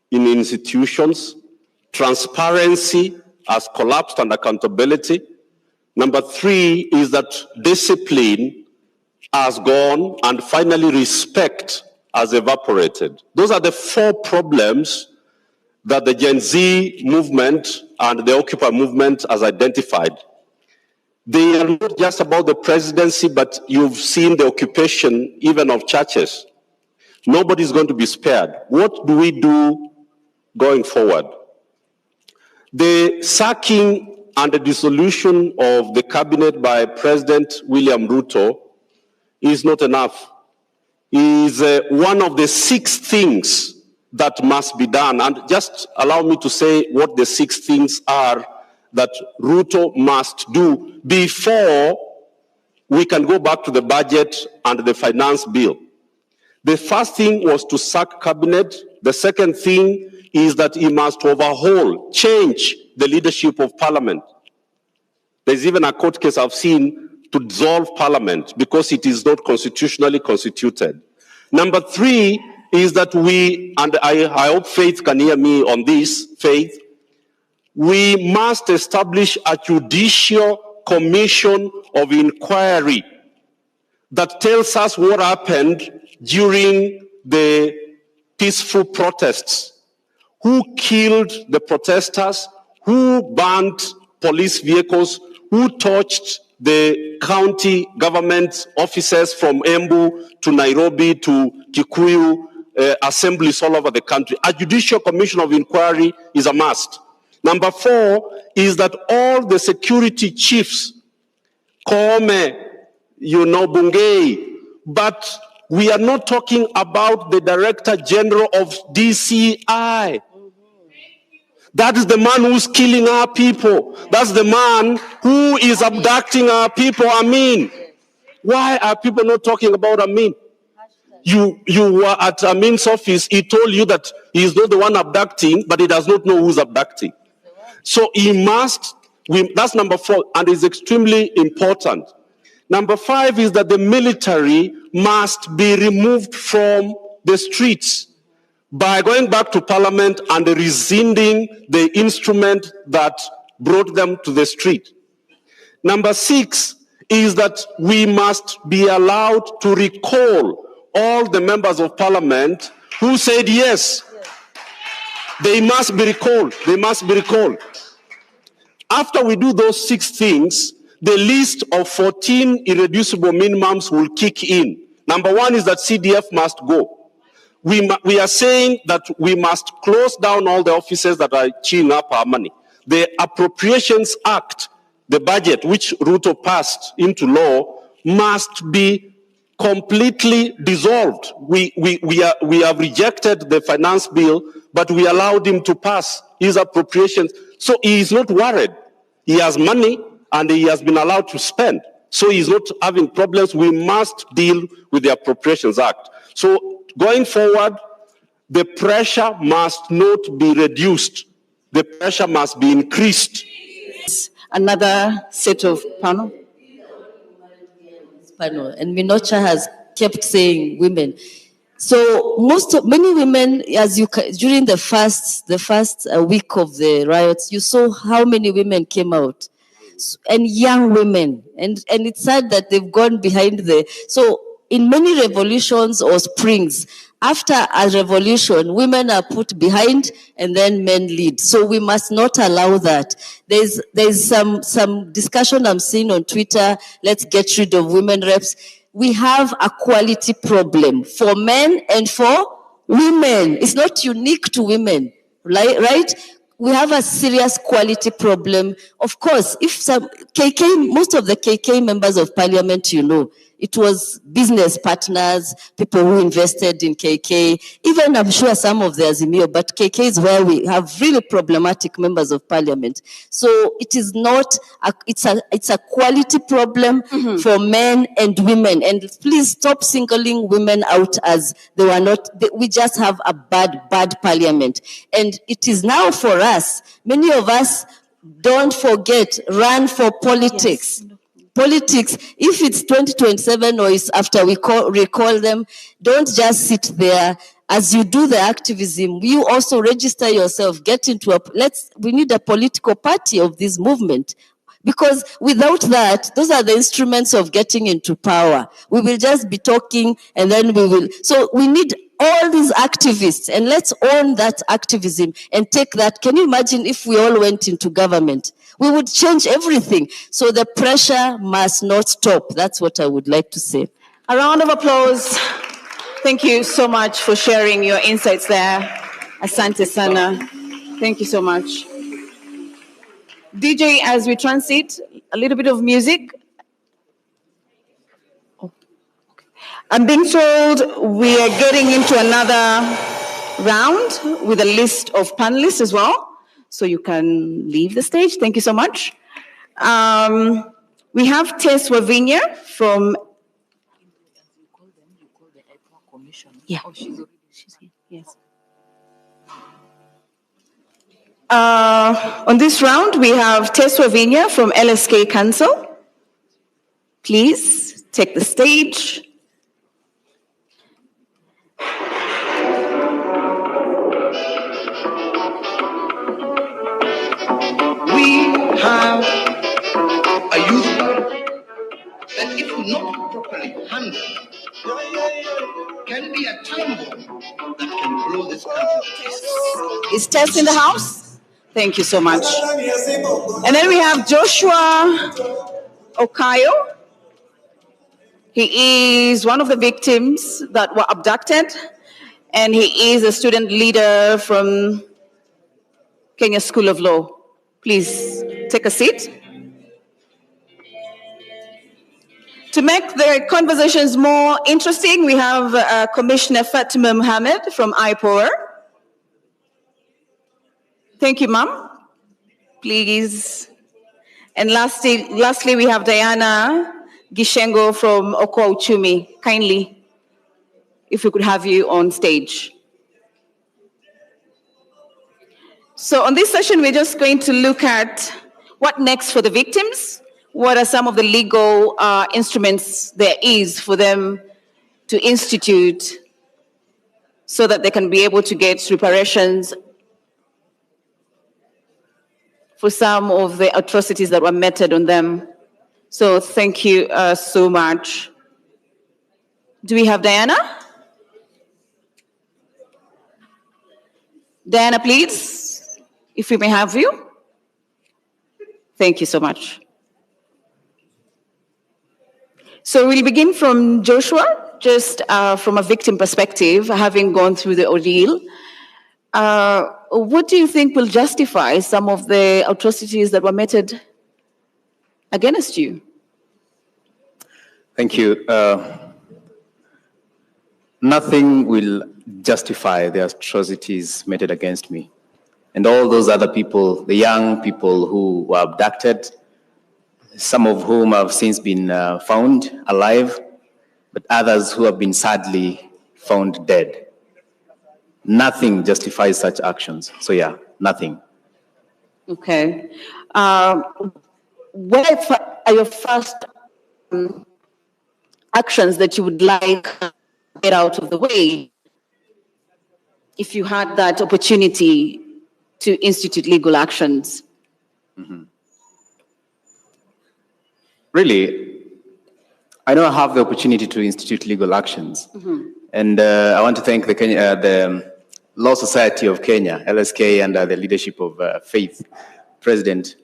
in institutions, transparency has collapsed, and accountability. Number 3 is that discipline has gone, and finally respect has evaporated. Those are the 4 problems that the Gen Z movement and the Occupy movement has identified. They are not just about the presidency, but you've seen the occupation even of churches. Nobody's going to be spared. What do we do going forward? The sacking and the dissolution of the cabinet by President William Ruto is not enough. Is one of the 6 things that must be done. And just allow me to say what the 6 things are that Ruto must do before we can go back to the budget and the finance bill. The first thing was to sack cabinet. The second thing is that he must overhaul, change the leadership of parliament. There's even a court case I've seen to dissolve parliament because it is not constitutionally constituted. Number 3 is that we, and I hope Faith can hear me on this, Faith, we must establish a judicial commission of inquiry that tells us what happened during the peaceful protests. Who killed the protesters? Who burnt police vehicles? Who torched the county government offices from Embu to Nairobi to Kikuyu, assemblies all over the country? A judicial commission of inquiry is a must. Number 4 is that all the security chiefs, Kome, Bungei, but we are not talking about the Director General of DCI. That is the man who's killing our people. That's the man who is abducting our people. Why are people not talking about Amin? You were at Amin's office. He told you that he is not the one abducting, but he does not know who's abducting. So he must, that's number 4, and is extremely important. Number 5 is that the military must be removed from the streets by going back to parliament and rescinding the instrument that brought them to the street. Number 6 is that we must be allowed to recall all the members of parliament who said yes. They must be recalled. They must be recalled. After we do those 6 things, the list of 14 irreducible minimums will kick in. Number 1 is that CDF must go. We are saying that we must close down all the offices that are chewing up our money. The Appropriations Act, the budget which Ruto passed into law, must be completely dissolved. We have rejected the finance bill, but we allowed him to pass his appropriations. So he is not worried. He has money and he has been allowed to spend. So he's not having problems. We must deal with the Appropriations Act. So going forward, the pressure must not be reduced. The pressure must be increased. Another set of panel. And Minocha has kept saying women. So many women, during the first week of the riots, you saw how many women came out, and young women, and it's sad that they've gone behind so in many revolutions or springs, after a revolution, women are put behind and then men lead. So we must not allow that. There's some discussion I'm seeing on Twitter, let's get rid of women reps. We have a quality problem for men and for women. It's not unique to women, right? We have a serious quality problem. Of course, if most of the KK members of parliament, it was business partners, people who invested in KK, even I'm sure some of the Azimio, but KK is where we have really problematic members of parliament. So it is not, it's a quality problem for men and women. And please stop singling women out as they were not, we just have a bad parliament. And it is now for us, many of us, don't forget, run for politics. Yes. Politics, if it's 2027 or it's after we recall them, don't just sit there. As you do the activism, you also register yourself, get into we need a political party of this movement. Because without that, those are the instruments of getting into power. We will just be talking and then so we need all these activists, and let's own that activism and take that. Can you imagine if we all went into government? We would change everything. So the pressure must not stop. That's what I would like to say. A round of applause. Thank you so much for sharing your insights there. Asante sana. Thank you so much. DJ, as we transit, a little bit of music. Oh, okay. I'm being told we are getting into another round with a list of panelists as well. So you can leave the stage. Thank you so much. We have Tess Wavinya from... Yeah. Oh, she's here. Yes. On this round, we have Tess Wavinya from LSK Council. Please take the stage. We have a youth that, if not properly handled, can be a time bomb that can blow this country. Is Tess in the house? Thank you so much. And then we have Joshua Okayo. He is one of the victims that were abducted, and he is a student leader from Kenya School of Law. Please take a seat. To make the conversations more interesting, we have Commissioner Fatima Mohammed from IPOR. Thank you, ma'am. Please. And lastly, we have Diana Gishengo from Okwa Uchumi. Kindly, if we could have you on stage. So on this session, we're just going to look at what next for the victims. What are some of the legal instruments there is for them to institute so that they can be able to get reparations for some of the atrocities that were meted on them. So thank you so much. Do we have Diana? Diana, please, if we may have you. Thank you so much. So we'll begin from Joshua, just from a victim perspective, having gone through the ordeal. What do you think will justify some of the atrocities that were meted against you? Thank you. Nothing will justify the atrocities meted against me. And all those other people, the young people who were abducted, some of whom have since been found alive, but others who have been sadly found dead. Nothing justifies such actions. So yeah, nothing. Okay. What are your first actions that you would like to get out of the way if you had that opportunity to institute legal actions? Mm-hmm. Really, I don't have the opportunity to institute legal actions. Mm-hmm. And I want to thank the Law Society of Kenya, LSK, and the leadership of Faith, President.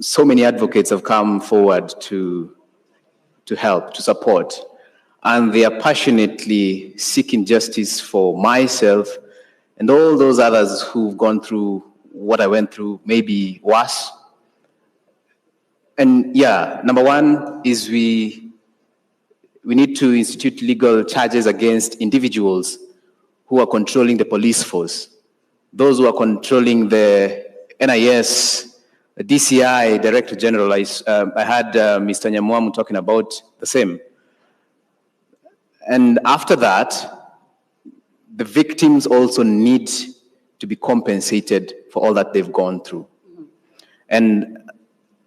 So many advocates have come forward to help, to support, and they are passionately seeking justice for myself and all those others who've gone through what I went through, maybe worse. And yeah, number one is we need to institute legal charges against individuals who are controlling the police force, those who are controlling the NIS, the DCI, Director General. I had Mr. Namwamba talking about the same. And after that, the victims also need to be compensated for all that they've gone through. And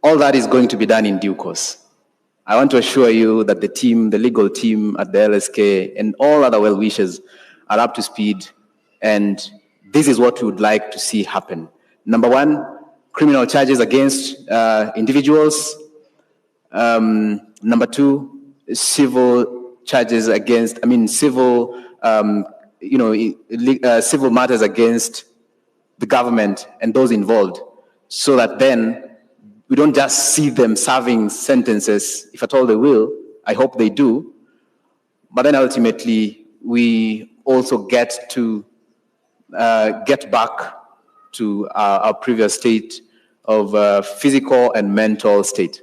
all that is going to be done in due course. I want to assure you that the team, the legal team at the LSK, and all other well-wishers are up to speed, and this is what we would like to see happen. Number one, criminal charges against individuals. Number two, civil charges against, civil matters against the government and those involved, so that then we don't just see them serving sentences, if at all they will. I hope they do. But then ultimately, we also get to get back to our previous state of physical and mental state.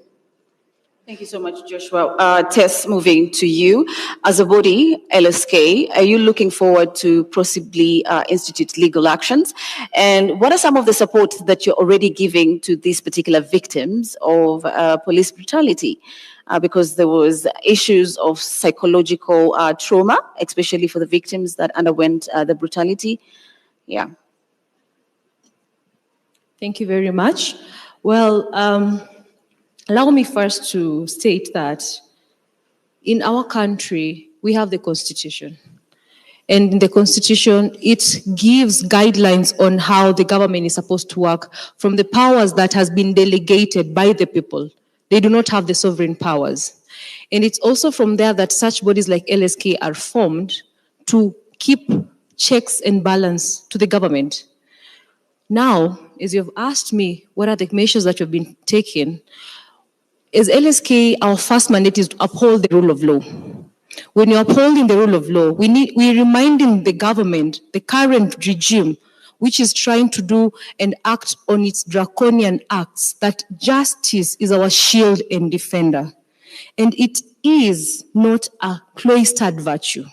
Thank you so much, Joshua. Tess, moving to you. As a body, LSK, are you looking forward to possibly institute legal actions? And what are some of the support that you're already giving to these particular victims of police brutality? Because there was issues of psychological trauma, especially for the victims that underwent the brutality. Yeah. Thank you very much. Well, allow me first to state that in our country, we have the Constitution. And in the Constitution, it gives guidelines on how the government is supposed to work from the powers that has been delegated by the people. They do not have the sovereign powers. And it's also from there that such bodies like LSK are formed to keep checks and balance to the government. Now, as you've asked me, what are the measures that have been taken? As LSK, our first mandate is to uphold the rule of law. When you're upholding the rule of law, we're reminding the government, the current regime, which is trying to do and act on its draconian acts, that justice is our shield and defender. And it is not a cloistered virtue.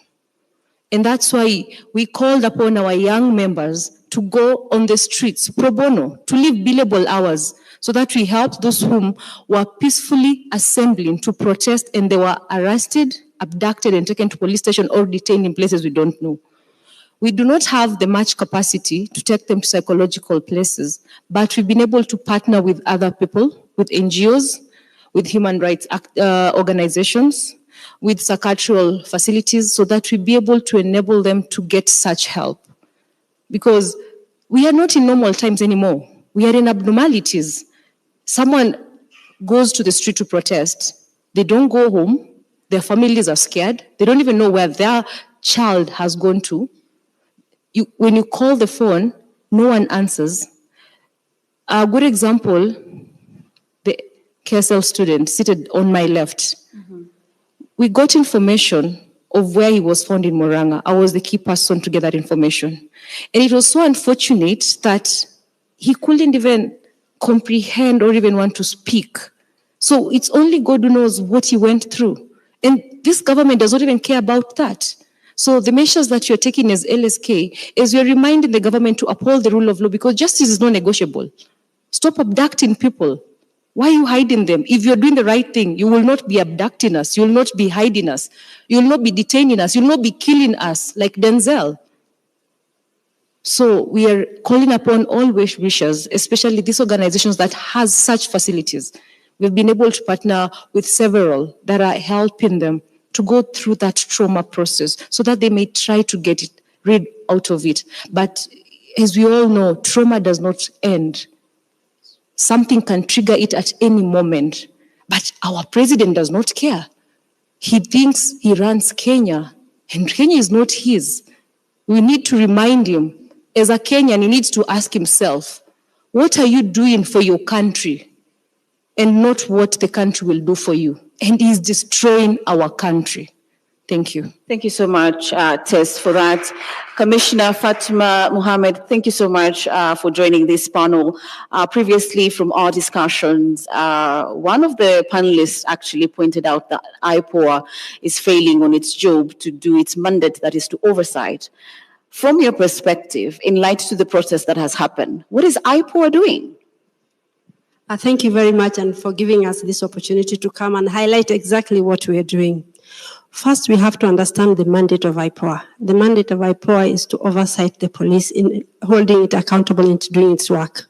And that's why we called upon our young members to go on the streets, pro bono, to live billable hours, so that we help those whom were peacefully assembling to protest and they were arrested, abducted, and taken to police station or detained in places we don't know. We do not have the much capacity to take them to psychological places, but we've been able to partner with other people, with NGOs, with human rights organizations, with psychiatrical facilities, so that we be able to enable them to get such help. Because we are not in normal times anymore. We are in abnormalities. Someone goes to the street to protest. They don't go home. Their families are scared. They don't even know where their child has gone to. When you call the phone, no one answers. A good example, the KSL student seated on my left. We got information of where he was found in Murang'a. I was the key person to get that information. And it was so unfortunate that he couldn't even comprehend or even want to speak. So it's only God who knows what he went through. And this government does not even care about that. So the measures that you're taking as LSK is you're reminding the government to uphold the rule of law, because justice is not negotiable. Stop abducting people. Why are you hiding them? If you're doing the right thing, you will not be abducting us. You will not be hiding us. You will not be detaining us. You will not be killing us like Denzel. So we are calling upon all wishers, especially these organizations that has such facilities. We've been able to partner with several that are helping them to go through that trauma process so that they may try to rid out of it. But as we all know, trauma does not end. Something can trigger it at any moment. But our president does not care. He thinks he runs Kenya, and Kenya is not his. We need to remind him, as a Kenyan, he needs to ask himself, what are you doing for your country? And not what the country will do for you. And he's destroying our country. Thank you. Thank you so much, Tess, for that. Commissioner Fatima Mohammed, thank you so much for joining this panel. Previously, from our discussions, one of the panelists actually pointed out that IPOA is failing on its job to do its mandate, that is to oversight. From your perspective, in light to the process that has happened, what is IPOA doing? Thank you very much, and for giving us this opportunity to come and highlight exactly what we are doing. First, we have to understand the mandate of IPOA. The mandate of IPOA is to oversight the police in holding it accountable into doing its work.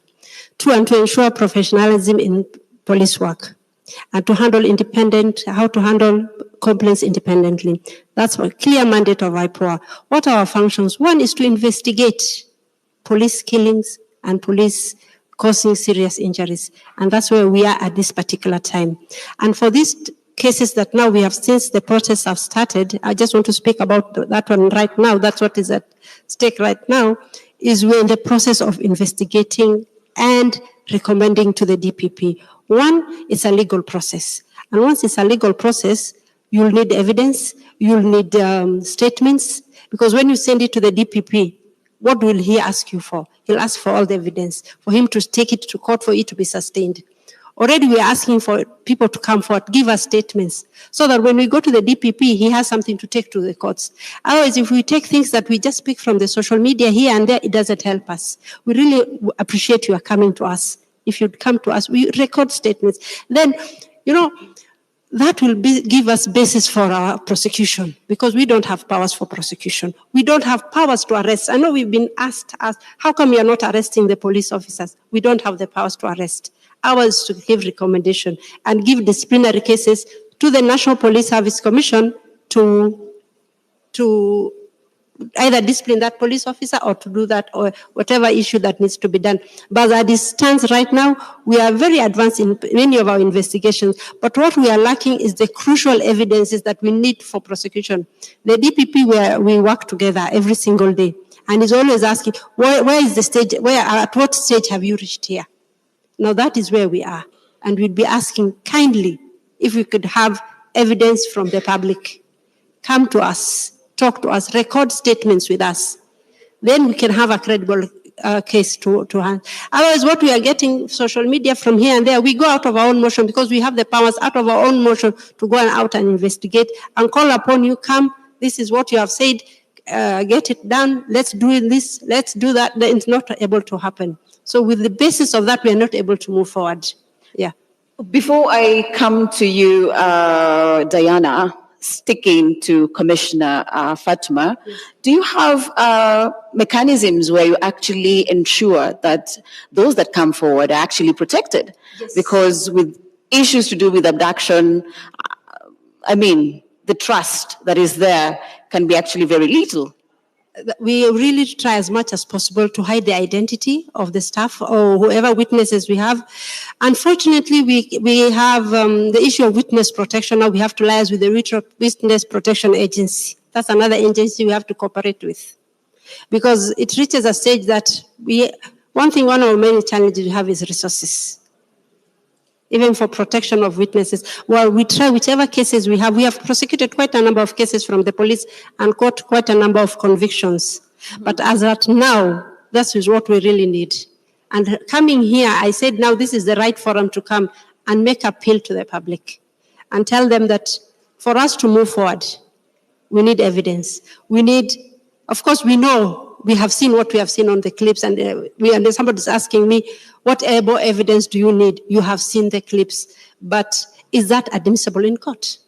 Two, and to ensure professionalism in police work. And to handle how to handle complaints independently. That's a clear mandate of IPOA. What are our functions? One is to investigate police killings and police causing serious injuries. And that's where we are at this particular time. And for these cases that now we have, since the protests have started, I just want to speak about that one right now. That's what is at stake right now, is we're in the process of investigating and recommending to the DPP. One, it's a legal process. And once it's a legal process, you'll need evidence, you'll need statements, because when you send it to the DPP, what will he ask you for? He'll ask for all the evidence, for him to take it to court, for it to be sustained. Already we are asking for people to come forward, give us statements, so that when we go to the DPP, he has something to take to the courts. Otherwise, if we take things that we just pick from the social media here and there, it doesn't help us. We really appreciate you coming to us. If you'd come to us, we record statements. Then, that will give us basis for our prosecution, because we don't have powers for prosecution. We don't have powers to arrest. I know we've been asked, how come you are not arresting the police officers? We don't have the powers to arrest. Ours to give recommendation and give disciplinary cases to the National Police Service Commission to either discipline that police officer or to do that, or whatever issue that needs to be done. But as it stands right now, we are very advanced in many of our investigations. But what we are lacking is the crucial evidences that we need for prosecution. The DPP, where we work together every single day, and is always asking, where is the stage, at what stage have you reached here? Now that is where we are. And we'd be asking kindly if we could have evidence from the public. Come to us. Talk to us, record statements with us. Then we can have a credible case to hand. Otherwise, what we are getting social media from here and there, we go out of our own motion because we have the powers out of our own motion to go out and investigate and call upon you, come, this is what you have said, get it done, let's do this, let's do that. It's not able to happen. So with the basis of that, we are not able to move forward. Yeah. Before I come to you, Diana, sticking to Commissioner Fatma, do you have mechanisms where you actually ensure that those that come forward are actually protected? Yes. Because with issues to do with abduction, the trust that is there can be actually very little. We really try as much as possible to hide the identity of the staff or whoever witnesses we have. Unfortunately, we have the issue of witness protection. Now we have to liaise with the Witness Protection Agency. That's another agency we have to cooperate with. Because it reaches a stage that one of our many challenges we have is resources. Even for protection of witnesses. Well, we try whichever cases we have. We have prosecuted quite a number of cases from the police and got quite a number of convictions. Mm-hmm. But as at now, that is what we really need. And coming here, I said now this is the right forum to come and make appeal to the public and tell them that for us to move forward, we need evidence. We need, of course, we know we have seen what we have seen on the clips, and somebody's asking me, what evidence do you need? You have seen the clips, but is that admissible in court?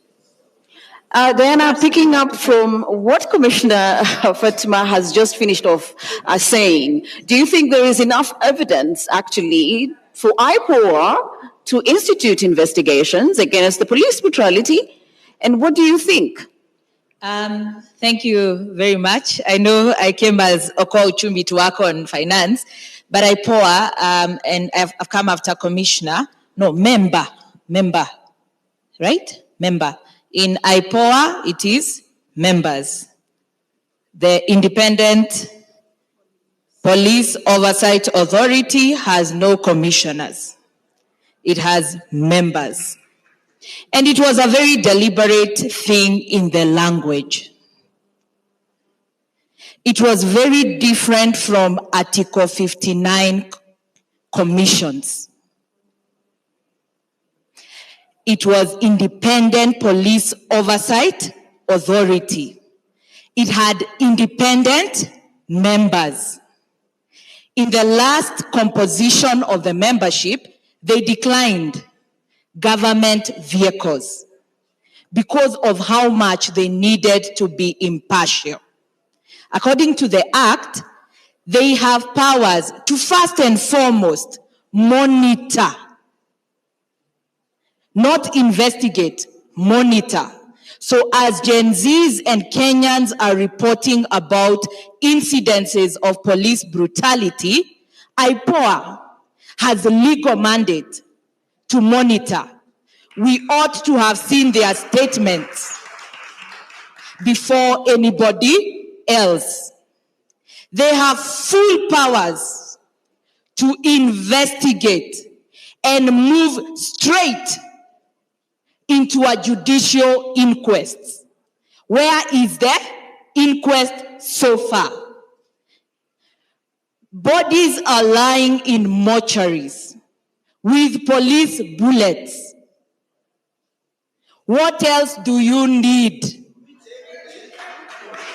Diana, picking up from what Commissioner Fatma has just finished off saying, do you think there is enough evidence actually for IPOA to institute investigations against the police brutality? And what do you think? Thank you very much. I know I came as Okiya Uchumi to work on finance, but IPOA, and I've come after member, right? Member. In IPOA, it is members. The Independent Police Oversight Authority has no commissioners. It has members. And it was a very deliberate thing in the language. It was very different from Article 59 commissions. It was Independent Police Oversight Authority. It had independent members. In the last composition of the membership, they declined government vehicles because of how much they needed to be impartial. According to the Act, they have powers to first and foremost monitor, not investigate, monitor. So as Gen Zs and Kenyans are reporting about incidences of police brutality, IPOA has a legal mandate to monitor. We ought to have seen their statements before anybody else. They have full powers to investigate and move straight into a judicial inquest. Where is the inquest so far? Bodies are lying in mortuaries with police bullets. What else do you need?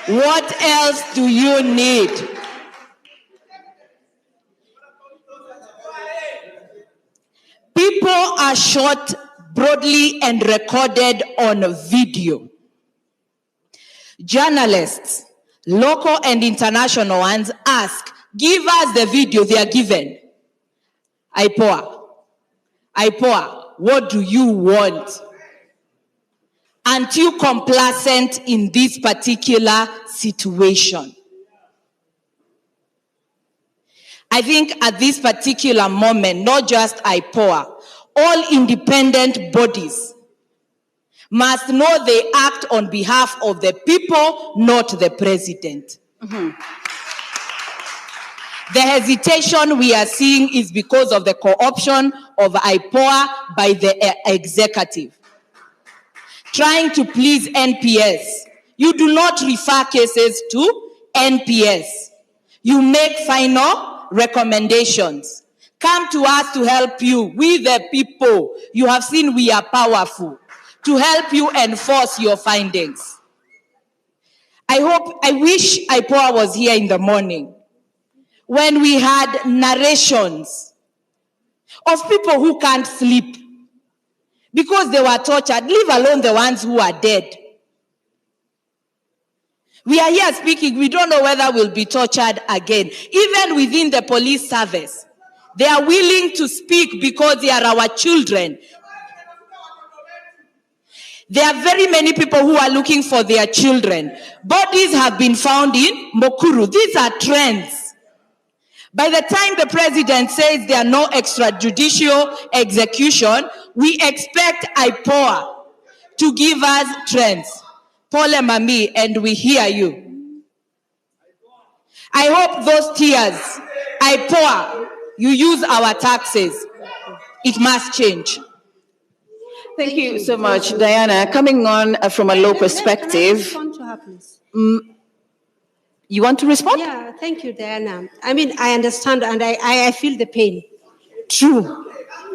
What else do you need? People are shot broadly and recorded on video. Journalists, local and international ones, ask, give us the video they are given. IPOA, what do you want? Aren't you complacent in this particular situation? I think at this particular moment, not just IPOA, all independent bodies must know they act on behalf of the people, not the president. The hesitation we are seeing is because of the co-option of IPOA by the executive. Trying to please NPS. You do not refer cases to NPS. You make final recommendations. Come to us to help you. We the people. You have seen we are powerful. To help you enforce your findings. I wish IPOA was here in the morning when we had narrations of people who can't sleep because they were tortured, leave alone the ones who are dead. We are here speaking, we don't know whether we'll be tortured again. Even within the police service, they are willing to speak because they are our children. There are very many people who are looking for their children. Bodies have been found in Mukuru. These are trends. By the time the president says there are no extrajudicial execution, we expect IPOA to give us trends. Pole Mami, and we hear you. I hope those tears, IPOA, you use our taxes. It must change. Thank you so much, Diana. Coming on from a law perspective. You want to respond? Yeah, thank you, Diana. I mean, I understand and I feel the pain. True.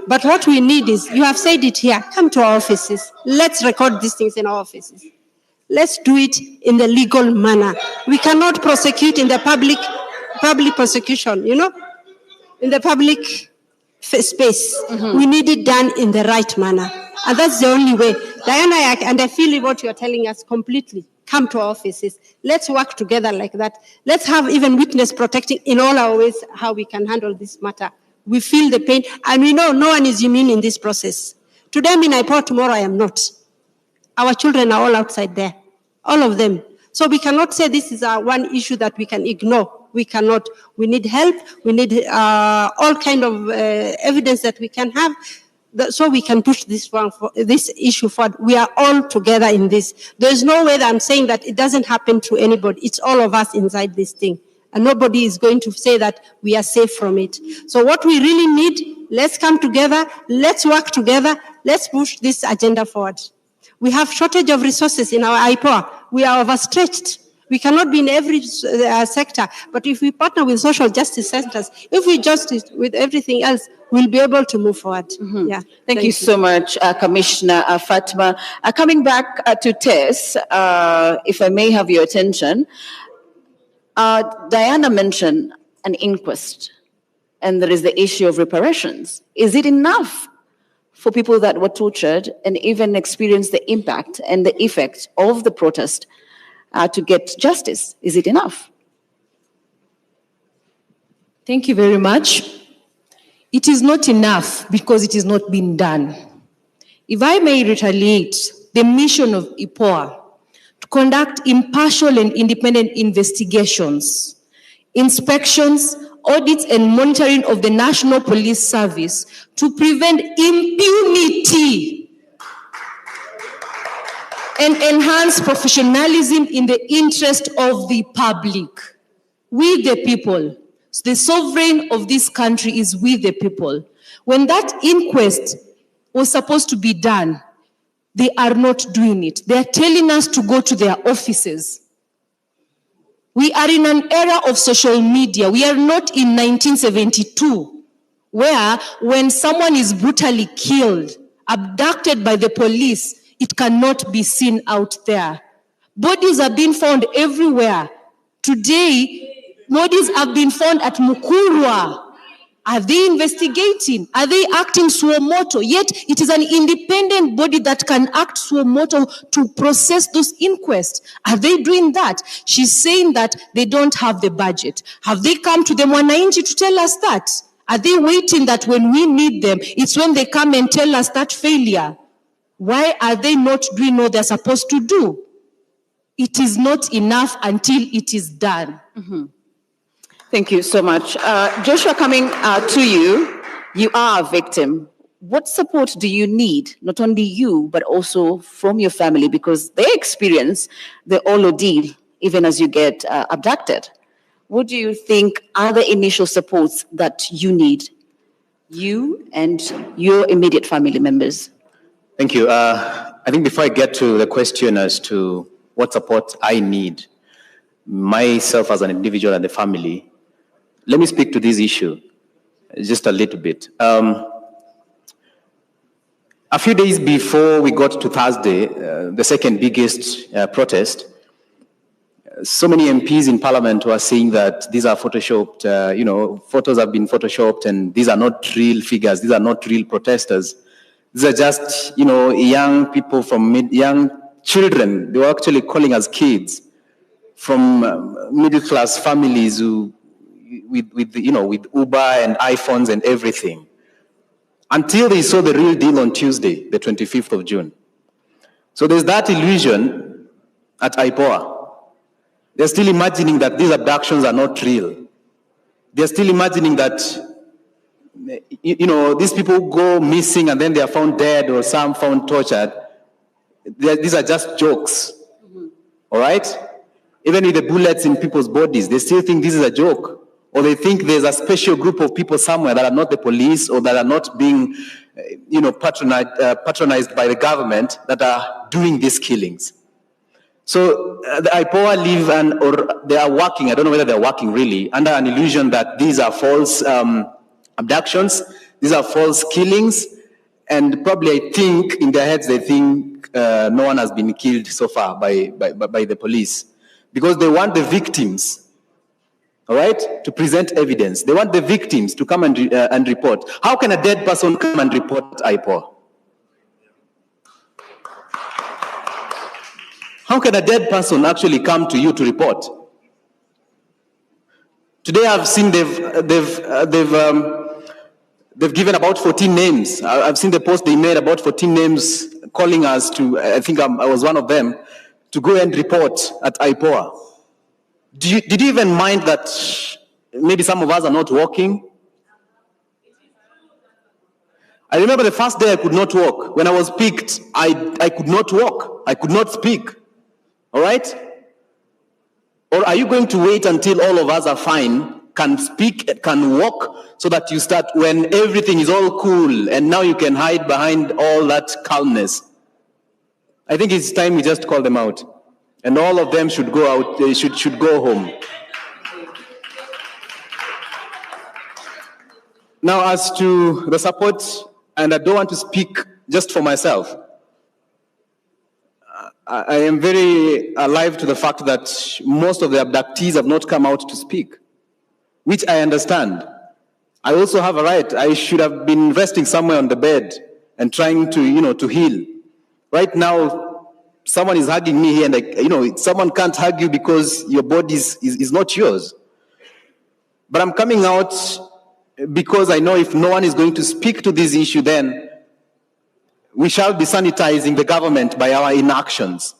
But what we need is, you have said it here, come to our offices. Let's record these things in our offices. Let's do it in the legal manner. We cannot prosecute in the public prosecution, you know, in the public space. We need it done in the right manner. And that's the only way. Diana, and I feel what you're telling us completely. Come to our offices. Let's work together like that. Let's have even witness protecting in all our ways how we can handle this matter. We feel the pain, and we know no one is immune in this process. Today I'm in IPOA, tomorrow I am not. Our children are all outside there, all of them. So we cannot say this is one issue that we can ignore. We cannot. We need help. We need all kind of evidence that we can have, so we can push this issue forward. We are all together in this. There is no way that I'm saying that it doesn't happen to anybody. It's all of us inside this thing. And nobody is going to say that we are safe from it. So what we really need, let's come together, let's work together, let's push this agenda forward. We have shortage of resources in our IPOA. We are overstretched. We cannot be in every sector. But if we partner with social justice centers, if we justice with everything else, we'll be able to move forward. Yeah. Thank you so much, Commissioner Fatma. Coming back to Tess, if I may have your attention, Diana mentioned an inquest, and there is the issue of reparations. Is it enough for people that were tortured and even experienced the impact and the effect of the protest to get justice? Is it enough? Thank you very much. It is not enough because it is not being done. If I may retaliate, the mission of IPOA to conduct impartial and independent investigations, inspections, audits, and monitoring of the National Police Service to prevent impunity and enhance professionalism in the interest of the public. We the people, the sovereign of this country is we the people. When that inquest was supposed to be done, they are not doing it. They are telling us to go to their offices. We are in an era of social media. We are not in 1972. where when someone is brutally killed, abducted by the police, it cannot be seen out there. Bodies are being found everywhere. Today, bodies have been found at Mukurwa. Are they investigating? Are they acting suo motu? Yet it is an independent body that can act suo motu to process those inquests. Are they doing that? She's saying that they don't have the budget. Have they come to the Mwananchi to tell us that? Are they waiting that when we need them, it's when they come and tell us that failure? Why are they not doing what they're supposed to do? It is not enough until it is done. Mm-hmm. Thank you so much. Joshua, coming to you, you are a victim. What support do you need, not only you, but also from your family? Because they experience the ordeal even as you get abducted. What do you think are the initial supports that you need, you and your immediate family members? Thank you. I think before I get to the question as to what support I need, myself as an individual and the family, let me speak to this issue just a little bit. A few days before we got to Thursday, the second biggest protest, so many MPs in Parliament were saying that these are photoshopped, photos have been photoshopped, and these are not real figures, these are not real protesters. These are just, young people young children. They were actually calling us kids from middle-class families who, with Uber and iPhones and everything, until they saw the real deal on Tuesday, the 25th of June. So there's that illusion at IPOA. They're still imagining that these abductions are not real. They're still imagining that, these people go missing and then they are found dead or some found tortured. These are just jokes, all right? Even with the bullets in people's bodies, they still think this is a joke. Or they think there's a special group of people somewhere that are not the police or that are not being, patronized by the government that are doing these killings. So the IPOA live or they are working, I don't know whether they're working really, under an illusion that these are false abductions, these are false killings, and probably I think in their heads they think no one has been killed so far by the police. Because they want the victims, all right, to present evidence. They want the victims to come and report. How can a dead person come and report IPOA? How can a dead person actually come to you to report? Today I've seen they've given about 14 names. I've seen the post they made about 14 names calling us to, I think I was one of them, to go and report at IPOA. Did you even mind that maybe some of us are not walking? I remember the first day I could not walk. When I was picked, I could not walk. I could not speak. All right? Or are you going to wait until all of us are fine, can speak, can walk, so that you start when everything is all cool and now you can hide behind all that calmness? I think it's time we just call them out. And all of them should go out, they should go home. Now, as to the support, and I don't want to speak just for myself, I am very alive to the fact that most of the abductees have not come out to speak, which I understand. I also have a right. I should have been resting somewhere on the bed and trying to, to heal. Right now, someone is hugging me here, and someone can't hug you because your body is not yours. But I'm coming out because I know if no one is going to speak to this issue, then we shall be sanitizing the government by our inactions.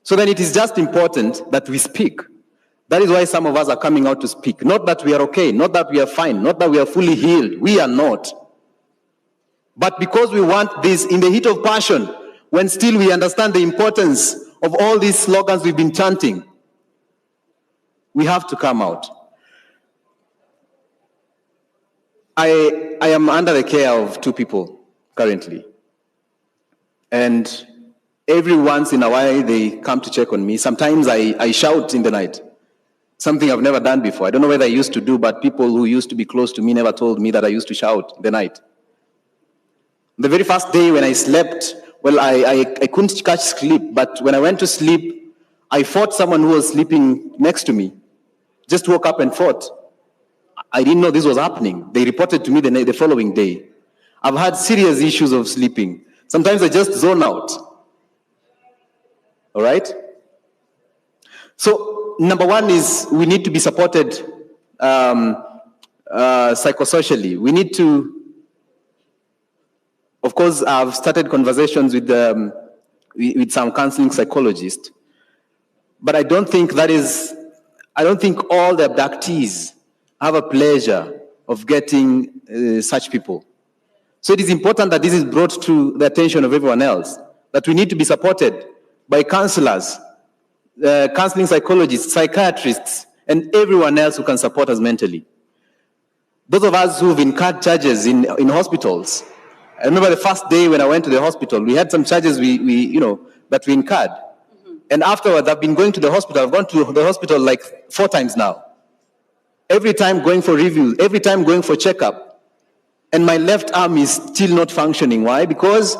So then it is just important that we speak. That is why some of us are coming out to speak. Not that we are okay, not that we are fine, not that we are fully healed. We are not. But because we want this in the heat of passion, when still we understand the importance of all these slogans we've been chanting, we have to come out. I am under the care of two people currently. And every once in a while, they come to check on me. Sometimes I shout in the night. something I've never done before. I don't know whether I used to do, but people who used to be close to me never told me that I used to shout in the night. The very first day when I slept, well, I couldn't catch sleep, but when I went to sleep, I fought someone who was sleeping next to me. Just woke up and fought. I didn't know this was happening. They reported to me the following day. I've had serious issues of sleeping. Sometimes I just zone out. All right? So, number one is we need to be supported psychosocially. We need to, of course, I've started conversations with some counseling psychologists, but I don't think all the abductees have a pleasure of getting such people. So it is important that this is brought to the attention of everyone else, that we need to be supported by counselors, counseling psychologists, psychiatrists, and everyone else who can support us mentally. Those of us who've incurred charges in hospitals, I remember the first day when I went to the hospital, we had some charges that we incurred. And afterwards, I've been going to the hospital. I've gone to the hospital like 4 times now. Every time going for reviews, every time going for checkup. And my left arm is still not functioning. Why? Because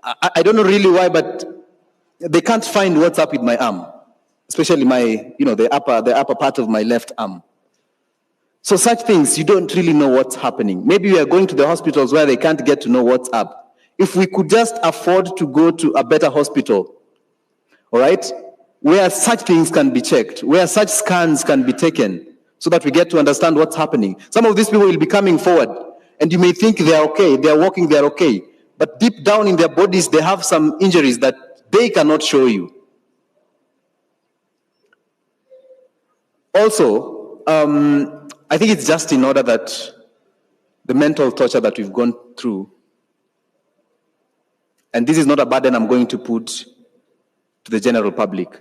I don't know really why, but they can't find what's up with my arm, especially the upper part of my left arm. So such things, you don't really know what's happening. Maybe we are going to the hospitals where they can't get to know what's up. If we could just afford to go to a better hospital, all right, where such things can be checked, where such scans can be taken, so that we get to understand what's happening. Some of these people will be coming forward, and you may think they're okay, they're walking, they're okay. But deep down in their bodies, they have some injuries that they cannot show you. Also, I think it's just in order that the mental torture that we've gone through, and this is not a burden I'm going to put to the general public.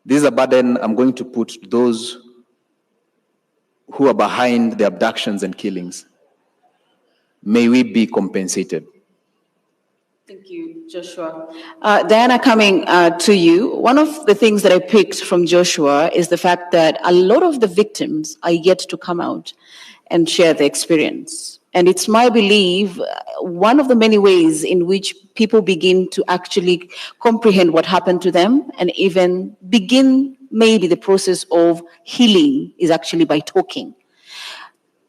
This is a burden I'm going to put to those who are behind the abductions and killings. May we be compensated. Thank you, Joshua. Diana, coming to you, one of the things that I picked from Joshua is the fact that a lot of the victims are yet to come out and share their experience. And it's my belief, one of the many ways in which people begin to actually comprehend what happened to them and even begin maybe the process of healing is actually by talking.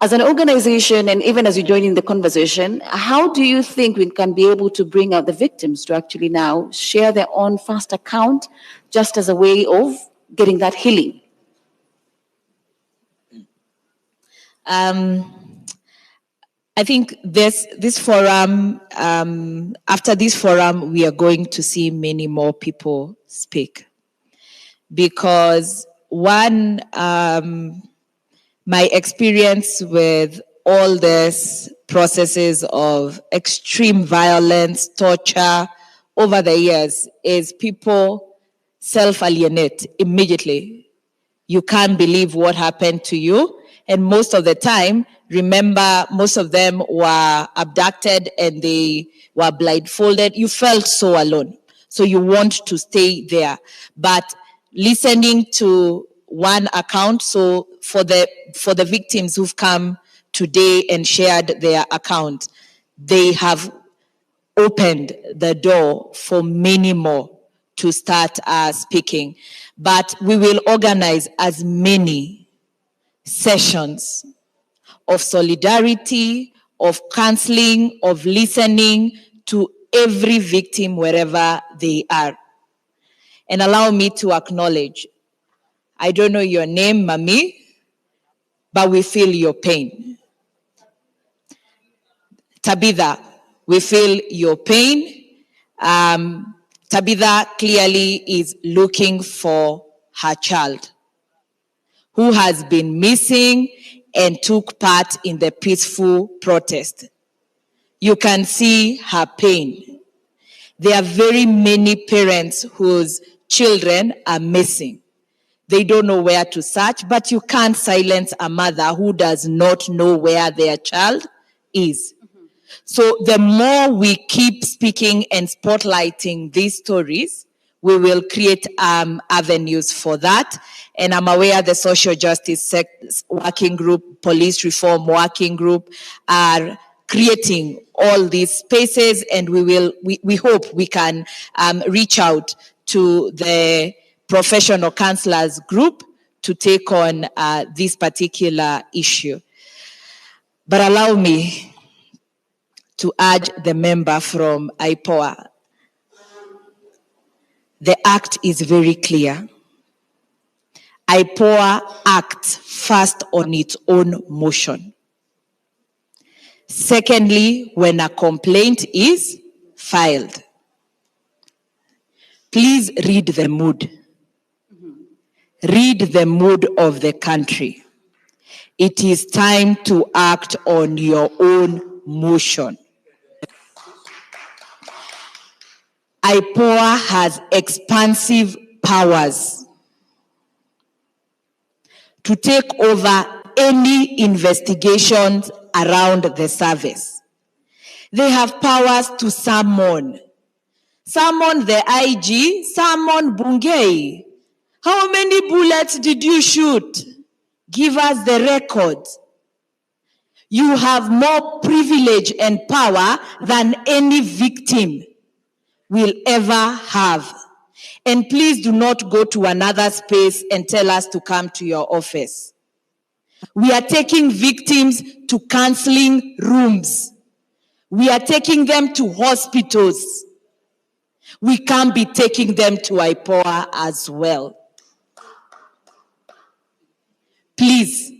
As an organization, and even as you join in the conversation, how do you think we can be able to bring out the victims to actually now share their own first account just as a way of getting that healing? I think this forum, after this forum, we are going to see many more people speak. Because one, my experience with all these processes of extreme violence, torture over the years is people self-alienate immediately. You can't believe what happened to you. And most of the time, remember, most of them were abducted and they were blindfolded. You felt so alone. So you want to stay there. But listening to one account, so for the victims who've come today and shared their account, they have opened the door for many more to start speaking. But we will organize as many sessions of solidarity, of counseling, of listening to every victim wherever they are. And allow me to acknowledge, I don't know your name, Mami, but we feel your pain. Tabitha, we feel your pain. Tabitha clearly is looking for her child who has been missing and took part in the peaceful protest. You can see her pain. There are very many parents whose children are missing. They don't know where to search, but you can't silence a mother who does not know where their child is. So the more we keep speaking and spotlighting these stories, we will create avenues for that. And I'm aware the social justice working group, police reform working group are creating all these spaces, and we hope we can reach out to the professional counselors group to take on this particular issue. But allow me to urge the member from IPOA. The act is very clear. IPOA acts first on its own motion. Secondly, when a complaint is filed. Please read the mood. Read the mood of the country. It is time to act on your own motion. IPOA has expansive powers to take over any investigations around the service. They have powers to summon the IG, summon Bungei. How many bullets did you shoot? Give us the records. You have more privilege and power than any victim will ever have. And please do not go to another space and tell us to come to your office. We are taking victims to counseling rooms. We are taking them to hospitals. We can't be taking them to IPOA as well. Please,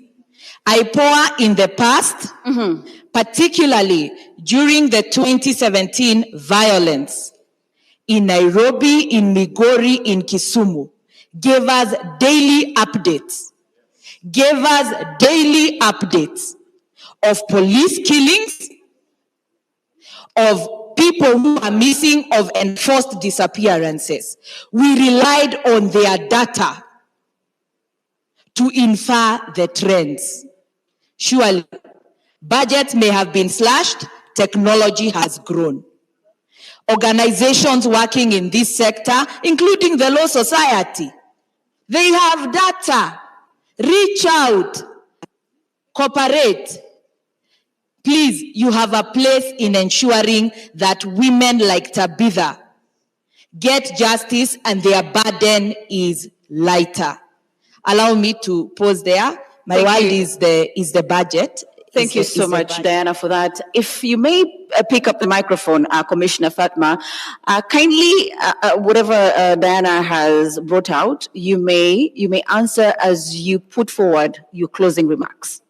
IPOA in the past, particularly during the 2017 violence in Nairobi, in Migori, in Kisumu, gave us daily updates. Of police killings, of people who are missing, of enforced disappearances. We relied on their data to infer the trends. Surely, budgets may have been slashed, technology has grown. Organizations working in this sector, including the Law Society, they have data. Reach out, cooperate. Please, you have a place in ensuring that women like Tabitha get justice and their burden is lighter. Allow me to pause there. My word is the budget. Thank you so much, Diana, for that. If you may pick up the microphone, Commissioner Fatma, kindly, whatever Diana has brought out, you may answer as you put forward your closing remarks.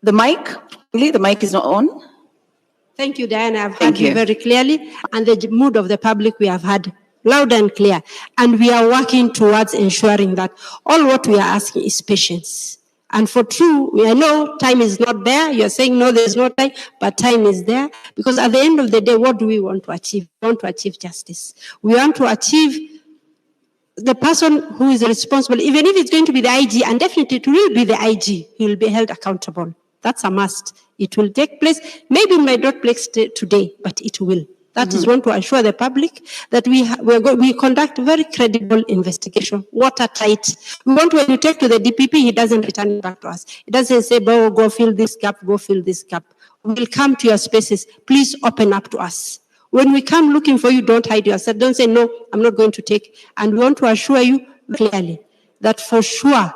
The mic is not on. Thank you, Diana. I've heard you very clearly, and the mood of the public we have had loud and clear, and we are working towards ensuring that all what we are asking is patience. And for true, I know time is not there. You're saying no, there's no time, but time is there, because at the end of the day, what do we want to achieve? We want to achieve justice. We want to achieve the person who is responsible, even if it's going to be the IG, and definitely it will be the IG, he will be held accountable. That's a must. It will take place. Maybe it might not take place today, but it will. That is want to assure the public that we conduct very credible investigation, watertight. We want, when you take to the DPP, he doesn't return it back to us. He doesn't say, go fill this gap, go fill this gap. We will come to your spaces. Please open up to us. When we come looking for you, don't hide yourself. Don't say, no, I'm not going to take. And we want to assure you clearly that for sure,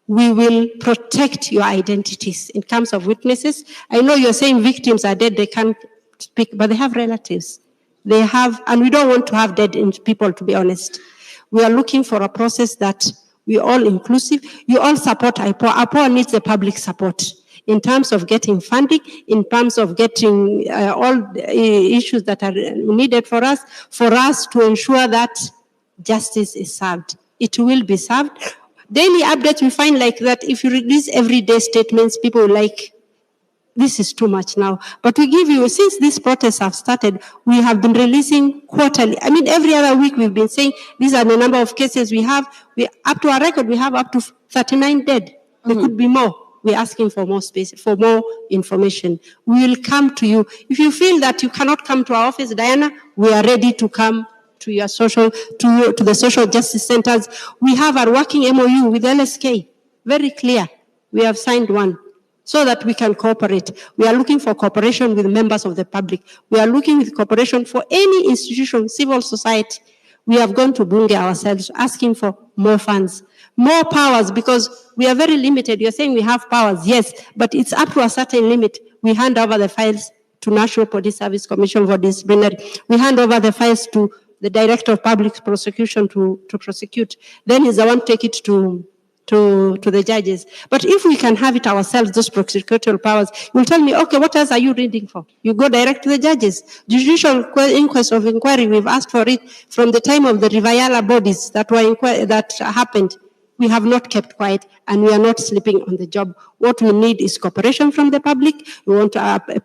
we will protect your identities in terms of witnesses. I know you're saying victims are dead, they can't speak, but they have relatives. They have, and we don't want to have dead people, to be honest. We are looking for a process that we all inclusive. You all support IPOA. IPOA needs the public support in terms of getting funding, in terms of getting all the issues that are needed for us to ensure that justice is served. It will be served. Daily updates, we find like that if you release everyday statements, people will like, this is too much now. But we give you, since these protests have started, we have been releasing quarterly. I mean, every other week we've been saying, these are the number of cases we have. Up to our record, we have up to 39 dead. There could be more. we're asking for more space, for more information. We will come to you. If you feel that you cannot come to our office, Diana, we are ready to come to your to the social justice centers. We have our working MOU with LSK, very clear. We have signed one so that we can cooperate. We are looking for cooperation with members of the public. We are looking with cooperation for any institution, civil society. We have gone to Bunge ourselves, asking for more funds, more powers, because we are very limited. You're saying we have powers, yes, but it's up to a certain limit. We hand over the files to National Police Service Commission for disciplinary. We hand over the files to the Director of Public Prosecution to prosecute. Then he's the one to take it to the judges. But if we can have it ourselves, those prosecutorial powers, you'll tell me, okay, what else are you reading for? You go direct to the judges. Judicial inquest of inquiry, we've asked for it from the time of the Rivayala bodies that happened. We have not kept quiet, and we are not sleeping on the job. What we need is cooperation from the public. We want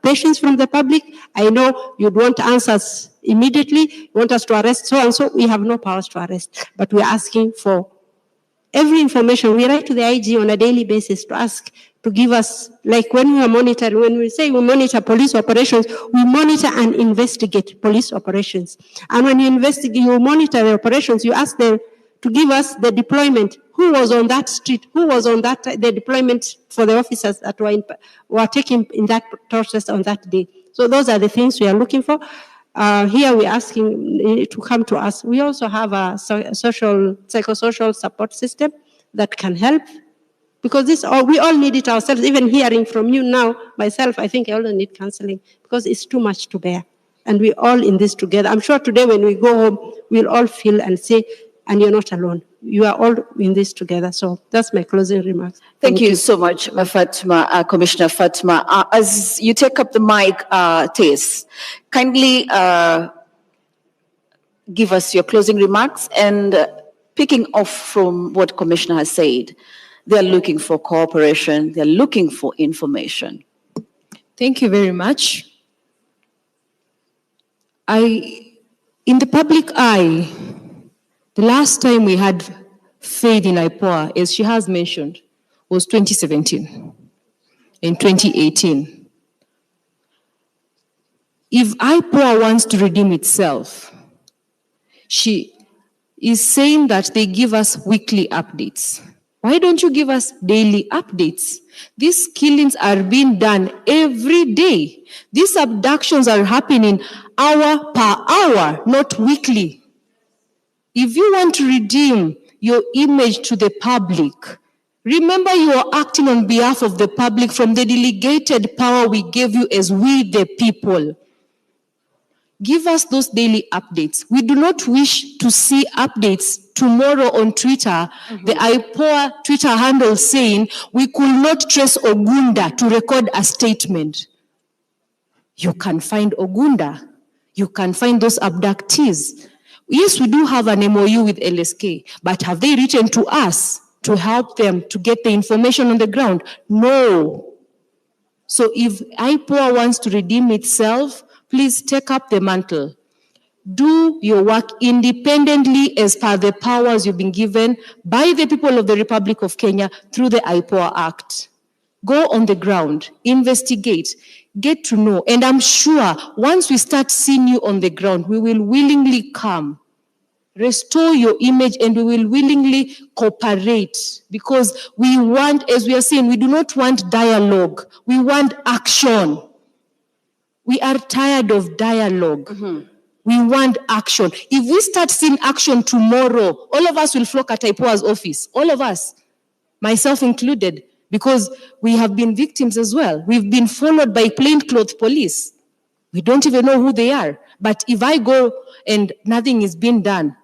patience from the public. I know you'd want answers immediately. You want us to arrest so and so. We have no powers to arrest, but we are asking for every information. We write to the IG on a daily basis to ask to give us, like when we are monitoring, when we say we monitor police operations, we monitor and investigate police operations. And when you investigate, you monitor the operations, you ask them to give us the deployment. Who was on that street? Who was on the deployment for the officers that were taken in that process on that day? So those are the things we are looking for. Here we're asking to come to us. We also have a psychosocial support system that can help, because we all need it ourselves. Even hearing from you now, myself, I think I also need counseling, because it's too much to bear. And we're all in this together. I'm sure today when we go home, we'll all feel and say, and you're not alone. You are all in this together. So that's my closing remarks. Thank you so much, Fatima, Commissioner Fatima. As you take up the mic, Tess, kindly give us your closing remarks. And picking off from what Commissioner has said, they're looking for cooperation. They're looking for information. Thank you very much. In the public eye, the last time we had faith in IPOA, as she has mentioned, was 2017 and 2018. If IPOA wants to redeem itself, she is saying that they give us weekly updates. Why don't you give us daily updates? These killings are being done every day. These abductions are happening hour per hour, not weekly. If you want to redeem your image to the public, remember you are acting on behalf of the public from the delegated power we gave you as we the people. Give us those daily updates. We do not wish to see updates tomorrow on Twitter, the IPOA Twitter handle saying we could not trace Ogunda to record a statement. You can find Ogunda. You can find those abductees. Yes, we do have an MOU with LSK, but have they written to us to help them to get the information on the ground? No. So if IPOA wants to redeem itself, please take up the mantle. Do your work independently as per the powers you've been given by the people of the Republic of Kenya through the IPOA Act. Go on the ground, investigate, get to know. And I'm sure once we start seeing you on the ground, we will willingly come, restore your image, and we will willingly cooperate, because we want, as we are saying, we do not want dialogue. We want action. We are tired of dialogue. We want action. If we start seeing action tomorrow, all of us will flock at IPOA's office. All of us, myself included, because we have been victims as well. We've been followed by plainclothes police. We don't even know who they are. But if I go and nothing is being done,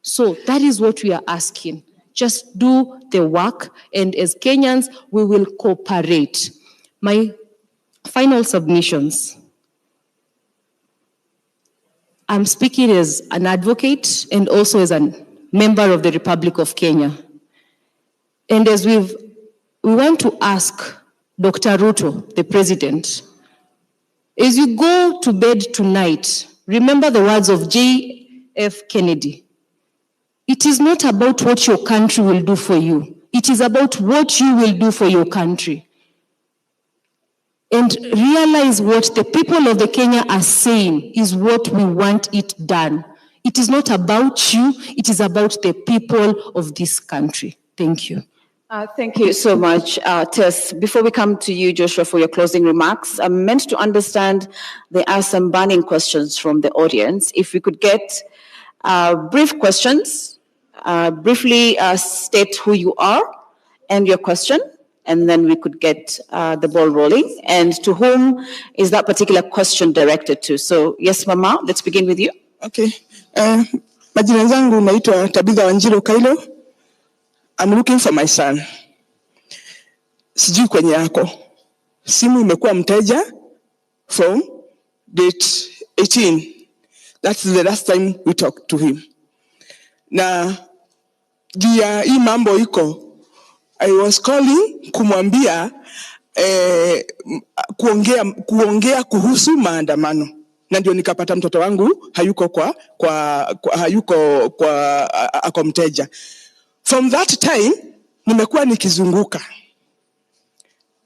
so that is what we are asking. Just do the work, and as Kenyans, we will cooperate. My final submissions. I'm speaking as an advocate and also as a member of the Republic of Kenya. And as we want to ask Dr. Ruto, the president, as you go to bed tonight, remember the words of J.F. Kennedy. It is not about what your country will do for you. It is about what you will do for your country. And realize what the people of the Kenya are saying is what we want it done. It is not about you, it is about the people of this country. Thank you. Thank you so much, Tess. Before we come to you, Joshua, for your closing remarks, I'm meant to understand there are some burning questions from the audience. If we could get brief questions, briefly state who you are and your question, and then we could get the ball rolling. And to whom is that particular question directed to? So, yes, Mama, let's begin with you. Okay. Majina zangu naitwa Tabitha Wanjiru Kailo. I'm looking for my son. Sijui kwenye yako. Simu imekuwa mteja from date 18. That's the last time we talked to him. Na juu ya hii mambo iko, I was calling kumwambia kuongea kuhusu maandamano. Na ndio nikapata mtoto wangu hayuko ako mteja. From that time, nimekuwa nikizunguka.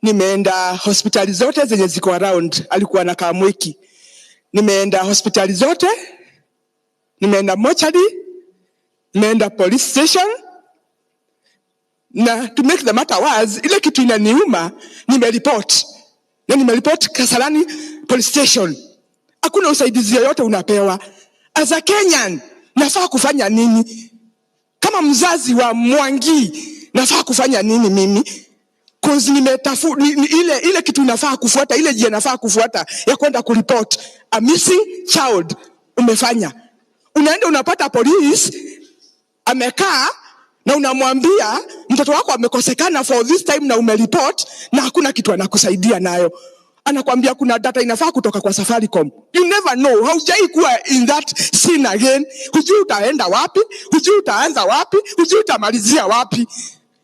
Nimeenda hospitali zote zenye ziko around, alikuwa na Kamweki. Nimeenda hospitali zote, nimeenda mortuary, nimeenda police station. Na to make the matter worse, ile kitu inaniuma, nimereport. Na nimereport Kasarani police station. Hakuna usaidizi yoyote unapewa. As a Kenyan, nafaa kufanya nini? Kama mzazi wa Mwangi, nafaa kufanya nini mimi? Cause ile kitu nafaa kufuata, ile jia nafaa kufuata ya kwenda kureport a missing child umefanya. Unaenda unapata police amekaa na unamwambia mtoto wako amekosekana for this time na umereport na hakuna kitu anakusaidia nayo. Anakuambia kuna data inafaa kutoka kwa Safaricom. You never know. Haujai kuwa in that scene again. Hujui utaenda wapi, hujui utaanza wapi, hujui utamalizia wapi.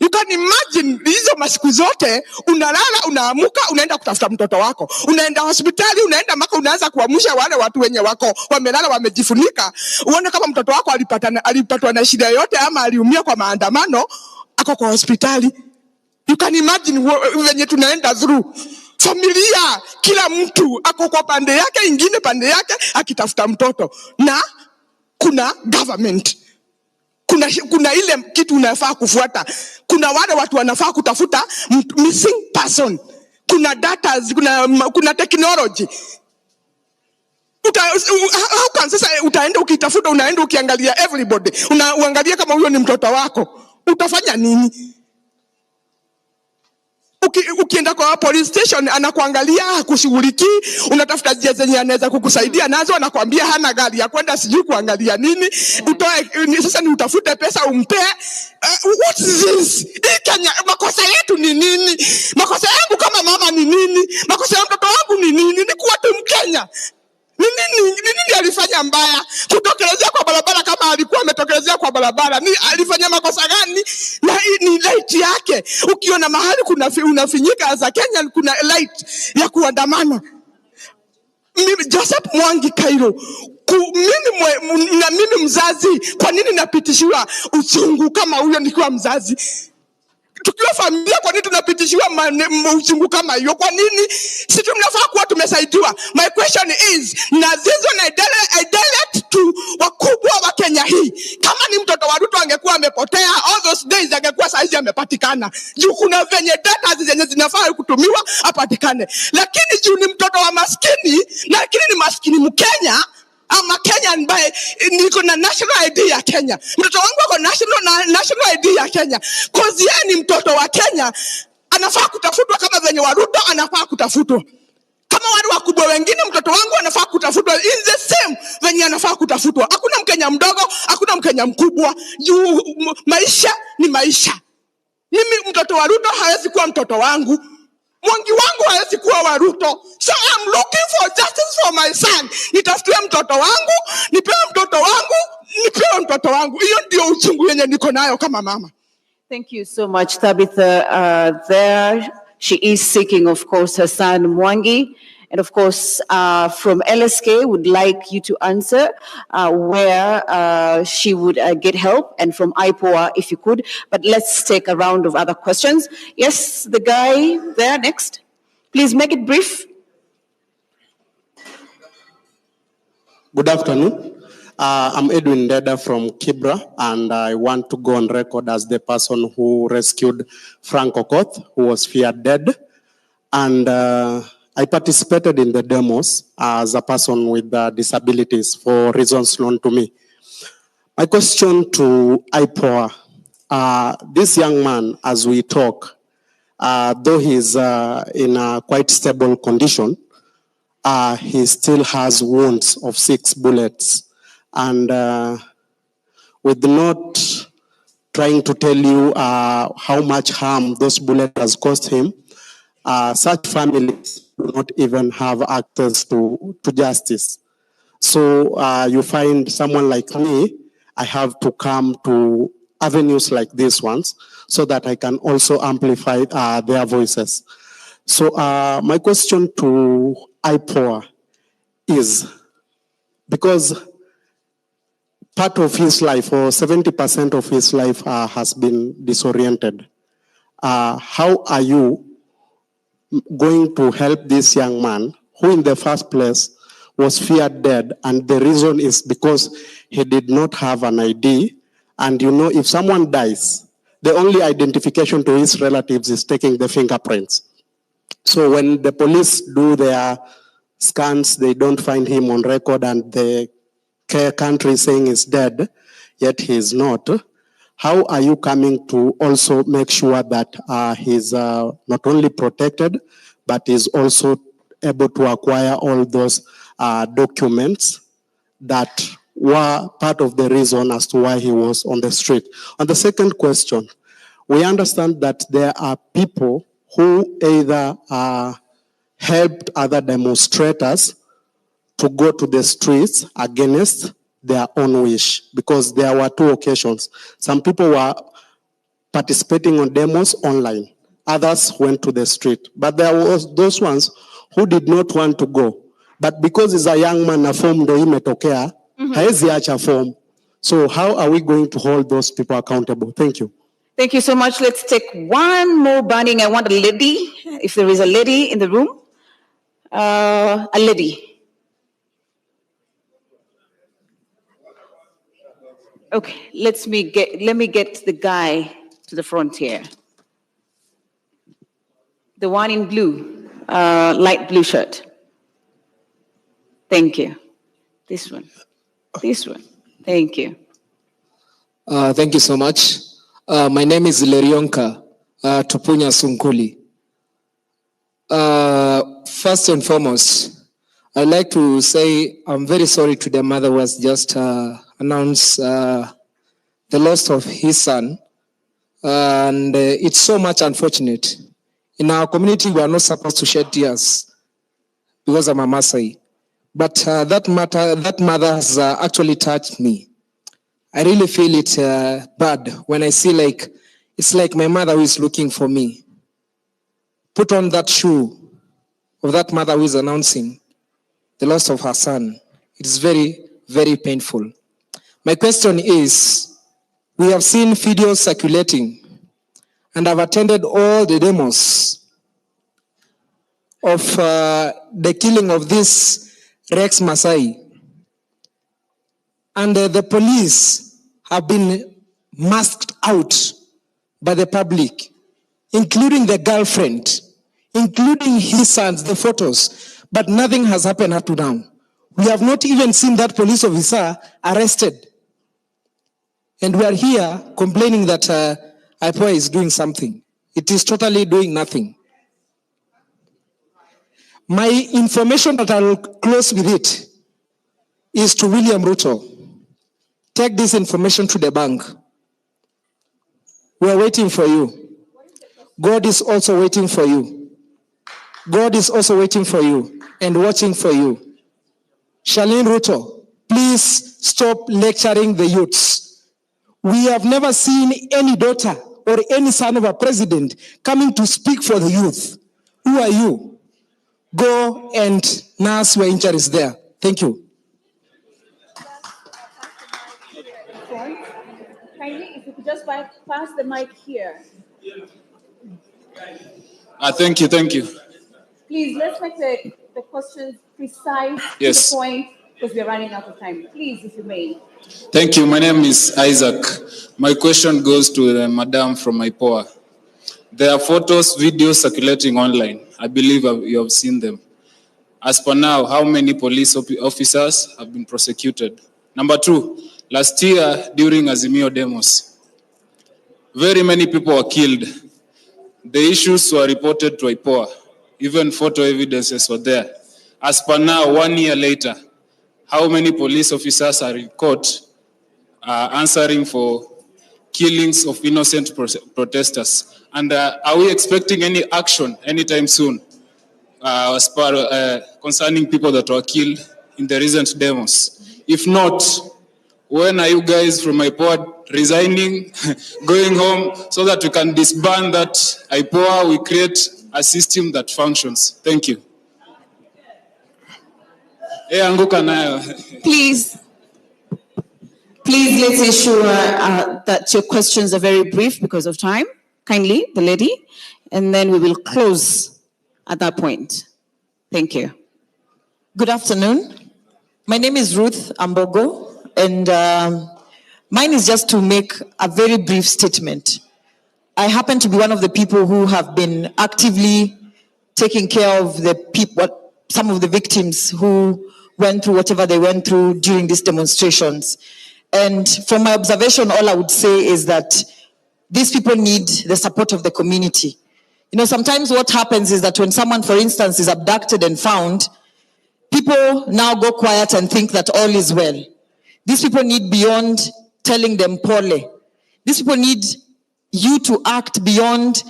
You can imagine hizo masiku zote unalala, unaamuka, unaenda kutafuta mtoto wako. Unaenda hospitali, unaenda mpaka unaanza kuamsha wale watu wenye wako wamelala wamejifunika. Uone kama mtoto wako alipatwa na shida yote ama aliumia kwa maandamano, ako kwa hospitali. You can imagine wenye tunaenda through. Familia, kila mtu ako kwa pande yake, ingine pande yake akitafuta mtoto. Na kuna government. Kuna ile kitu unafaa kufuata. Kuna wale watu wanafaa kutafuta missing person. Kuna data, kuna technology. How can sasa utaenda ukitafuta, unaenda ukiangalia everybody. Unaangalia kama huyo ni mtoto wako. Utafanya nini? Ukienda kwa police station anakuangalia hakushughulikii, unatafuta njia zenye anaweza kukusaidia nazo, anakuambia hana gari ya kwenda sijui kuangalia nini, sasa ni utafute pesa umpe. What is this? Kenya, makosa yetu ni nini? Makosa yangu kama mama ni nini? Makosa ya mtoto wangu ni nini? Ni kuwa tu Mkenya. Nini alifanya mbaya? Kutokelezea kwa barabara kama alikuwa ametokelezea kwa barabara. Alifanya makosa gani? Na ni light yake. Ukiona mahali unafinyika as a Kenyan, kuna light ya kuandamana. Joseph Mwangi Kairo. Mimi mzazi, kwa nini napitishiwa uchungu kama huyo nikiwa mzazi? Tukiwa familia, kwa nini tunapitishiwa uchungu kama hiyo? Kwa nini? Si tunafaa kuwa tumesaidiwa. My question is, na zizo na direct to wakubwa wa Kenya hii. Kama ni mtoto wa Ruto angekuwa amepotea, all those days angekuwa saizi amepatikana. Juu kuna venye data zenye zinafaa kutumiwa apatikane. Lakini juu ni mtoto wa maskini, lakini ni maskini Mkenya, ama Kenyan by niko na national ID ya Kenya. Mtoto wangu ako national ID ya Kenya. Cause yeye ni mtoto wa Kenya, anafaa kutafutwa kama venye wa Ruto anafaa kutafutwa. Kama wale wakubwa wengine, mtoto wangu anafaa kutafutwa in the same venye anafaa kutafutwa. Hakuna Mkenya mdogo, hakuna Mkenya mkubwa. Juu maisha ni maisha. Mimi mtoto wa Ruto hawezi kuwa mtoto wangu. Mwangi wangu hawezi kuwa wa Ruto. So I'm looking for justice for my son. Nitafutiwe mtoto wangu, nipewe mtoto wangu, nipewe mtoto wangu. Hiyo ndio uchungu yenye niko nayo kama mama. Thank you so much, Tabitha. There she is seeking, of course, her son Mwangi. And of course, from LSK, would like you to answer where she would get help, and from IPOA, if you could. But let's take a round of other questions. Yes, the guy there next. Please make it brief. Good afternoon. I'm Edwin Deda from Kibra, and I want to go on record as the person who rescued Frank Okoth, who was feared dead. And I participated in the demos as a person with disabilities for reasons known to me. My question to IPOA, this young man, as we talk, though he's in a quite stable condition, he still has wounds of 6 bullets. And with not trying to tell you how much harm those bullets has caused him, such families do not even have access to justice. So you find someone like me, I have to come to avenues like these ones so that I can also amplify their voices. So my question to IPOA is, because part of his life, or 70% of his life, has been disoriented, how are you going to help this young man who in the first place was feared dead, and the reason is because he did not have an ID, and you know if someone dies, the only identification to his relatives is taking the fingerprints. So when the police do their scans, they don't find him on record, and the country saying he's dead, yet he is not. How are you coming to also make sure that he's not only protected, but is also able to acquire all those documents that were part of the reason as to why he was on the street? On the second question, we understand that there are people who either helped other demonstrators to go to the streets against their own wish, because there were 2 occasions. Some people were participating on demos online. Others went to the street. But there was those ones who did not want to go. But because he's a young man, a form ndio imetokea, haezi acha form. So how are we going to hold those people accountable? Thank you. Thank you so much. Let's take one more burning. I want a lady, if there is a lady in the room. A lady. Okay, let me get the guy to the front here. The one in blue, light blue shirt. Thank you. This one. This one. Thank you. Thank you so much. My name is Lerionka Tupunya Sunkuli. First and foremost, I'd like to say I'm very sorry to the mother who has just announced the loss of his son. And it's so much unfortunate. In our community, we are not supposed to shed tears because I'm a Maasai. But that mother has actually touched me. I really feel it bad when I see it's like my mother who is looking for me. Put on that shoe of that mother who is announcing the loss of her son. It is very, very painful. My question is, we have seen videos circulating, and I've attended all the demos of the killing of this Rex Masai. And the police have been masked out by the public, including the girlfriend, including his sons, the photos, but nothing has happened up to now. We have not even seen that police officer arrested. And we are here complaining that IPOA is doing something. It is totally doing nothing. My information that I will close with it is to William Ruto. Take this information to the bank. We are waiting for you. God is also waiting for you. God is also waiting for you and watching for you. Charlene Ruto, please stop lecturing the youths. We have never seen any daughter or any son of a president coming to speak for the youth. Who are you? go and nurse where injury is there. Thank you. Kindly, if you could just pass the mic here. Thank you. Please, let's make the questions precise, Yes. to the point, because we are running out of time. Please, if you may. Thank you. My name is Isaac. My question goes to the madam from IPOA. There are photos, videos circulating online. I believe you have seen them. As per now, how many police officers have been prosecuted? Number 2, last year during Azimio demos, very many people were killed. The issues were reported to IPOA. Even photo evidences were there. As per now, 1 year later, how many police officers are in court answering for killings of innocent protesters? And are we expecting any action anytime soon as per concerning people that were killed in the recent demos? If not, when are you guys from IPOA resigning, going home, so that we can disband that IPOA, we create a system that functions? Thank you. Please, let's ensure that your questions are very brief because of time. Kindly, the lady, and then we will close at that point. Thank you. Good afternoon. My name is Ruth Ambogo, and mine is just to make a very brief statement. I happen to be one of the people who have been actively taking care of the people, some of the victims who went through whatever they went through during these demonstrations. And from my observation, all I would say is that these people need the support of the community. You know, sometimes what happens is that when someone, for instance, is abducted and found, people now go quiet and think that all is well. These people need beyond telling them pole. These people need you to act beyond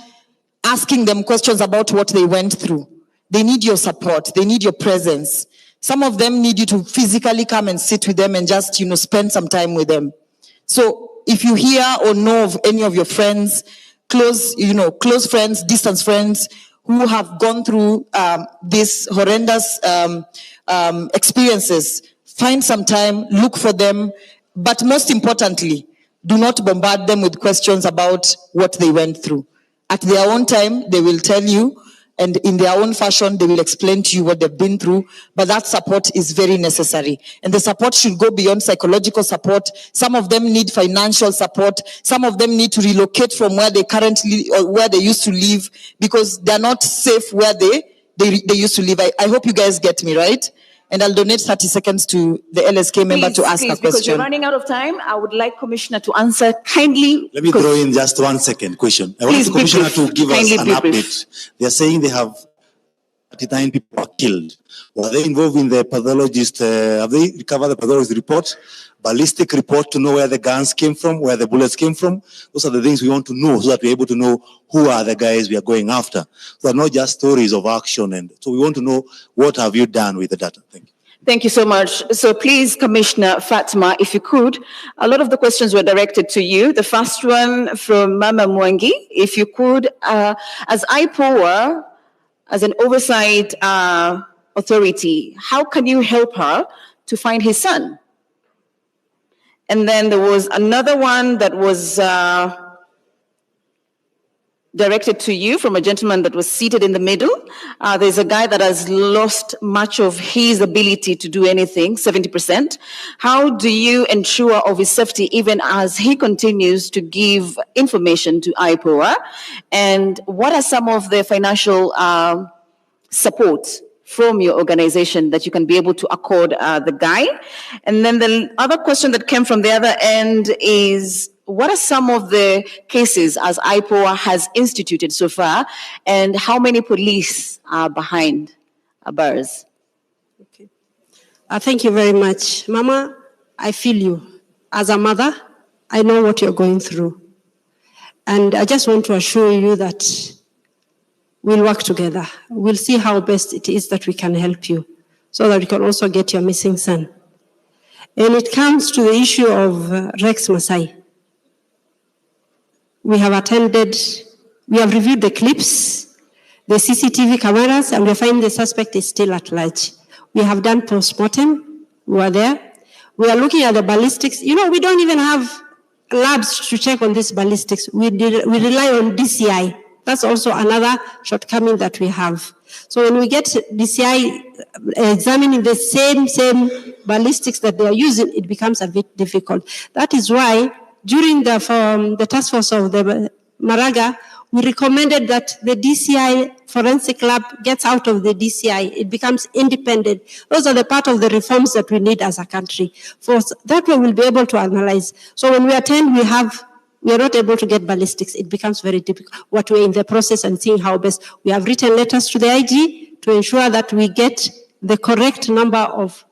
asking them questions about what they went through. They need your support. They need your presence. Some of them need you to physically come and sit with them and just, spend some time with them. So if you hear or know of any of your friends, close friends, distance friends, who have gone through these horrendous experiences, find some time, look for them, but most importantly, do not bombard them with questions about what they went through. At their own time, they will tell you, and in their own fashion, they will explain to you what they've been through, but that support is very necessary. And the support should go beyond psychological support. Some of them need financial support. Some of them need to relocate from where they currently, or where they used to live, because they're not safe where they used to live. I hope you guys get me, right? And I'll donate 30 seconds to the LSK member to ask a question. Because we're running out of time, I would like Commissioner to answer kindly. Let me throw in just 1 second question. I want the Commissioner to give us an update. They are saying they have 39 people are killed. Were they involved in the pathologist? Have they recovered the pathologist report, ballistic report to know where the guns came from, where the bullets came from? Those are the things we want to know, so that we're able to know who are the guys we are going after. So they're not just stories of action. And so we want to know, what have you done with the data? Thank you. Thank you so much. So please, Commissioner Fatma, if you could, a lot of the questions were directed to you. The first one from Mama Mwangi, if you could, as IPOA, as an oversight authority, how can you help her to find his son? And then there was another one that was directed to you from a gentleman that was seated in the middle. There's a guy that has lost much of his ability to do anything, 70%. How do you ensure of his safety even as he continues to give information to IPOA? And what are some of the financial support from your organization that you can be able to accord the guy? And then the other question that came from the other end is, what are some of the cases as IPOA has instituted so far, and how many police are behind bars? Okay. Thank you very much. Mama, I feel you. As a mother, I know what you're going through. And I just want to assure you that we'll work together. We'll see how best it is that we can help you, so that we can also get your missing son. And it comes to the issue of Rex Masai. We have reviewed the clips. the CCTV cameras, and we find the suspect is still at large. We have done post-mortem. We were there. We are looking at the ballistics. You know, we don't even have labs to check on this ballistics. We rely on DCI. That's also another shortcoming that we have. So when we get DCI examining the same ballistics that they are using, it becomes a bit difficult. That is why during the task force of the Maraga, we recommended that the DCI forensic lab gets out of the DCI. It becomes independent. Those are the part of the reforms that we need as a country. For that way, we'll be able to analyze. So when we attend, we are not able to get ballistics. It becomes very difficult. What we're in the process and seeing how best. We have written letters to the IG to ensure that we get the correct number of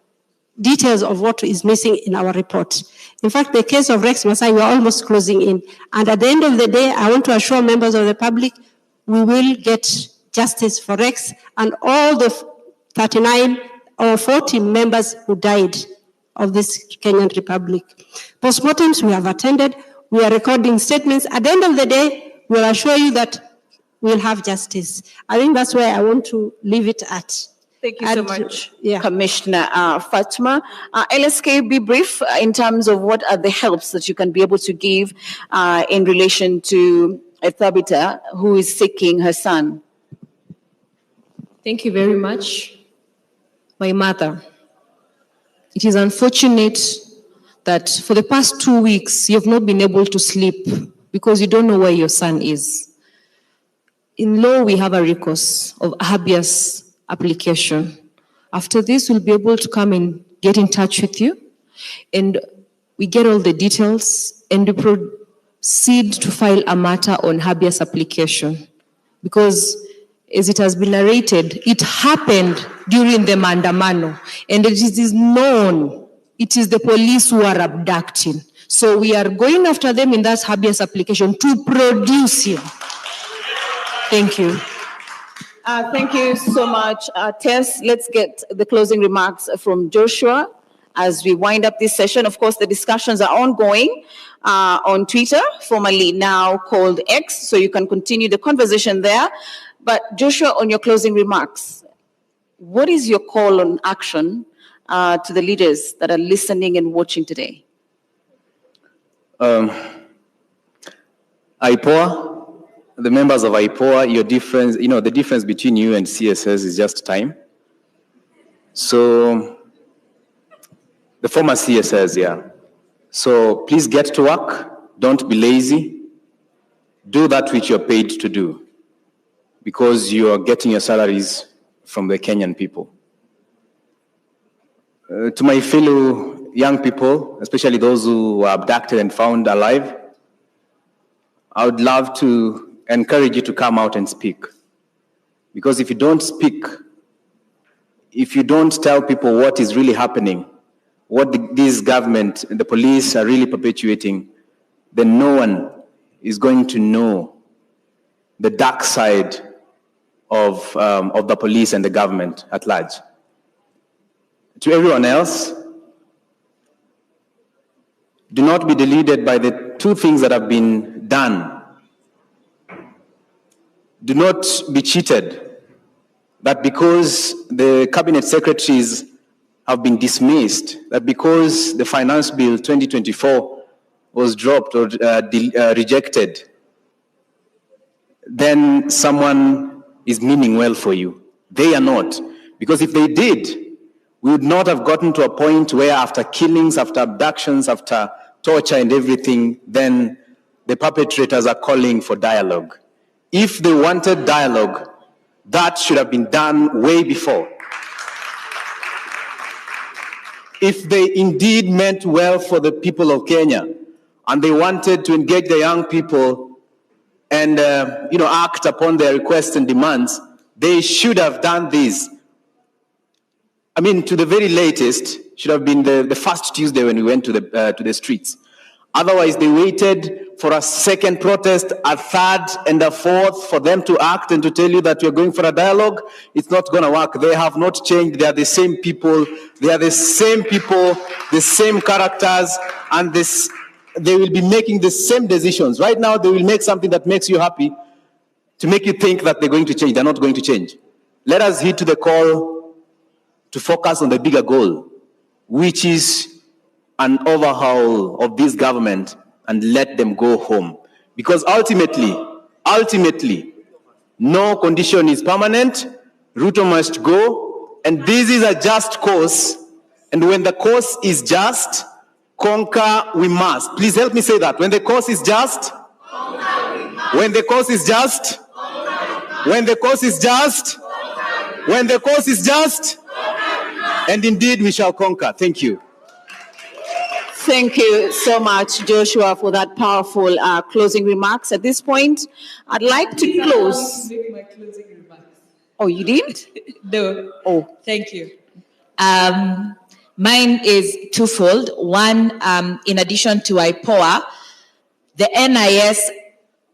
details of what is missing in our report. In fact, the case of Rex Masai, we are almost closing in. And at the end of the day, I want to assure members of the public, we will get justice for Rex and all the 39 or 40 members who died of this Kenyan Republic. Postmortems we have attended. We are recording statements. At the end of the day, we'll assure you that we'll have justice. I think that's where I want to leave it at. Thank you so much, Commissioner Fatma. LSK, be brief in terms of what are the helps that you can be able to give in relation to Thabita, who is seeking her son. Thank you very much. My mother, it is unfortunate that for the past 2 weeks, you have not been able to sleep because you don't know where your son is. In law, we have a recourse of habeas application. After this, we'll be able to come and get in touch with you, and we get all the details, and we proceed to file a matter on habeas application. Because, as it has been narrated, it happened during the Mandamano, and it is known it is the police who are abducting. So we are going after them in that habeas application to produce him. Thank you. Thank you so much, Tess. Let's get the closing remarks from Joshua as we wind up this session. Of course, the discussions are ongoing on Twitter, formerly now called X, so you can continue the conversation there. But Joshua, on your closing remarks, what is your call on action to the leaders that are listening and watching today? IPOA, the members of IPOA, your difference, the difference between you and CSS is just time. So, the former CSS, yeah. So, please get to work. Don't be lazy. Do that which you're paid to do, because you are getting your salaries from the Kenyan people. To my fellow young people, especially those who were abducted and found alive, I would love to encourage you to come out and speak. Because if you don't speak, if you don't tell people what is really happening, what this government and the police are really perpetuating, then no one is going to know the dark side of the police and the government at large. To everyone else, do not be deluded by the two things that have been done. Do not be cheated that because the cabinet secretaries have been dismissed, that because the finance bill 2024 was dropped or rejected, then someone is meaning well for you. They are not. Because if they did, we would not have gotten to a point where after killings, after abductions, after torture and everything, then the perpetrators are calling for dialogue. If they wanted dialogue, that should have been done way before. If they indeed meant well for the people of Kenya, and they wanted to engage the young people and act upon their requests and demands, they should have done this. I mean, to the very latest, should have been the first Tuesday when we went to the streets. Otherwise, they waited for a second protest, a third, and a fourth for them to act and to tell you that you're going for a dialogue. It's not going to work. They have not changed. They are the same people. They are the same people, the same characters, and they will be making the same decisions. Right now, they will make something that makes you happy. to make you think that they're going to change. They're not going to change. Let us heed to the call to focus on the bigger goal, which is an overhaul of this government and let them go home. Because ultimately, no condition is permanent. Ruto must go, and this is a just cause. And when the cause is just, conquer we must. Please help me say that. When the cause is just, when the cause is just, when the cause is just, when the cause is just, and indeed we shall conquer. Thank you. Thank you so much, Joshua, for that powerful closing remarks. At this point, I'd like to close. Make my closing remarks. Oh, you didn't? No. Oh, thank you. Mine is twofold. One, in addition to IPOA, the NIS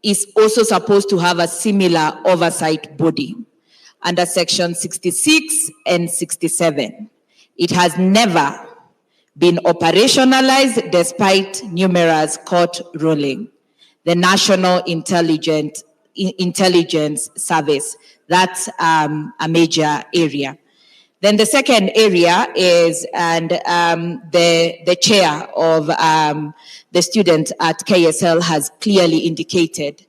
is also supposed to have a similar oversight body under Section 66 and 67. It has never been operationalized despite numerous court ruling. The National Intelligence Service, that's a major area. Then the second area is, and the chair of the student at KSL has clearly indicated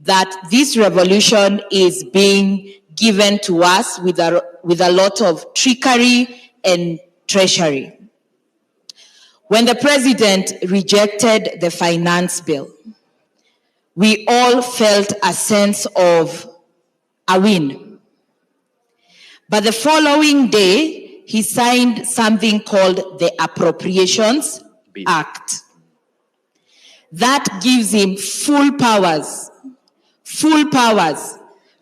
that this revolution is being given to us with a lot of trickery and treachery. When the president rejected the finance bill, we all felt a sense of a win. But the following day, he signed something called the Appropriations Act. That gives him full powers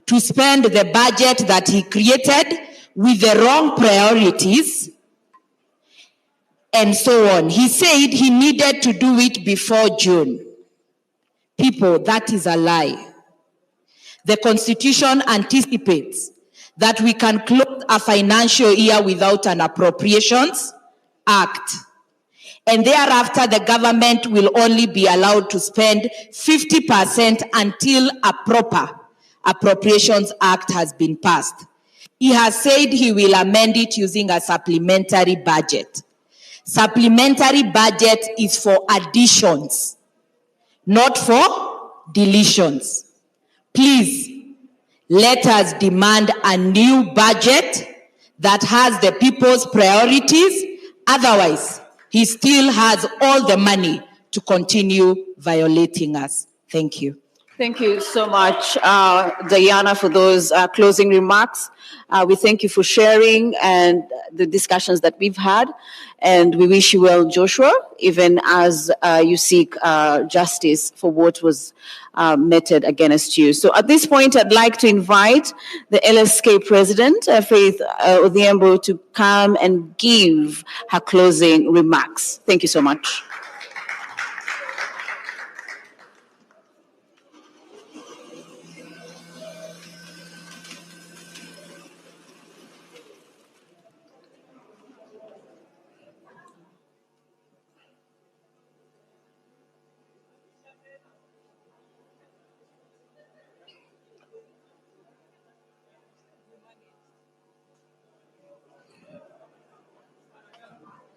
to spend the budget that he created with the wrong priorities and so on. He said he needed to do it before June. People, that is a lie. The Constitution anticipates that we can close a financial year without an Appropriations Act. And thereafter, the government will only be allowed to spend 50% until a proper Appropriations Act has been passed. He has said he will amend it using a supplementary budget. Supplementary budget is for additions, not for deletions. Please, let us demand a new budget that has the people's priorities. Otherwise, he still has all the money to continue violating us. Thank you. thank you so much, Diana, for those closing remarks. We thank you for sharing and the discussions that we've had. And we wish you well, Joshua, even as you seek justice for what was meted against you. So at this point, I'd like to invite the LSK president, Faith Odhiambo, to come and give her closing remarks. Thank you so much.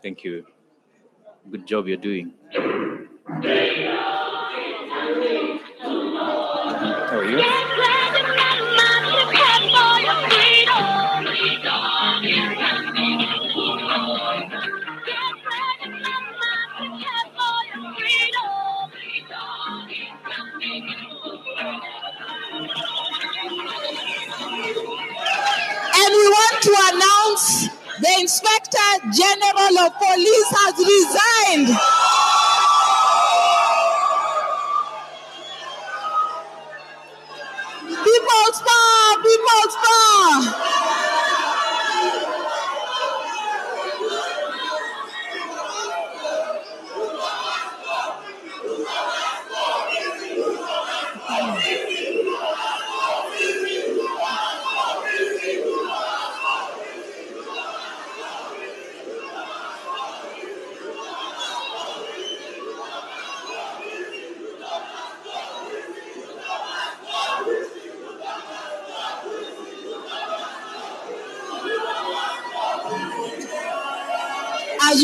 Thank you. Good job you're doing. How are you? And we want to announce the Inspector General of Police has resigned. People's power, people's As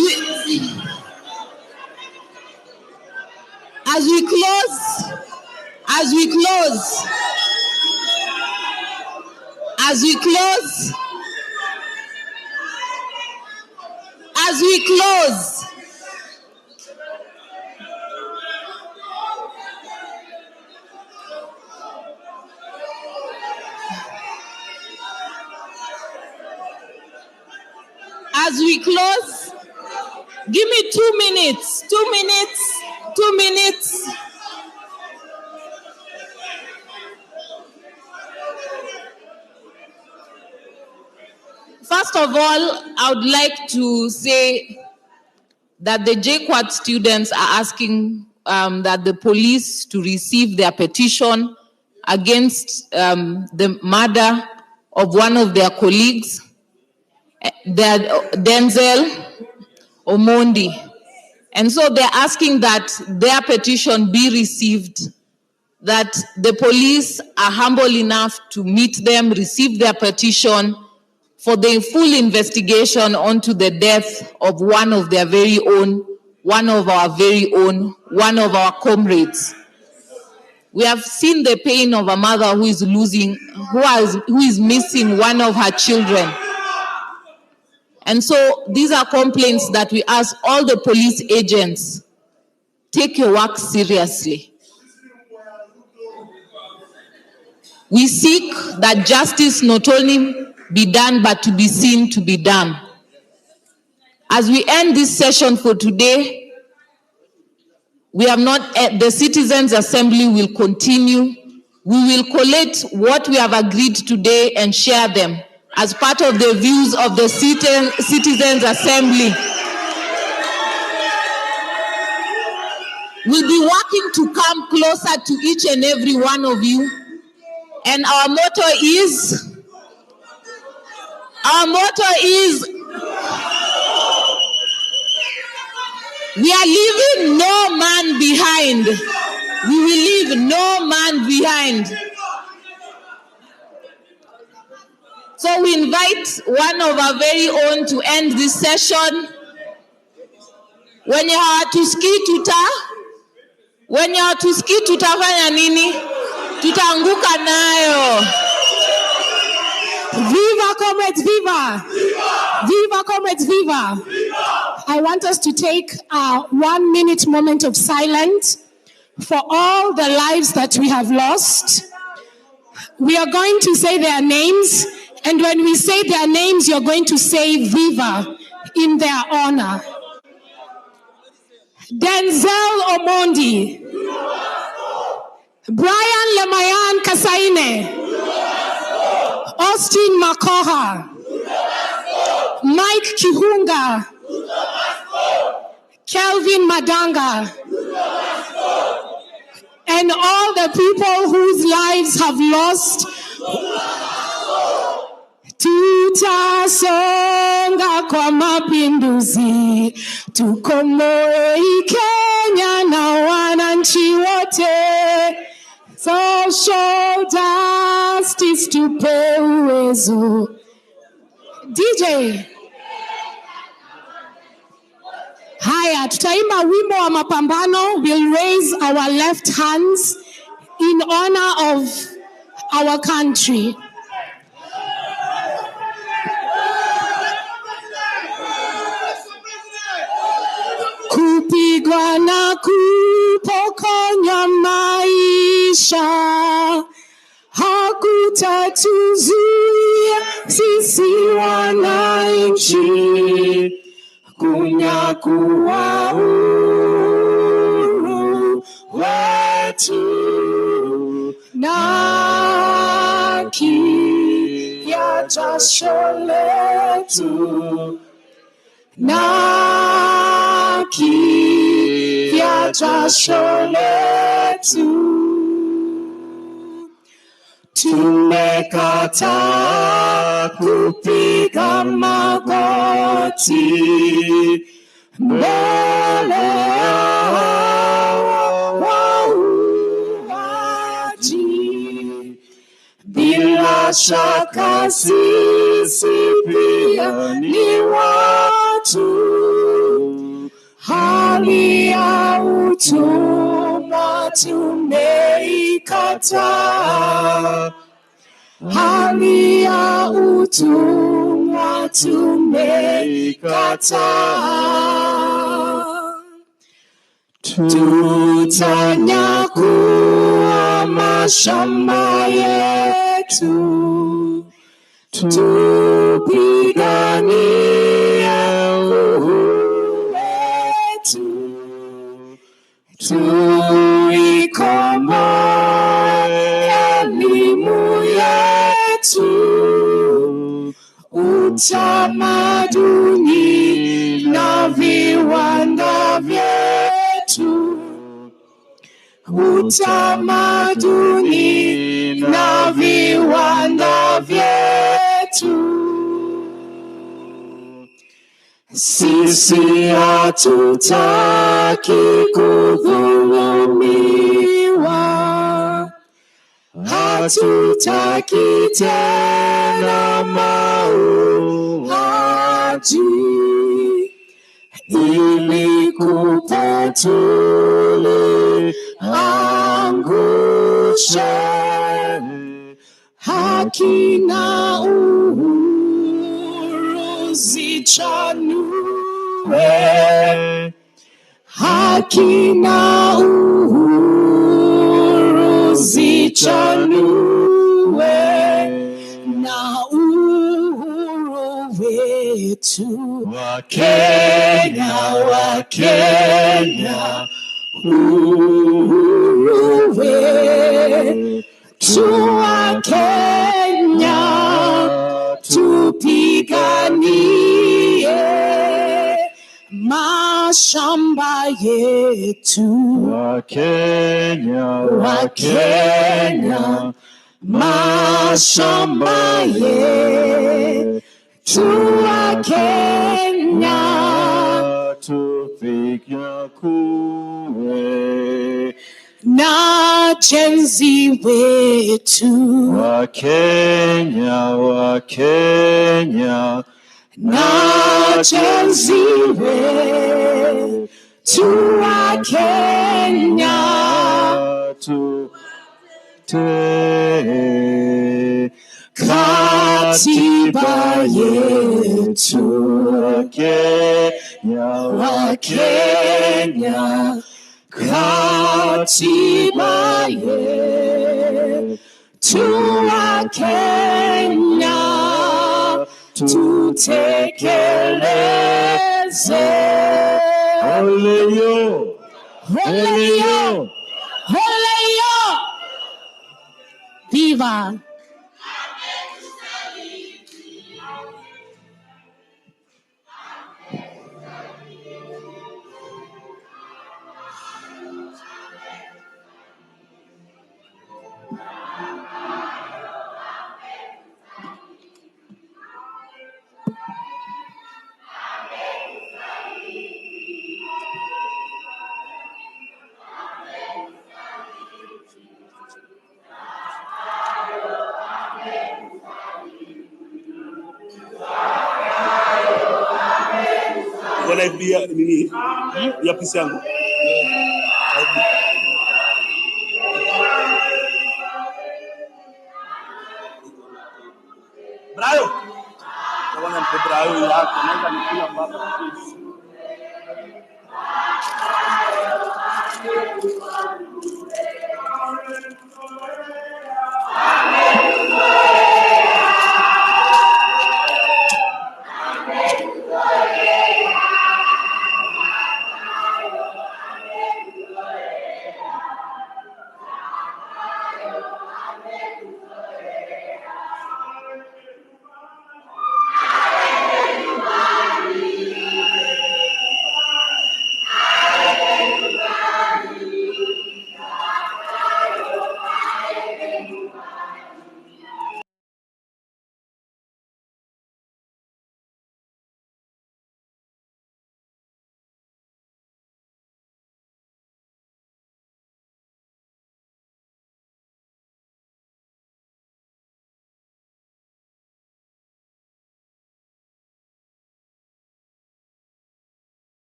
we close, give me 2 minutes, 2 minutes, 2 minutes. First of all, I would like to say that the JKUAT students are asking that the police to receive their petition against the murder of one of their colleagues, Denzel Omondi. And so they're asking that their petition be received, that the police are humble enough to meet them, receive their petition for the full investigation onto the death of one of their very own, one of our very own, one of our comrades. We have seen the pain of a mother who is losing, who is missing one of her children. And so these are complaints that we ask all the police agents, take your work seriously. We seek that justice not only be done, but to be seen to be done. As we end this session for today, we have not, the Citizens Assembly will continue. We will collate what we have agreed today and share them as part of the views of the Citizens Assembly. We'll be working to come closer to each and every one of you. And our motto is, we are leaving no man behind. We will leave no man behind. So we invite one of our very own to end this session. When you are to ski tutafanya nini? Tutaanguka nayo. Viva comrades, viva! Viva comrades, viva! I want us to take a 1 minute moment of silence for all the lives that we have lost. We are going to say their names, and when we say their names, you're going to say viva in their honor. Denzel Omondi, Brian Lemayan Kasaine, Austin Makoha, Mike Kihunga, Kelvin Madanga, and all the people whose lives have lost. Tutasonga kwa mapinduzi, tukomboe Kenya na wananchi wote. Social justice tupe uwezo. DJ. Haya, tutaimba wimbo wa mapambano. We'll raise our left hands in honor of our country. Kupigwa na kupokonya maisha hakutatuzuia sisi wananchi kunyakua uhuru wetu na kia jasho letu na kia jasho letu. Tumekataa kupiga magoti mbele ya wauaji. Bila shaka sisi pia ni watu hali ya utumwa tumeikataa, hali ya utumwa tumeikataa. Tutanyakua mashamba yetu, tupiganie uhuru wetu, tuikomboe elimu yetu, utamaduni na viwanda vyetu, utamaduni na viwanda vyetu. Sisi hatutaki kudhulumiwa, hatutaki tena mauaji, ili kupetuliangushe haki na uhuru zichanue, haki na uhuru zichanue, na uhuru wetu wa Kenya, wa Kenya, uhuru wetu wa Kenya, tupiganie mashamba yetu wa Kenya, wa Kenya, mashamba yetu wa Kenya, tupiganie na jenzi wetu wa Kenya, wa Kenya, na jenzi wetu wa Kenya, katiba yetu wa Kenya, wa Kenya, katiba yetu wa Kenya, tutekeleze. Oleyo, oleyo, oleyo. Viva. Wanaibia nini? Ya pisi yangu. Brayo. Kawana mpe brayo yako. Nanga nikula baba please.